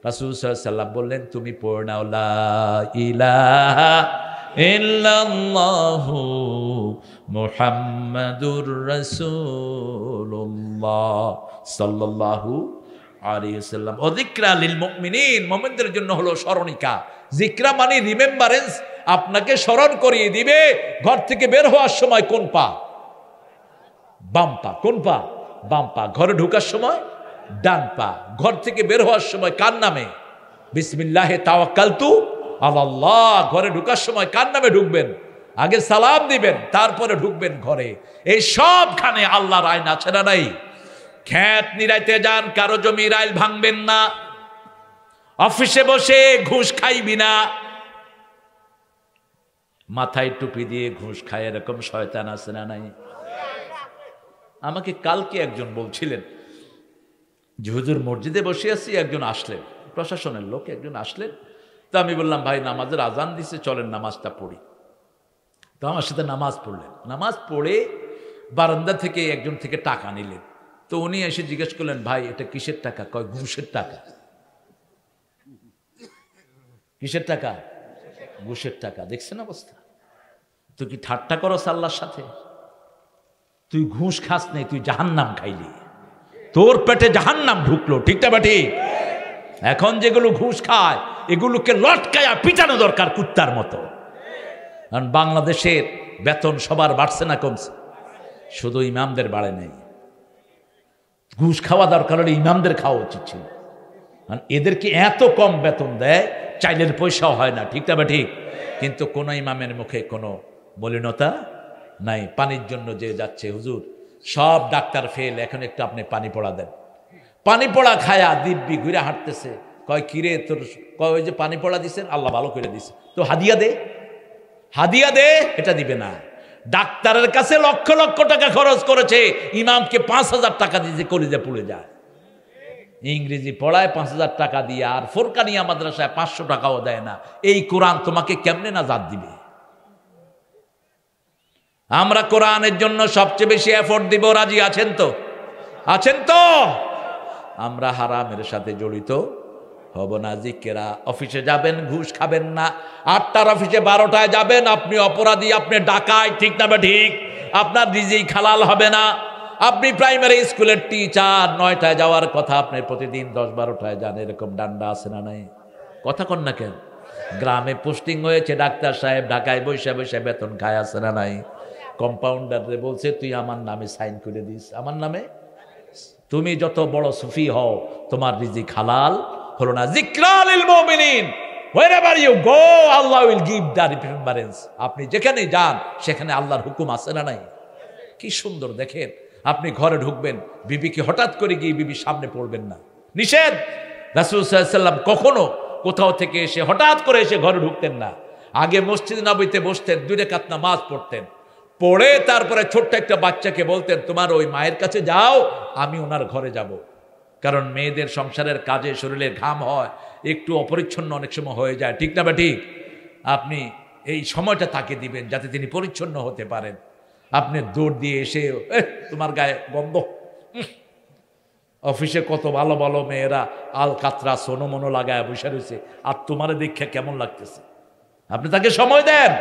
রাসূল সাল্লাল্লাহু আলাইহি ওয়াসাল্লাম বললেন তুমি পড়ে নাও লা ইলাহা ইল্লাল্লাহু মুহাম্মাদুর রাসূলুল্লাহ সাল্লাল্লাহু আলাইহি ওয়াসাল্লাম। ও যিকরা লিল মুমিনিন, মুমিনদের জন্য হলো স্মরণিকা। যিকরা মানে রিমেম্বারেন্স, আপনাকে স্মরণ করিয়ে দিবে ঘর থেকে বের হওয়ার সময় কোন পা? বাম পা। কোন পা? বাম পা। ঘরে ঢোকার সময় ডান পা। ঘর থেকে বের হওয়ার সময় কার নামে? বিসমিল্লাহে তাওয়াক্কালতু আলাল্লাহ। ঘরে ঢোকার সময় কার নামে ঢুকবেন? আগে সালাম দিবেন, তারপরে ঢুকবেন ঘরে। এই সবখানে আল্লাহর আইন আছে না নাই? খেত নিরাইতে যান, কারো জমির আইল ভাঙবেন না। অফিসে বসে ঘুষ খাইবি না। মাথায় টুপি দিয়ে ঘুষ খায় এরকম শয়তান আছে না নাই? আমাকে কালকে একজন বলছিলেন যে হুজুর মসজিদে বসে আছি, একজন আসলেন, প্রশাসনের লোক একজন আসলেন। তো আমি বললাম ভাই নামাজের আজান দিছে, চলেন নামাজটা পড়ি। তো আমার সাথে নামাজ পড়লেন। নামাজ পড়ে বারান্দা থেকে একজন থেকে টাকা নিলেন। তো উনি এসে জিজ্ঞেস করলেন ভাই এটা কিসের টাকা? কয় ঘুষের টাকা। কিসের টাকা? ঘুষের টাকা। দেখছেন অবস্থা? তুই কি ঠাট্টা করস আল্লাহর সাথে? তুই ঘুষ খাস নাই, তুই জাহান্নাম খাইলি, তোর পেটে জাহান্নাম ঢুকলো, ঠিক না ঠিক? এখন যেগুলো ঘুষ খায় এগুলোকে লটকায়া পিটানো দরকার কুত্তার মতো। কারণ বাংলাদেশের বেতন সবার বাড়ছে না কমছে? শুধু ইমামদের বাড়ে নেই। ঘুষ খাওয়া দরকার হলে ইমামদের খাওয়া উচিত ছিল। কারণ এদেরকে এত কম বেতন দেয়, চাইলের পয়সাও হয় না, ঠিক না ঠিক? কিন্তু কোনো ইমামের মুখে কোনো মলিনতা নাই। পানির জন্য যে যাচ্ছে হুজুর সব ডাক্তার ফেল, এখন একটু আপনি পানি পড়া দেন। পানি পড়া খায়া দিব্যি ঘুরে হাঁটতেছে। কয় কিরে তোর? কয় ওই যে পানি পড়া দিছেন, আল্লাহ ভালো করে দিছে, তো হাদিয়া দে। হাদিয়া দে, এটা দিবে না। ডাক্তারের কাছে লক্ষ লক্ষ টাকা খরচ করেছে, ইমামকে 5,000 টাকা দিয়েছে, কলিজা পুড়ে যায়। ইংরেজি পড়ায় 5,000 টাকা দিয়ে, আর ফোরকানিয়া মাদ্রাসায় 500 টাকাও দেয় না। এই কোরআন তোমাকে কেমনে নাজাত দিবে? আমরা কোরআনের জন্য সবচেয়ে বেশি এফোর্ট দিব, রাজি আছেন তো? আছেন তো? আমরা হারামের সাথে জড়িত হব না। জিকেরা অফিসে যাবেন, ঘুষ খাবেন না। 8টার অফিসে 12টায় যাবেন, আপনি অপরাধী, আপনি ডাকায়, ঠিক না ঠিক? আপনার রিজিক হালাল হবে না। আপনি প্রাইমারি স্কুলের টিচার, 9টায় যাওয়ার কথা, আপনি প্রতিদিন 10-12টায় যান, এরকম ডান্ডা আছে না নাই? কথা কন না কেন? গ্রামে পোস্টিং হয়েছে ডাক্তার সাহেব, ঢাকায় বসে বসে বেতন খায়, আছে না নাই? কম্পাউন্ডারে বলছে তুই আমার নামে সাইন করে দিস, আমার নামে। তুমি যত বড় সুফি হও, তোমার রিজিক হালাল হলো না। যিকরা লিল মুমিনিন, wherever you go Allah will give the remembrance। আপনি যেখানে যান সেখানে আল্লাহর হুকুম আছে না নাই? কি সুন্দর দেখেন, আপনি ঘরে ঢুকবেন, বিবিকে হঠাৎ করে গিয়ে বিবির সামনে পড়বেন না, নিষেধ। রাসূল সাল্লাল্লাহু আলাইহি ওয়াসাল্লাম কখনো কোথাও থেকে এসে হঠাৎ করে এসে ঘরে ঢুকতেন না। আগে মসজিদ নববীতে বসতেন, 2 রাকাত নামাজ পড়তেন, পড়ে তারপরে ছোট্ট একটা বাচ্চাকে বলতেন তোমার ওই মায়ের কাছে যাও, আমি ওনার ঘরে যাব। কারণ মেয়েদের সংসারের কাজে শরীরের ঘাম হয়, একটু অপরিচ্ছন্ন অনেক সময় হয়ে যায়, ঠিক না বা ঠিক? আপনি এই সময়টা তাকে দিবেন যাতে তিনি পরিচ্ছন্ন হতে পারেন। আপনি দৌড় দিয়ে এসে তোমার গায়ে গন্ধ, অফিসে কত ভালো ভালো মেয়েরা আল কাতরা সোনো মনো লাগায় বসে রয়েছে, আর তোমার দেখে কেমন লাগতেছে? আপনি তাকে সময় দেন।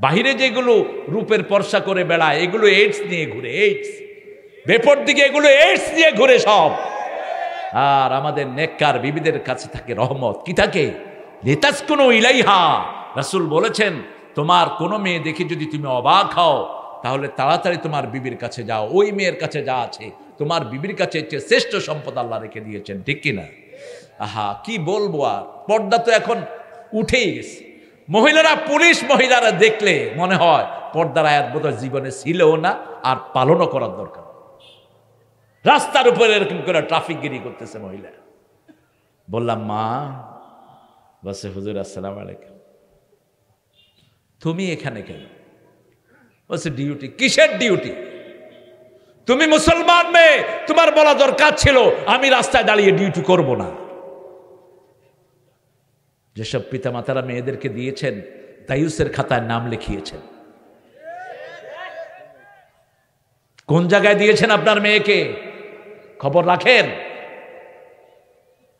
বাহিরে যেগুলো রূপের পর্সা করে বেড়ায়, এগুলো এইডস নিয়ে ঘুরে, এইডস বেপর দিকে, এগুলো এইডস নিয়ে ঘুরে সব। আর আমাদের নেককার বিবিদের কাছে থাকে রহমত, কি থাকে? লিতাসকুনু ইলাইহা। রাসূল বলেছেন তোমার কোনো মেয়ে দেখে যদি তুমি অবাক হও, তাহলে তাড়াতাড়ি তোমার বিবির কাছে যাও। ওই মেয়ের কাছে যা আছে তোমার বিবির কাছে শ্রেষ্ঠ সম্পদ আল্লাহ রেখে দিয়েছেন, ঠিক কিনা? আহা, কি বলবো আর, পর্দা তো এখন উঠেই গেছে। মহিলারা, পুলিশ মহিলারা দেখলে মনে হয় পর্দার আয়াত বোধহয় জীবনে ছিলও না, আর পালনও করার দরকার। রাস্তার উপরে এরকম করে ট্রাফিকগিরি করতেছে মহিলা। বললাম মা, বসে হুজুর আসসালামু আলাইকুম। তুমি এখানে কেন? বলছে ডিউটি। কিসের ডিউটি? তুমি মুসলমান মেয়ে, তোমার বলা দরকার ছিল আমি রাস্তায় দাঁড়িয়ে ডিউটি করব না। যেসব পিতামাতারা মেয়েদেরকে দিয়েছেন, দায়ুসের খাতায় নাম লিখিয়েছেন। কোন জায়গায় দিয়েছেন আপনার মেয়েকে? খবর রাখেন।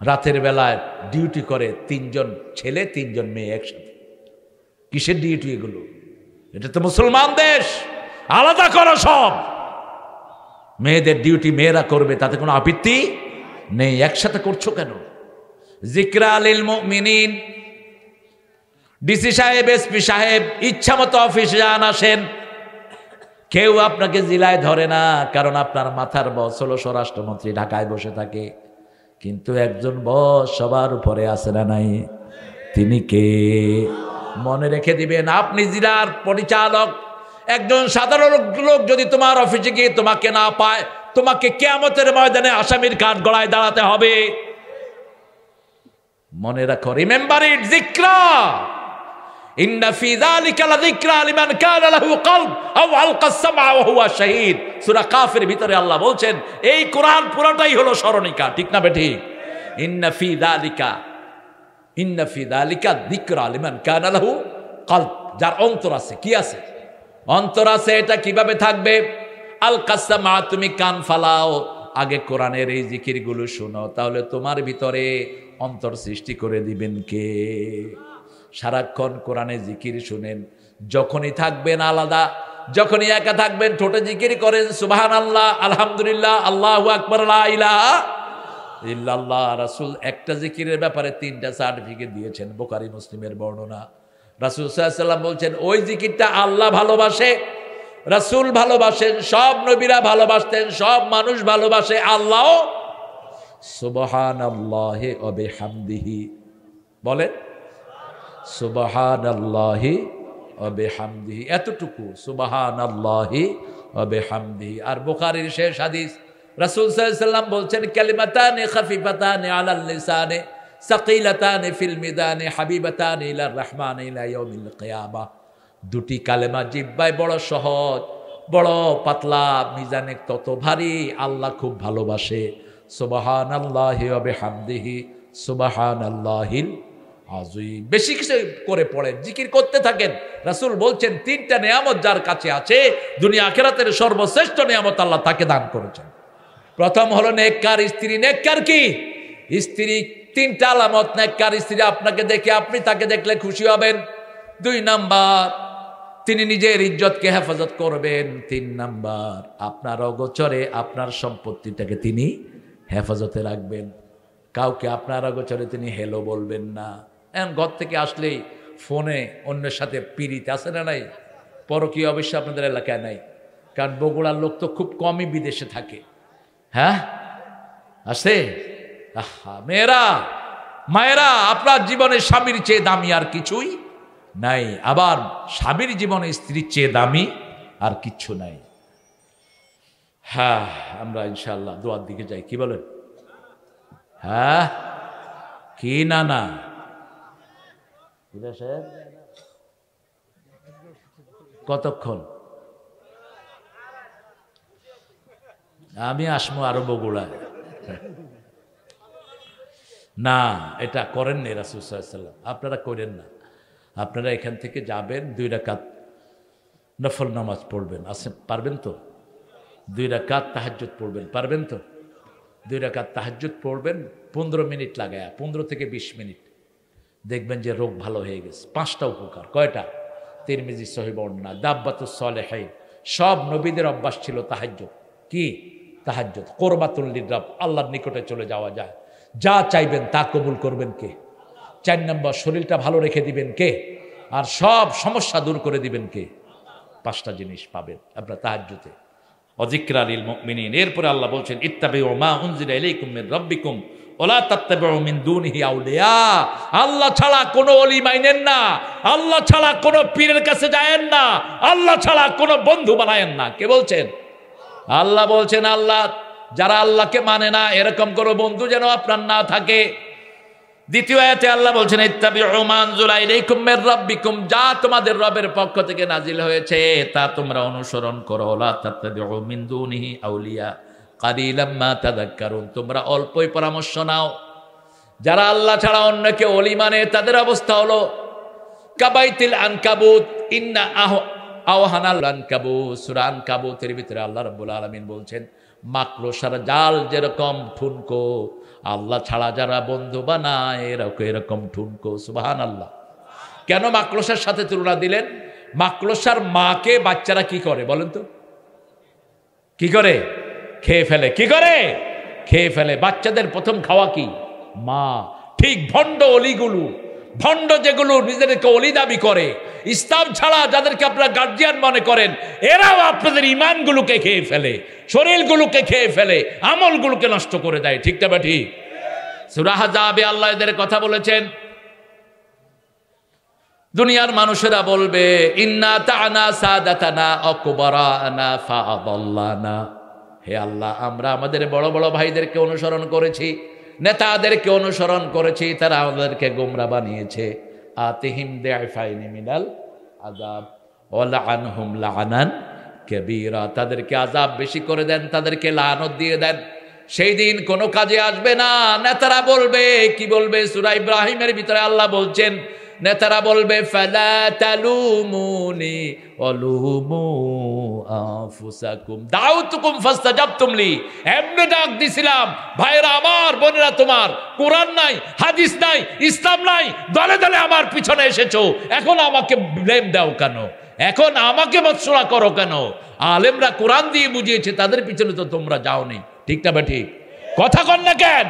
রাতের বেলায় ডিউটি করে 3 জন ছেলে 3 জন মেয়ে একসাথে। কিসের ডিউটি এগুলো? এটা তো মুসলমান দেশ, আলাদা করো সব। মেয়েদের ডিউটি মেয়েরা করবে, তাতে কোনো আপত্তি নেই, একসাথে করছো কেন? যিকরা লিল মুমিনিন। ডিসি সাহেব, এসপি সাহেব ইচ্ছা মতো অফিসে যান আসেন, কেউ আপনাকে জিলায় ধরে না, কারণ আপনার মাথার বস হলো স্বরাষ্ট্রমন্ত্রী, ঢাকায় বসে থাকে। কিন্তু একজন বস সবার উপরে আছে না নাই? তিনি কে? মনে রেখে দিবেন, আপনি জেলার পরিচালক। একজন সাধারণ লোক যদি তোমার অফিসে গিয়ে তোমাকে না পায়, তোমাকে কিয়ামতের ময়দানে আসামির কাঠ গড়ায় দাঁড়াতে হবে। মনে রাখো, রিমেম্বার ইট, যিকরা। ইন্না ফি যালিকা লাযিকরা লিমান কানা লাহু কলব আও আলকা সামআ ওয়া হুয়া শাহীদ। সূরা কাফের ভিতরে আল্লাহ বলছেন এই কোরআন পুরোটাই হলো স্মরণিকা, ঠিক না ঠিক? ইন্না ফি যালিকা যিকরা লিমান কানা লাহু কলব, যার অন্তর আছে। কি আছে? অন্তর আছে। এটা কিভাবে থাকবে? আলকা সামআ, তুমি কান ফালাও, আগে কোরআনের এই জিকিরগুলো শোনো, তাহলে তোমার ভিতরে অন্তর সৃষ্টি করে দিবেন কে? সারাক্ষণ কোরআনে জিকির শুনেন। যখনই থাকবেন আলাদা, যখনই একা থাকবেন ঠোঁটে জিকির করেন সুবহানাল্লাহ, আলহামদুলিল্লাহ, আল্লাহু আকবার, লা ইলাহা ইল্লাল্লাহ। রাসূল একটা জিকিরের ব্যাপারে 3টা সার্টিফিকেট দিয়েছেন, বুখারী মুসলিমের বর্ণনা। রাসূল সাল্লাল্লাহু আলাইহি ওয়াসাল্লাম বলছেন ওই জিকিরটা আল্লাহ ভালোবাসে, রাসূল ভালোবাসেন, সব নবীরা ভালোবাসতেন, সব মানুষ ভালোবাসে, আল্লাহ। সুবহানাল্লাহি ওয়া বিহামদিহি, বলেন সুবহানাল্লাহি ওয়া বিহামদিহি, এতটুকু, সুবহানাল্লাহি ওয়া বিহামদিহি। আর বুখারীর শেষ হাদিস, রাসূল সাল্লাল্লাহু আলাইহি ওয়াসাল্লাম বলছেন কালিমাতানি খাফিফাতানি আলাল লিসানি সাকিলাতানি ফিল মিদানি হাবিবাতানি ইলার রহমানি ইলা ইয়াউমিল কিয়ামাহ। 2টি কালেমা জিহ্বায় বড় সহজ, বড় পাতলা, মিজানে তত ভারী, আল্লাহ খুব ভালোবাসে। সুবহানাল্লাহি ওয়া বিহামদিহি সুবহানাল্লাহিল আযীম। বেশি কিছু করে পড়েন, জিকির করতে থাকেন। রাসূল বলছেন 3টা নিয়ামত যার কাছে আছে, দুনিয়া আখিরাতের সর্বশ্রেষ্ঠ নিয়ামত আল্লাহ তাকে দান করেছেন। প্রথম হলো নেককার স্ত্রী। নেককার কি? স্ত্রী 3টা আলামত। নেককার স্ত্রী আপনাকে দেখে, আপনি তাকে দেখলে খুশি হবেন। 2 নাম্বার, তিনি নিজের ইজ্জতকে হেফাজত করবেন। ৩ নাম্বার, আপনার অগোচরে আপনার সম্পত্তিটাকে তিনি হেফাজতে রাখবেন। কাউকে আপনার অগোচরে তিনি হেলো বলবেন না। এখন ঘর থেকে আসলেই ফোনে অন্যের সাথে পিড়িতে আছে না নাই? পরকীয় অবশ্য আপনাদের এলাকায় নাই, কারণ বগুড়ার লোক তো খুব কমই বিদেশে থাকে। হ্যাঁ আছে? আহা মেয়েরা, মায়েরা, আপনার জীবনে স্বামীর চেয়ে দামি আর কিছুই নাই, আবার স্বামীর জীবনে স্ত্রীর চেয়ে দামি আর কিচ্ছু নাই। হ্যাঁ, আমরা ইনশাআল্লাহ দোয়ার দিকে যাই, কি বলেন? হ্যাঁ কি না না কতক্ষণ? আমি আসমো আরো বগুড়ায়। না, এটা করেন না রাসূল সাল্লাল্লাহু আলাইহি ওয়াসাল্লাম, আপনারা করেন না। আপনারা এখান থেকে যাবেন, 2 রাকাত নফল নামাজ পড়বেন। আছে পারবেন তো? 2 রাকাত তাহাজ্জুদ পড়বেন, পারবেন তো? 2 রাকাত তাহাজ্জুদ পড়বেন 15 মিনিট লাগায়, 15 থেকে 20 মিনিট, দেখবেন যে রোগ ভালো হয়ে গেছে। 5টা উপকার। কয়টা? তিরমিজি সহিহ বর্ণনা, দাব্বাতুস সালেহিন, সব নবীদের অভ্যাস ছিল তাহাজ্জুদ। কি? তাহাজ্জুদ। কুরবাতুল লিররাব, আল্লাহর নিকটে চলে যাওয়া যায়। যা চাইবেন তা কবুল করবেন কে? 4 নম্বর, শরীরটা ভালো রেখে দিবেন কে? আর সব সমস্যা দূর করে দিবেন কে? 5টা জিনিস পাবেন আপনার তাহাজ্জুদে। ওয়াযিকরা লিল মুমিনিন। এরপরে আল্লাহ বলছেন ইত্তাবিউ মা উনজিলা ইলাইকুম মির রাব্বিকুম ওয়ালা তাত্তাবিউ মিন দুনিহি আউলিয়া। আল্লাহ ছাড়া কোনো ওলি মাইনেন না, আল্লাহ ছাড়া কোনো পীরের কাছে যায়েন না, আল্লাহ ছাড়া কোনো বন্ধু বানায়েন না। কে বলছেন? আল্লাহ বলছেন, আল্লাহ যারা আল্লাহকে মানে না এরকম কোনো বন্ধু যেন আপনার না থাকে। দ্বিতীয় আয়াতে আল্লাহ বলছেন ইত্তাবিউ মা উনজিলা ইলাইকুম মির রাব্বিকুম, যা তোমাদের রবের পক্ষ থেকে নাজিল হয়েছে তা তোমরা অনুসরণ করো। লা তাত্তাবিউ মিন দুনিহি আউলিয়া কালিলাম মা তাযাক্কারুন, তোমরা অল্পই পরামর্শ নাও। যারা আল্লাহ ছাড়া অন্যকে ওলি মানে তাদের অবস্থা হলো কাবাইতিল আনকাবুত, ইন্না আওহানাল আনকাবুত। সূরা আনকাবুতের ভিতরে আল্লাহ রাব্বুল আলামিন বলছেন মাকড়সার জাল যেরকম ঠুনকো, আল্লাহ ছাড়া যারা বন্ধু বানায় এরকম ঠুনকো। সুবহানাল্লাহ। কেন মাকড়সার সাথে তুলনা দিলেন? মাকড়সার মাকে বাচ্চারা কি করে বলেন তো? কি করে? খেয়ে ফেলে। কি করে? খেয়ে ফেলে। বাচ্চাদের প্রথম খাওয়া কি? মা। ঠিক ভণ্ড অলিগুলো, ভণ্ড যেগুলো নিজেদেরকে অলি দাবি করে, ইসলাম ছাড়া যাদেরকে আপনারা গার্জিয়ান মনে করেন, এরাও আপনাদের ইমানগুলোকে খেয়ে ফেলে, শরীরগুলোকে খেয়ে ফেলে, আমলগুলোকে নষ্ট করে দেয়। ঠিক না? ঠিক। সূরা আহজাবে আল্লাহ এদের কথা বলেছেন। দুনিয়ার মানুষেরা বলবে ইন্না তা'না সাদাতানা আকবারানা ফাআদাল্লানা, হে আল্লাহ আমরা আমাদের বড় বড় ভাইদেরকে অনুসরণ করেছি, নেতাদেরকে অনুসরণ করেছি, তারা আমাদেরকে গোমরা বানিয়েছে। আতিহিম দাইফাইনি মিনাল আযাব ওয়া লাআনহুম লাআনান কাবীরা, তাদেরকে আযাব বেশি করে দেন, তাদেরকে লানত দিয়ে দেন। সেই দিন কোনো কাজে আসবে না। নেতারা বলবে, কি বলবে? সূরা ইব্রাহিমের ভিতরে আল্লাহ বলছেন নেতারা বলবে ফালা তালুমুনি ওয়ালুমু আনফুসাকুম দাউতুকুম ফাস্তাজাবতুম লি, এমনি ডাক দিছিলাম ভাইরা আমার, বোনেরা তোমার, কোরআন নাই, হাদিস নাই, ইসলাম নাই, দলে দলে আমার পিছনে এসেছো, এখন আমাকে ব্লেম দাও কেন? এখন আমাকে ভৎসনা করো কেন? আলেমরা কোরআন দিয়ে বুঝিয়েছে, তাদের পিছনে তো তোমরা যাওনি। ঠিক না? ঠিক কথা কন না কেন?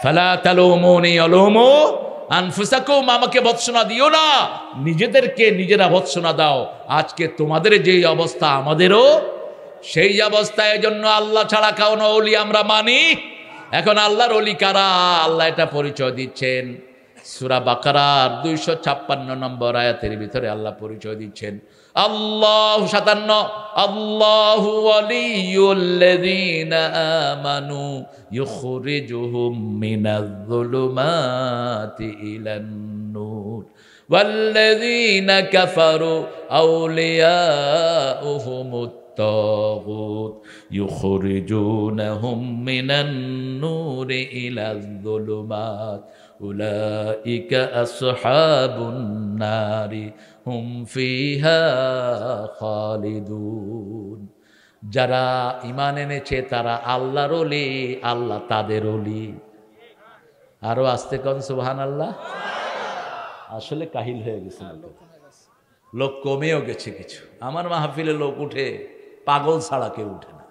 ফালা তালুমুনি ওয়ালুমু আনফুসাকুম, আমাকে ভৎসনা দিও না, নিজেদেরকে নিজেরা ভৎসনা দাও। আজকে তোমাদের যেই অবস্থা আমাদেরও সেই অবস্থা। এজন্য আল্লাহ ছাড়া কোনো ওলি আমরা মানি। এখন আল্লাহর ওলি কারা? আল্লাহ এটা পরিচয় দিচ্ছেন সূরা বাকারার 256 নম্বর আয়াতের ভিতরে আল্লাহ পরিচয় দিচ্ছেন। আল্লাহ 57, আল্লাহু ওয়ালিয়ুল্লাযীনা আমানু ইউখরিজুহুম মিনায-যুলুমাতি ইলান-নূর ওয়াল্লাযীনা কাফারু আউলিয়াউহুমুত তাগুত ইউখরিজুনাহুম মিনান-নূরি ইলায-যুলুমাত উলাইকা আসহাবুন নারি হুম ফিহা খালিদুন। যারা ঈমান এনেছে তারা আল্লাহর ওলি, আল্লাহ তাদের ওলি। আরো আস্তে কোন সুবহানাল্লাহ। আসলে কাহিল হয়ে গেছে। লোক কমেও গেছে কিছু। আমার মাহফিলে লোক উঠে, পাগল ছাড়া কেউ উঠে না।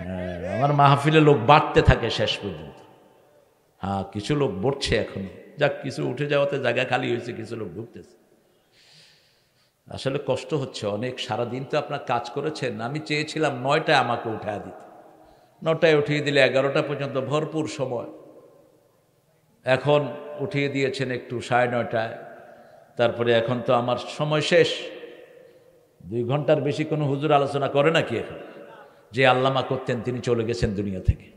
হ্যাঁ, আমার মাহফিলে লোক বাড়তে থাকে শেষ পর্যন্ত। হ্যাঁ, কিছু লোক বসছে এখনো, যাক কিছু উঠে যাওয়াতে জায়গা খালি হয়েছে, কিছু লোক ঢুকতেছে। আসলে কষ্ট হচ্ছে অনেক, সারাদিন তো আপনার কাজ করেছেন। আমি চেয়েছিলাম 9টায় আমাকে উঠায় দিতে, 9টায় উঠিয়ে দিলে 11টা পর্যন্ত ভরপুর সময়। এখন উঠিয়ে দিয়েছেন একটু 9:30টায়, তারপরে এখন তো আমার সময় শেষ। 2 ঘন্টার বেশি কোনো হুজুর আলোচনা করে নাকি এখন? যে আল্লামা করতেন তিনি চলে গেছেন দুনিয়া থেকে।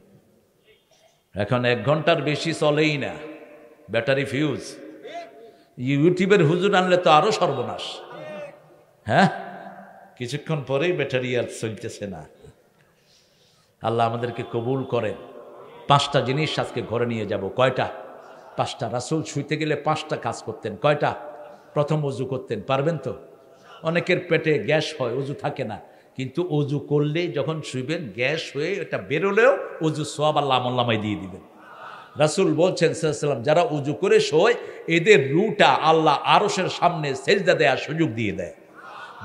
এখন 1 ঘন্টার বেশি চলেই না, ব্যাটারি ফিউজ। ইউটিউবের হুজুর আনলে তো আরো সর্বনাশ। হ্যাঁ, কিছুক্ষণ পরেই ব্যাটারি আর চলতেছে না। আল্লাহ আমাদেরকে কবুল করেন। 5টা জিনিস আজকে ঘরে নিয়ে যাব। কয়টা? 5টা। রাসূল শুইতে গেলে 5টা কাজ করতেন। কয়টা? প্রথম ওযু করতেন, পারবেন তো? অনেকের পেটে গ্যাস হয়, ওযু থাকে না, কিন্তু ওযু করলে যখন শুইবেন গ্যাস হয়ে এটা বেরোলেও ওযু সওয়াব আল্লাহ আমলনামায় দিয়ে দিবেন। রাসূল বলছেন সাল্লাল্লাহু আলাইহি ওয়াসাল্লাম, যারা ওযু করে শোয় এদের রূহটা আল্লাহ আরশের সামনে সেজদা দেওয়ার সুযোগ দিয়ে দেয়।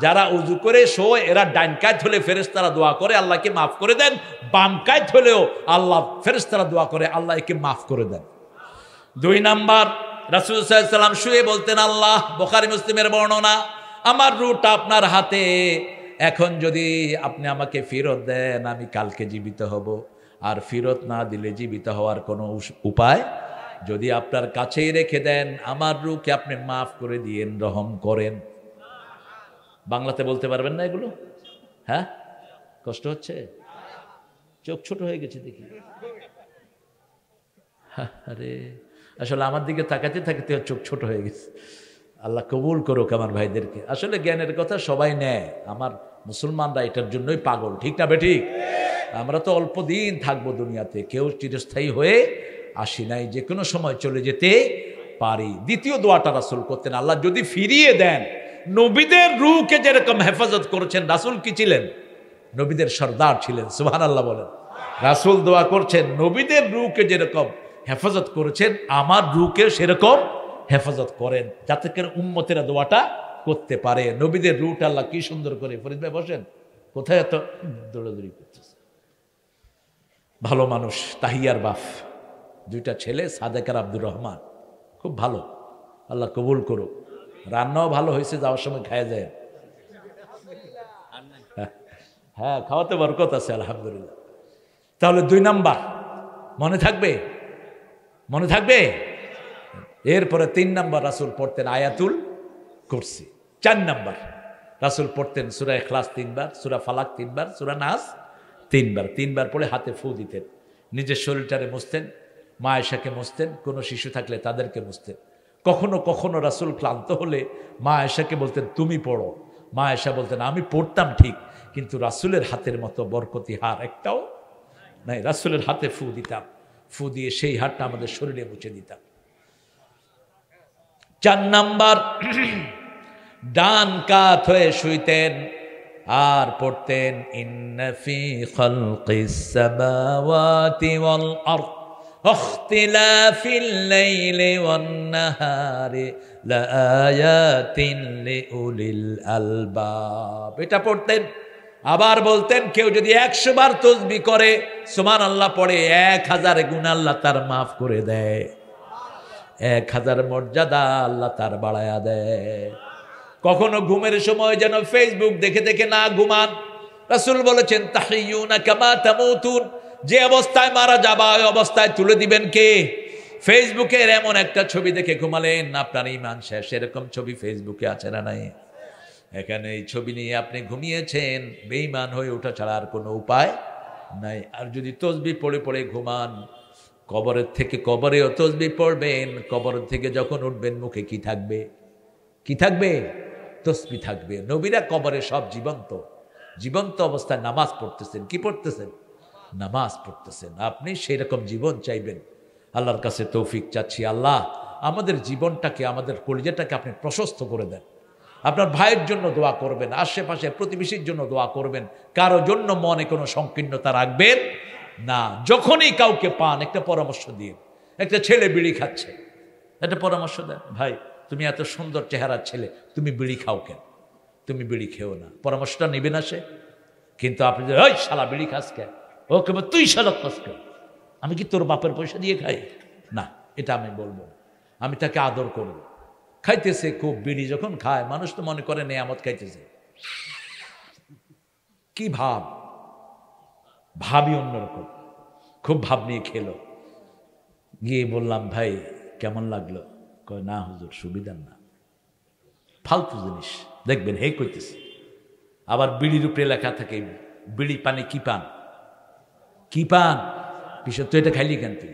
যারা উজু করে শোয় এরা ডাইন কাঁধ হলে ফেরেশতারা দোয়া করে আল্লাহকে মাফ করে দেন, বাম কাঁধ হলেও আল্লাহ ফেরেশতারা দোয়া করে আল্লাহ একে মাফ করে দেন। 2 নাম্বার, রাসূল সাল্লাল্লাহু আলাইহি ওয়াসাল্লাম শুয়ে বলতেন, আল্লাহ, বুখারী মুসলিমের বর্ণনা, আমার রূহটা আপনার হাতে, এখন যদি আপনি আমাকে ফেরত দেন আমি কালকে জীবিত হব, আর ফেরত না দিলে জীবিত হওয়ার কোনো উপায়, যদি আপনার কাছেই রেখে দেন আমার রূহকে আপনি মাফ করে দিয়েন, রহম করেন। বাংলাতে বলতে পারবেন না এগুলো? হ্যাঁ, কষ্ট হচ্ছে, চোখ ছোট হয়ে গেছে দেখি। আরে আসলে আমার দিকে তাকাতে তাকাতে চোখ ছোট হয়ে গেছে। আল্লাহ কবুল করুক আমার ভাইদেরকে। আসলে জ্ঞানের কথা সবাই নেয়, আমার মুসলমানরা এটার জন্যই পাগল, ঠিক না বেঠিক? আমরা তো অল্প দিন থাকবো দুনিয়াতে, কেউ চিরস্থায়ী হয়ে আসি নাই, যে কোনো সময় চলে যেতে পারি। দ্বিতীয় দোয়াটা রাসূল করতেন, আল্লাহ যদি ফিরিয়ে দেন, নবীদের রূহকে যেরকম হেফাজত করেছেন, রাসূল কি ছিলেন? নবীদের সর্দার ছিলেন। সুবহানাল্লাহ বলেন। রাসূল দোয়া করছেন, নবীদের রূহকে যেরকম হেফাজত করেছেন আমার রূহকে সেরকম হেফাজত করেন, যাতে করে উম্মতেরা দোয়াটা করতে পারে। নবীদের রূহটা আল্লাহ কি সুন্দর করে, ফরিদ ভাই বসেন, কোথায় এত দৌড়াদৌড়ি করতেছে? ভালো মানুষ, তাহিয়ার বাপ, 2টা ছেলে, সাদেক আর আব্দুর রহমান, খুব ভালো, আল্লাহ কবুল করুক। রান্নাও ভালো হয়েছে, যাওয়ার সময় খাওয়া যায়। হ্যাঁ, খাওয়াতে বরকত আছে আলহামদুলিল্লাহ। তাহলে 2 নাম্বার মনে থাকবে, মনে থাকবে। এরপরে 3 নাম্বার রাসূল পড়তেন আয়াতুল কুরসি। 4 নাম্বার রাসূল পড়তেন সূরা ইখলাস 3 বার, সূরা ফালাক 3 বার, সূরা নাস 3 বার। 3 বার পড়ে হাতে ফু দিতেন, নিজের শরীরটারে মুছতেন, মা আয়েশাকে মুছতেন, কোনো শিশু থাকলে তাদেরকে মুছতেন। কখনো কখনো রাসূল ক্লান্ত হলে মা আয়েশাকে বলতেন তুমি পড়ো। মা আয়েশা বলতেন আমি পড়তাম ঠিক, কিন্তু রাসূলের হাতের মতো বরকতি হার একটাও নাই। রাসূলের হাতে ফু দিতাম, ফু দিয়ে সেই হাতটা আমাদের শরীরে মুছে দিতাম। 4 নাম্বার, ডান কাত হয়ে শুইতেন আর পড়তেন ইন্না ফি খালকিস সামাওয়াতি ওয়াল আরদ ইখতিলাফিল লাইলি ওয়ান নাহারি লাআয়াতিন লিউলিল আলবাব। এটা পড়তেন। আবার বলতেন, কেউ যদি 100 বার তাসবিহ করে, সুবহানাল্লাহ পড়ে, 1000 গুনাহ আল্লাহ তার মাফ করে দেয়, 1000 মর্যাদা আল্লাহ তার বাড়ায়া দেয়। কখনো ঘুমের সময় যেন ফেসবুক দেখে দেখে না ঘুমান। রাসূল বলেছেন তাহিয়ুনা কামা তামুতুন, যে অবস্থায় মারা যাবা ওই অবস্থায় তুলে দিবেন কে? ফেসবুকের এমন একটা ছবি দেখে ঘুমালেন আপনার ঈমান শেষ। এরকম ছবি ফেসবুকে আছে না নাই? এখানে এই ছবি নিয়ে আপনি ঘুমিয়েছেন, বেঈমান হয়ে ওঠা ছাড়া আর কোনো উপায় নাই। আর যদি তাসবিহ পড়ে পড়ে ঘুমান, কবরের থেকে কবরেও তাসবিহ পড়বেন, কবরের থেকে যখন উঠবেন মুখে কি থাকবে? কি থাকবে? তাসবিহ থাকবে। নবীরা কবরে সব জীবন্ত, জীবন্ত অবস্থায় নামাজ পড়তেছেন। কি পড়তেছেন? নামাজ পড়তেছেন। আপনি সেই রকম জীবন চাইবেন। আল্লাহর কাছে তৌফিক চাচ্ছি, আল্লাহ আমাদের জীবনটাকে, আমাদের কলিজাটাকে আপনি প্রশস্ত করে দেন। আপনার ভাইয়ের জন্য দোয়া করবেন, আশেপাশে প্রতিবেশীর জন্য দোয়া করবেন, কারো জন্য মনে কোনো সংকীর্ণতা রাখবেন না। যখনই কাউকে পান একটা পরামর্শ দিন। একটা ছেলে বিড়ি খাচ্ছে, একটা পরামর্শ দেন, ভাই তুমি এত সুন্দর চেহারার ছেলে, তুমি বিড়ি খাও কেন? তুমি বিড়ি খেও না। পরামর্শটা নেবে না সে। কিন্তু আপনি যে ওই শালা বিড়ি খাস কেন, ও কেবল তুই শালা খাস কেন, আমি কি তোর বাপের পয়সা দিয়ে খাই? না, এটা আমি বলবো। আমি তাকে আদর করব। খাইতেছে খুব, বিড়ি যখন খায় মানুষ তো মনে করে নেয়ামত খাইতেছে। কি ভাব, ভাবই অন্যরকম। খুব ভাব নিয়ে খেলো। গিয়ে বললাম ভাই কেমন লাগলো? কয় না হুজুর সুবিধার না, ফালতু জিনিস। দেখবেন হে কইতেছে। আবার বিড়ির উপরে লেখা থাকে বিড়ি পানে কি পান, কি পান, কিসব তো এটা খাইলি কেন তুই?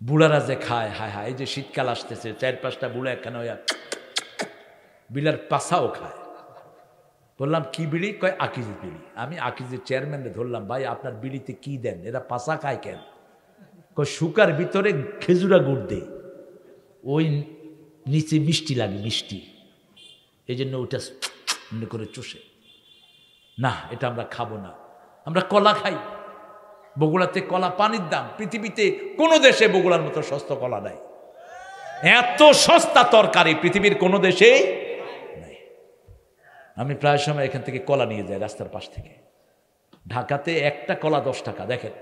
বুড়ারা যে খায়, হায় হায়, এই যে শীতকাল আসতেছে 4-5টা বুড়া এখানে বিড়ার পাশাও খায়। বললাম কি বিড়ি? কয় আকিজি বিড়ি। আমি আকিজির চেয়ারম্যানকে ধরলাম, ভাই আপনার বিড়িতে কি দেন, এরা পাশা খায় কেন? কয় শুকার ভিতরে খেজুরা গুড় দেয়, ওই নিচে মিষ্টি লাগে, মিষ্টি, এই জন্য ওটা করে চষে। না, এটা আমরা খাবো না। আমরা কলা খাই, বগুড়াতে কলা পানির দাম। পৃথিবীতে কোনো দেশে বগুড়ার মতো সস্তা কলা নাই। এত সস্তা তরকারি পৃথিবীর কোনো দেশে নাই। আমি প্রায় সময় এখান থেকে কলা নিয়ে যাই রাস্তার পাশ থেকে। ঢাকাতে একটা কলা 10 টাকা দেখেন,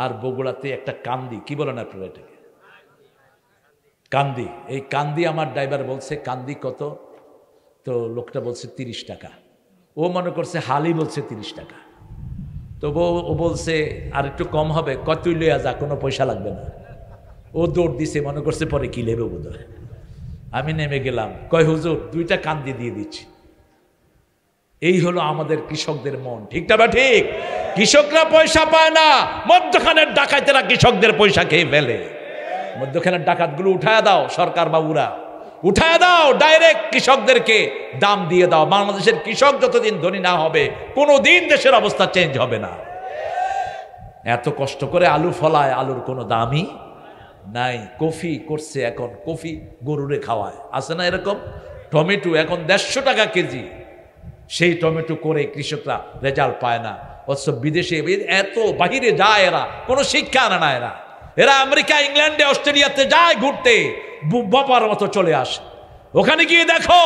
আর বগুড়াতে একটা কান্দি, কি বলেন আপনারা এটাকে? কান্দি। এই কান্দি আমার ড্রাইভার বলছে কান্দি কত, তো লোকটা বলছে 30 টাকা। ও মনে করছে হালি বলছে 30 টাকা। তো ও বলছে আর একটু কম হবে। কতই লইয়া যা, কোনো পয়সা লাগবে না। ও দৌড় দিছে, মনে করছে পরে কি লেবে বোধ হয়। আমি নেমে গেলাম, কয় হুজুর 2টা কান্দি দিয়ে দিচ্ছি। এই হলো আমাদের কৃষকদের মন, ঠিকটা বা ঠিক? কৃষকরা পয়সা পায় না, মধ্যখানের ডাকাতেরা কৃষকদের পয়সা খেয়ে ফেলে। মধ্যখানের ডাকাতগুলো উঠায় দাও, সরকার বাবুরা উঠায় দাও, ডাইরেক্ট কৃষকদেরকে দাম দিয়ে দাও। বাংলাদেশের কৃষক যতদিন ধনী না হবে কোনোদিন দেশের অবস্থা চেঞ্জ হবে না। এত কষ্ট করে আলু ফলায়, আলুর কোনো দামই নাই। কফি করছে এখন, কফি গরুরে খাওয়ায়, আছে না এরকম? টমেটো এখন 150 টাকা কেজি। সেই টমেটো করে কৃষকরা রেজাল্ট পায় না। অথচ বিদেশে এত বাহিরে যায়, এরা কোনো শিক্ষা আনে না। এরা আমেরিকা, ইংল্যান্ডে, অস্ট্রেলিয়াতে যায় ঘুরতে, বাবার মতো চলে আসে। ওখানে গিয়ে দেখো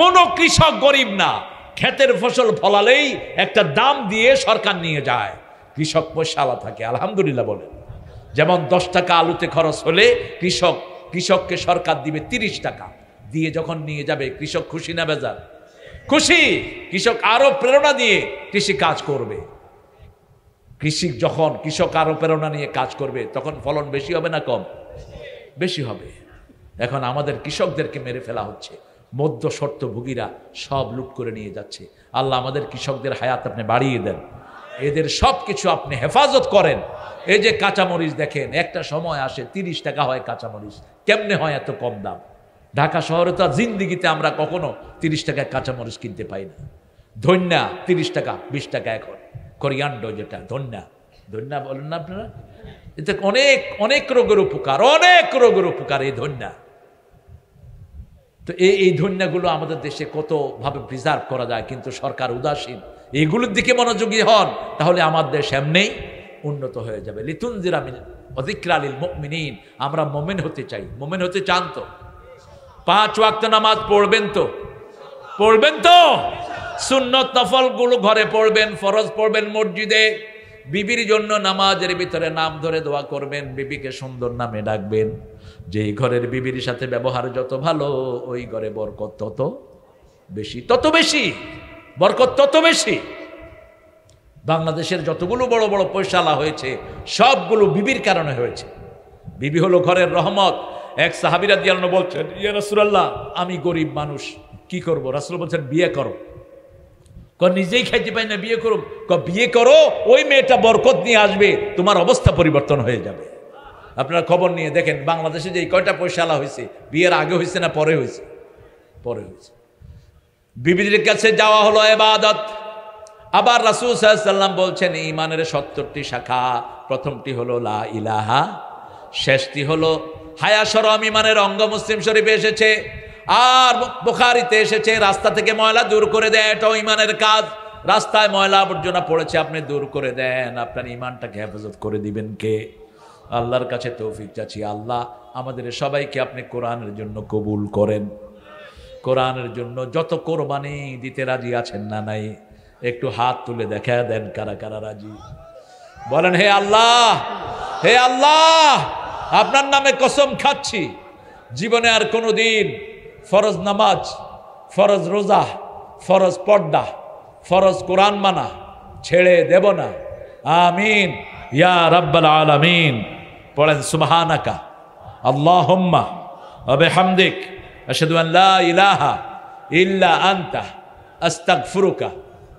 কোন কৃষক গরিব না। ক্ষেতের ফসল ফলালেই একটা দাম দিয়ে সরকার নিয়ে যায়, কৃষক পয়সাওয়ালা থাকে। আলহামদুলিল্লাহ বলে। যেমন 10 টাকা আলুতে খরচ হলে কৃষককে সরকার দিবে 30 টাকা দিয়ে, যখন নিয়ে যাবে কৃষক খুশি না বেজার? খুশি। কৃষক আরো প্রেরণা দিয়ে কৃষি কাজ করবে। কৃষক আরো প্রেরণা নিয়ে কাজ করবে, তখন ফলন বেশি হবে না কম? বেশি হবে। এখন আমাদের কৃষকদেরকে মেরে ফেলা হচ্ছে, মধ্য শর্তভোগীরা সব লুট করে নিয়ে যাচ্ছে। আল্লাহ আমাদের কৃষকদের হায়াত আপনি বাড়িয়ে দেন, এদের সব কিছু আপনি হেফাজত করেন। এই যে কাঁচামরিচ দেখেন, একটা সময় আসে 30 টাকা হয় কাঁচামরিচ, কেমনে হয় এত কম দাম? ঢাকা শহরে তো জিন্দিগিতে আমরা কখনো 30 টাকায় কাঁচামরিচ কিনতে পাই না। ধন্যা 30 টাকা, 20 টাকা এখন। কোরিয়ান্ডো যেটা ধন্যা বলেন না আপনারা, এতে অনেক অনেক রোগের উপকার, অনেক রোগের উপকার এই ধন্যা। তো এই ধন্যাগুলো আমাদের দেশে কতভাবে প্রিজার্ভ করা যায়, কিন্তু সরকার উদাসীন। এইগুলোর দিকে মনোযোগী হন, তাহলে আমার দেশ এমনিই উন্নত হয়ে যাবে। লিতুনজিরা মিন ওয়া যিকরা লিল মুমিনিন। আমরা মুমিন হতে চাই। মুমিন হতে চান তো 5 ওয়াক্ত নামাজ পড়বেন তো? পড়বেন তো? সুন্নত নফল গুলো ঘরে পড়বেন, ফরজ পড়বেন মসজিদে। বিবির জন্য নামাজের ভিতরে নাম ধরে দোয়া করবেন, বিবিকে সুন্দর নামে ডাকবেন। যেই ঘরের বিবির সাথে ব্যবহার যত ভালো, ওই ঘরে বরকত তত বেশি, তত বেশি বরকত, তত বেশি। বাংলাদেশের যতগুলো বড় বড় পয়সালা হয়েছে সবগুলো বিবির কারণে হয়েছে। বিবি হলো ঘরের রহমত। এক সাহাবী রাদিয়াল্লাহু আনহু বলছেন, ইয়া রাসূলুল্লাহ, আমি গরিব মানুষ, কি করব? রাসূল বলছেন, বিয়ে করো। নিজেই খাইতে পাই না, বিয়ে করো। বিয়ে করো, ওই মেয়েটা বরকত নিয়ে আসবে, তোমার অবস্থা পরিবর্তন হয়ে যাবে। আপনারা খবর নিয়ে দেখেন, বাংলাদেশে যে কয়টা পয়সালা হয়েছে, বিয়ের আগে হয়েছে না পরে হয়েছে? পরে হয়েছে। বিবিদের কাছে যাওয়া হলো ইবাদত। আবার রাসূল সাল্লাল্লাহু আলাইহি ওয়াসাল্লাম বলছেন, ঈমানের 70টি শাখা। প্রথমটি হলো লা ইলাহা, শেষটি হলো হায়া শরম। ঈমানের অঙ্গ মুসলিম শরীফে এসেছে, আর বুখারীতে এসেছে। রাস্তা থেকে ময়লা দূর করে দেয়, এটাও ঈমানের কাজ। রাস্তায় ময়লা আবর্জনা পড়েছে, আপনি দূর করে দেন। আপনার ঈমানটাকে হেফাজত করে দিবেন কে? আল্লাহর কাছে তৌফিক চাচ্ছি। আল্লাহ আমাদের সবাইকে আপনি কোরআনের জন্য কবুল করেন। কোরআনের জন্য যত কোরবানি দিতে রাজি আছেন না নাই, একটু হাত তুলে দেখা দেন কারা কারা রাজি। বলেন, হে আল্লাহ, হে আল্লাহ, আপনার নামে কসম খাচ্ছি, জীবনে আর কোনো দিন ফরজ নামাজ, ফরজ রোজা, ফরজ পর্দা, ফরজ কোরআন মানা ছেড়ে দেব না। আমিন ইয়া রাব্বাল আলামিন। পড়েন সুবহানাকা আল্লাহুম্মা ওয়া বিহামদিক আশহাদু আন লা ইলাহা ইল্লা আনতা আস্তাগফিরুকা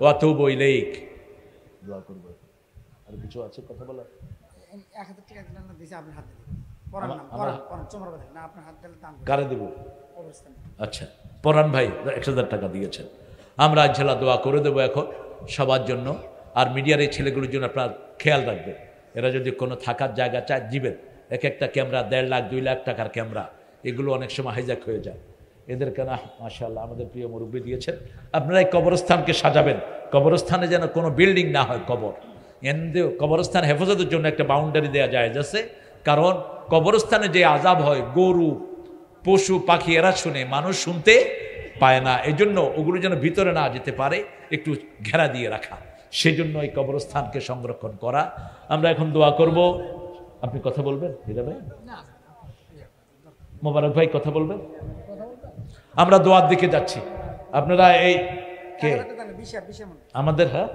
ওয়া আতুবু ইলাইক। দোয়া করব। আর কিছু আছে কথা বলার? 1000 টাকা দিলেন না, দিছে আপনার হাতে দিবেন। পড়ান না, পড়ান চমর বাদে না, আপনার হাত দিলে দাম কারে দেব? আচ্ছা, পরান ভাই 1000 টাকা দিয়েছেন। আমরা ইনশাআল্লাহ দোয়া করে দেবো এখন সবার জন্য। আর মিডিয়ার এই ছেলেগুলোর জন্য আপনার খেয়াল রাখবেন, এরা যদি কোনো থাকার জায়গা চায় দিবেন। এক একটা ক্যামেরা 1.5 লাখ 2 লাখ টাকার ক্যামেরা, এগুলো অনেক সময় হাইজ্যাক হয়ে যায়। এদেরকে না মাশাআল্লাহ আমাদের প্রিয় মুরব্বী দিয়েছেন। আপনারা এই কবরস্থানকে সাজাবেন, কবরস্থানে যেন কোনো বিল্ডিং না হয় কবর। কবরস্থান হেফাজতের জন্য একটা বাউন্ডারি দেওয়া যায় যাচ্ছে, কারণ কবরস্থানে যে আযাব হয় গরু পশু পাখি এরা শুনে, মানুষ শুনতে পায় না। এই জন্য ওগুলো যেন ভিতরে না যেতে পারে, একটু ঘেরা দিয়ে রাখা। সেই জন্য এই কবরস্থানকে সংরক্ষণ করা। আমরা এখন দোয়া করব। আপনি কথা বলবেন হীরা ভাই? মোবারক ভাই কথা বলবেন? আমরা দোয়ার দিকে যাচ্ছি। আপনারা এই কে আমাদের, হ্যাঁ,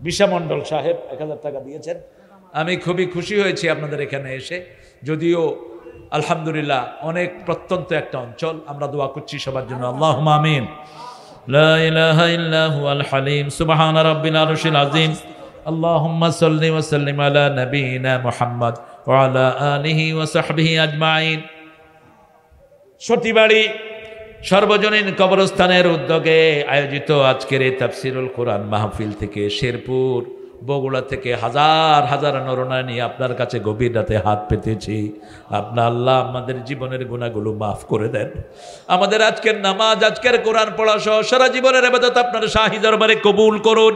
বিশা মণ্ডল সাহেব 1000 টাকা দিয়েছেন। আমি খুবই খুশি হয়েছি আপনাদের এখানে এসে। যদিও আলহামদুলিল্লাহ অনেক প্রত্যন্ত একটা অঞ্চল, আমরা দোয়া করছি সবার জন্য। আল্লাহুম্মা আমিন। লা ইলাহা ইল্লা হুয়াল হালিম সুবহান রাব্বিল আরশিল আযীম। আল্লাহুম্মা সাল্লি ওয়া সাল্লিম আলা নাবিয়িনা মুহাম্মদ ওয়া আলা আলিহি ওয়া সাহবিহি আজমাইন। সতীবাড়ি সর্বজনীন কবরস্থানের উদ্যোগে আয়োজিত আজকের এই তাফসিরুল কোরআন মাহফিল থেকে শেরপুর বগুড়া থেকে হাজার হাজার নরনারী আপনার কাছে গভীর রাতে হাত পেতেছি। আপনার আল্লাহ আমাদের জীবনের গুনাহগুলো মাফ করে দেন। আমাদের আজকের নামাজ, আজকের কোরআন পড়া সহ সারা জীবনের ইবাদত আপনার শাহী দরবারে কবুল করুন।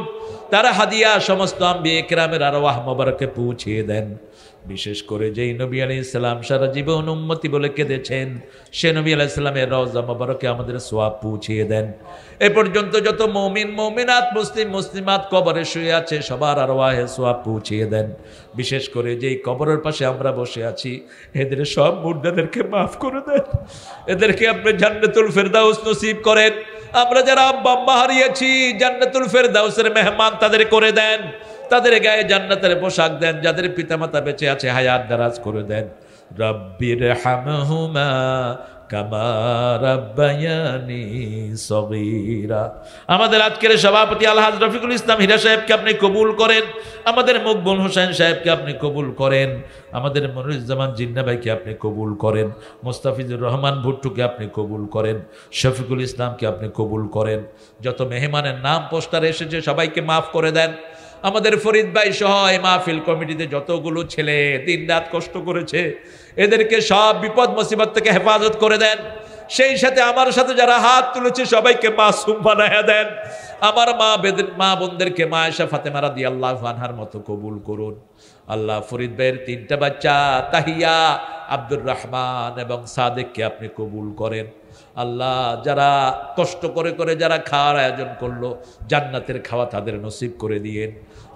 তারা হাদিয়া সমস্ত আম্বিয়া কিরামের আরওয়াহ মোবারকে পৌঁছিয়ে দেন। বিশেষ করে যেই নবী আলাইহিস সালাম সারা জীবন উম্মতি বলে কেঁদেছেন, সে নবী আলাইহিস সালামের রওজা মোবারকে আমাদের সওয়াব পৌঁছিয়ে দেন। এ পর্যন্ত যত মুমিন মুমিনাত মুসলিম মুসলিমাত কবরে শুয়ে আছে সবার আরওয়াহে সওয়াব পৌঁছিয়ে দেন। বিশেষ করে যেই কবরের পাশে আমরা বসে আছি, এদের সব মুর্দাদেরকে মাফ করে দেন। এদেরকে আপনি জান্নাতুল ফেরদাউস নসিব করেন। আমরা যারা আব্বা আম্মা হারিয়েছি, জান্নাতুল ফেরদাউসের মেহমান তাদের করে দেন। তাদের গায়ে জান্নাতের পোশাক দেন। যাদের পিতামাতা বেঁচে আছে হায়াত দারাজ করে দেন। রব্বির হামহুমা কামা রাব্বায়ানি সগীরা। আমাদের আজকের সভাপতি আলহাজ রফিকুল ইসলাম হীরা সাহেবকে আপনি কবুল করেন। আমাদের মকবুল হোসেন সাহেবকে আপনি কবুল করেন। আমাদের মনিরুজ্জামান জিন্না ভাইকে আপনি কবুল করেন। মোস্তাফিজুর রহমান ভুট্টুকে আপনি কবুল করেন। শফিকুল ইসলামকে আপনি কবুল করেন। যত মেহমানের নাম পোস্টারে এসেছে সবাইকে মাফ করে দেন। আমাদের ফরিদ ভাই সহ এই মাহফিল কমিটিতে যতগুলো ছেলে দিন রাত কষ্ট করেছে, এদেরকে সব বিপদ মুসিবত থেকে হেফাজত করে দেন। সেই সাথে আমার সাথে যারা হাত তুলেছে সবাইকে মাসুম বানায়া দেন। আমার মা বোনদেরকে মা আয়েশা ফাতেমা রাদিয়াল্লাহু আনহার মতো কবুল করুন। আল্লাহ ফরিদ ভাইয়ের 3টা বাচ্চা তাহিয়া, আব্দুর রহমান এবং সাদেককে আপনি কবুল করেন। আল্লাহ যারা কষ্ট করে করে যারা খাওয়ার আয়োজন করলো, জান্নাতের খাওয়া তাদের নসিব করে দিয়েন।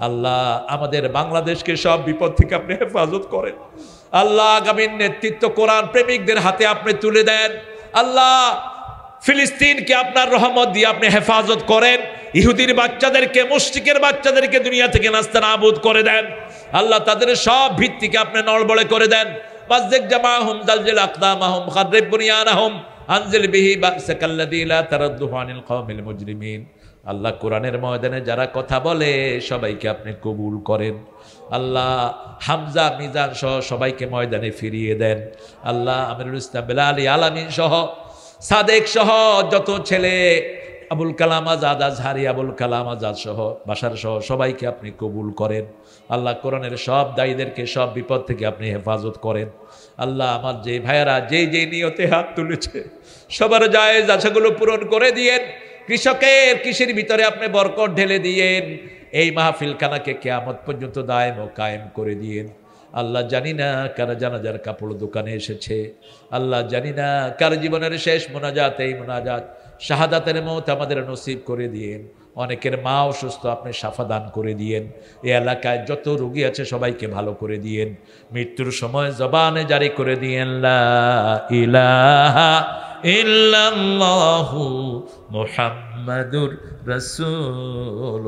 আল্লাহ আমাদের বাংলাদেশকে সব বিপদ থেকে আপনি হেফাজত করেন। আল্লাহ আগামীর নেতৃত্ব কোরআন প্রেমিকদের হাতে আপনি তুলে দেন। আল্লাহ ফিলিস্তিনকে আপনার রহমত দিয়ে আপনি হেফাজত করেন। ইহুদির বাচ্চাদেরকে, মুশরিকের বাচ্চাদেরকে দুনিয়া থেকে নাস্তানাবুদ করে দেন। আল্লাহ তাদের সব ভিত্তিকে আপনি নড়বড়ে করে দেন। মাসজিদ জামাহুম জালজিল আকদামাহুম খাররিব বুনিয়ানাহুম আনজিল বিহি বাসাকাল্লাযী লা তারাদ্দুহু আনিল কওমিল মুজরিমিন। আল্লাহ কোরআনের ময়দানে যারা কথা বলে সবাইকে আপনি কবুল করেন। আল্লাহ হামজা মিজান সহ সবাইকে ময়দানে ফিরিয়ে দেন। আল্লাহ আমিরুল ইসলাম বেলালী আলামিন সহ সাদেক সহ যত ছেলে, আবুল কালাম আজাদ আজহারি, আবুল কালাম আজাদ সহ বাশার সহ সবাইকে আপনি কবুল করেন। আল্লাহ কোরআনের সব দায়ীদেরকে সব বিপদ থেকে আপনি হেফাজত করেন। আল্লাহ আমার যে ভাইয়েরা যেই নিয়তে হাত তুলেছে সবার জায়েজ আশাগুলো পূরণ করে দিয়েন। কৃষকের কৃষির ভিতরে আপনি বরকত ঢেলে দিয়েন। এই মাহফিল খানাকে কিয়ামত পর্যন্ত দায়েম ও কায়েম করে দিয়েন। আল্লাহ জানি না কার জানাজার কাপড় দোকানে এসেছে, আল্লাহ জানি না কার জীবনের শেষ মোনাজাত এই মোনাজাত। শাহাদাতের মওত আমাদের নসিব করে দিয়েন। অনেকের মা অসুস্থ, আপনি শাফা দান করে দিয়েন। এই এলাকায় যত রোগী আছে সবাইকে ভালো করে দিয়েন। মৃত্যুর সময় জবানে জারি করে দিয়েন লা ইলাহা ইল্লাল্লাহু মুহাম্মাদুর রাসূলুল্লাহ।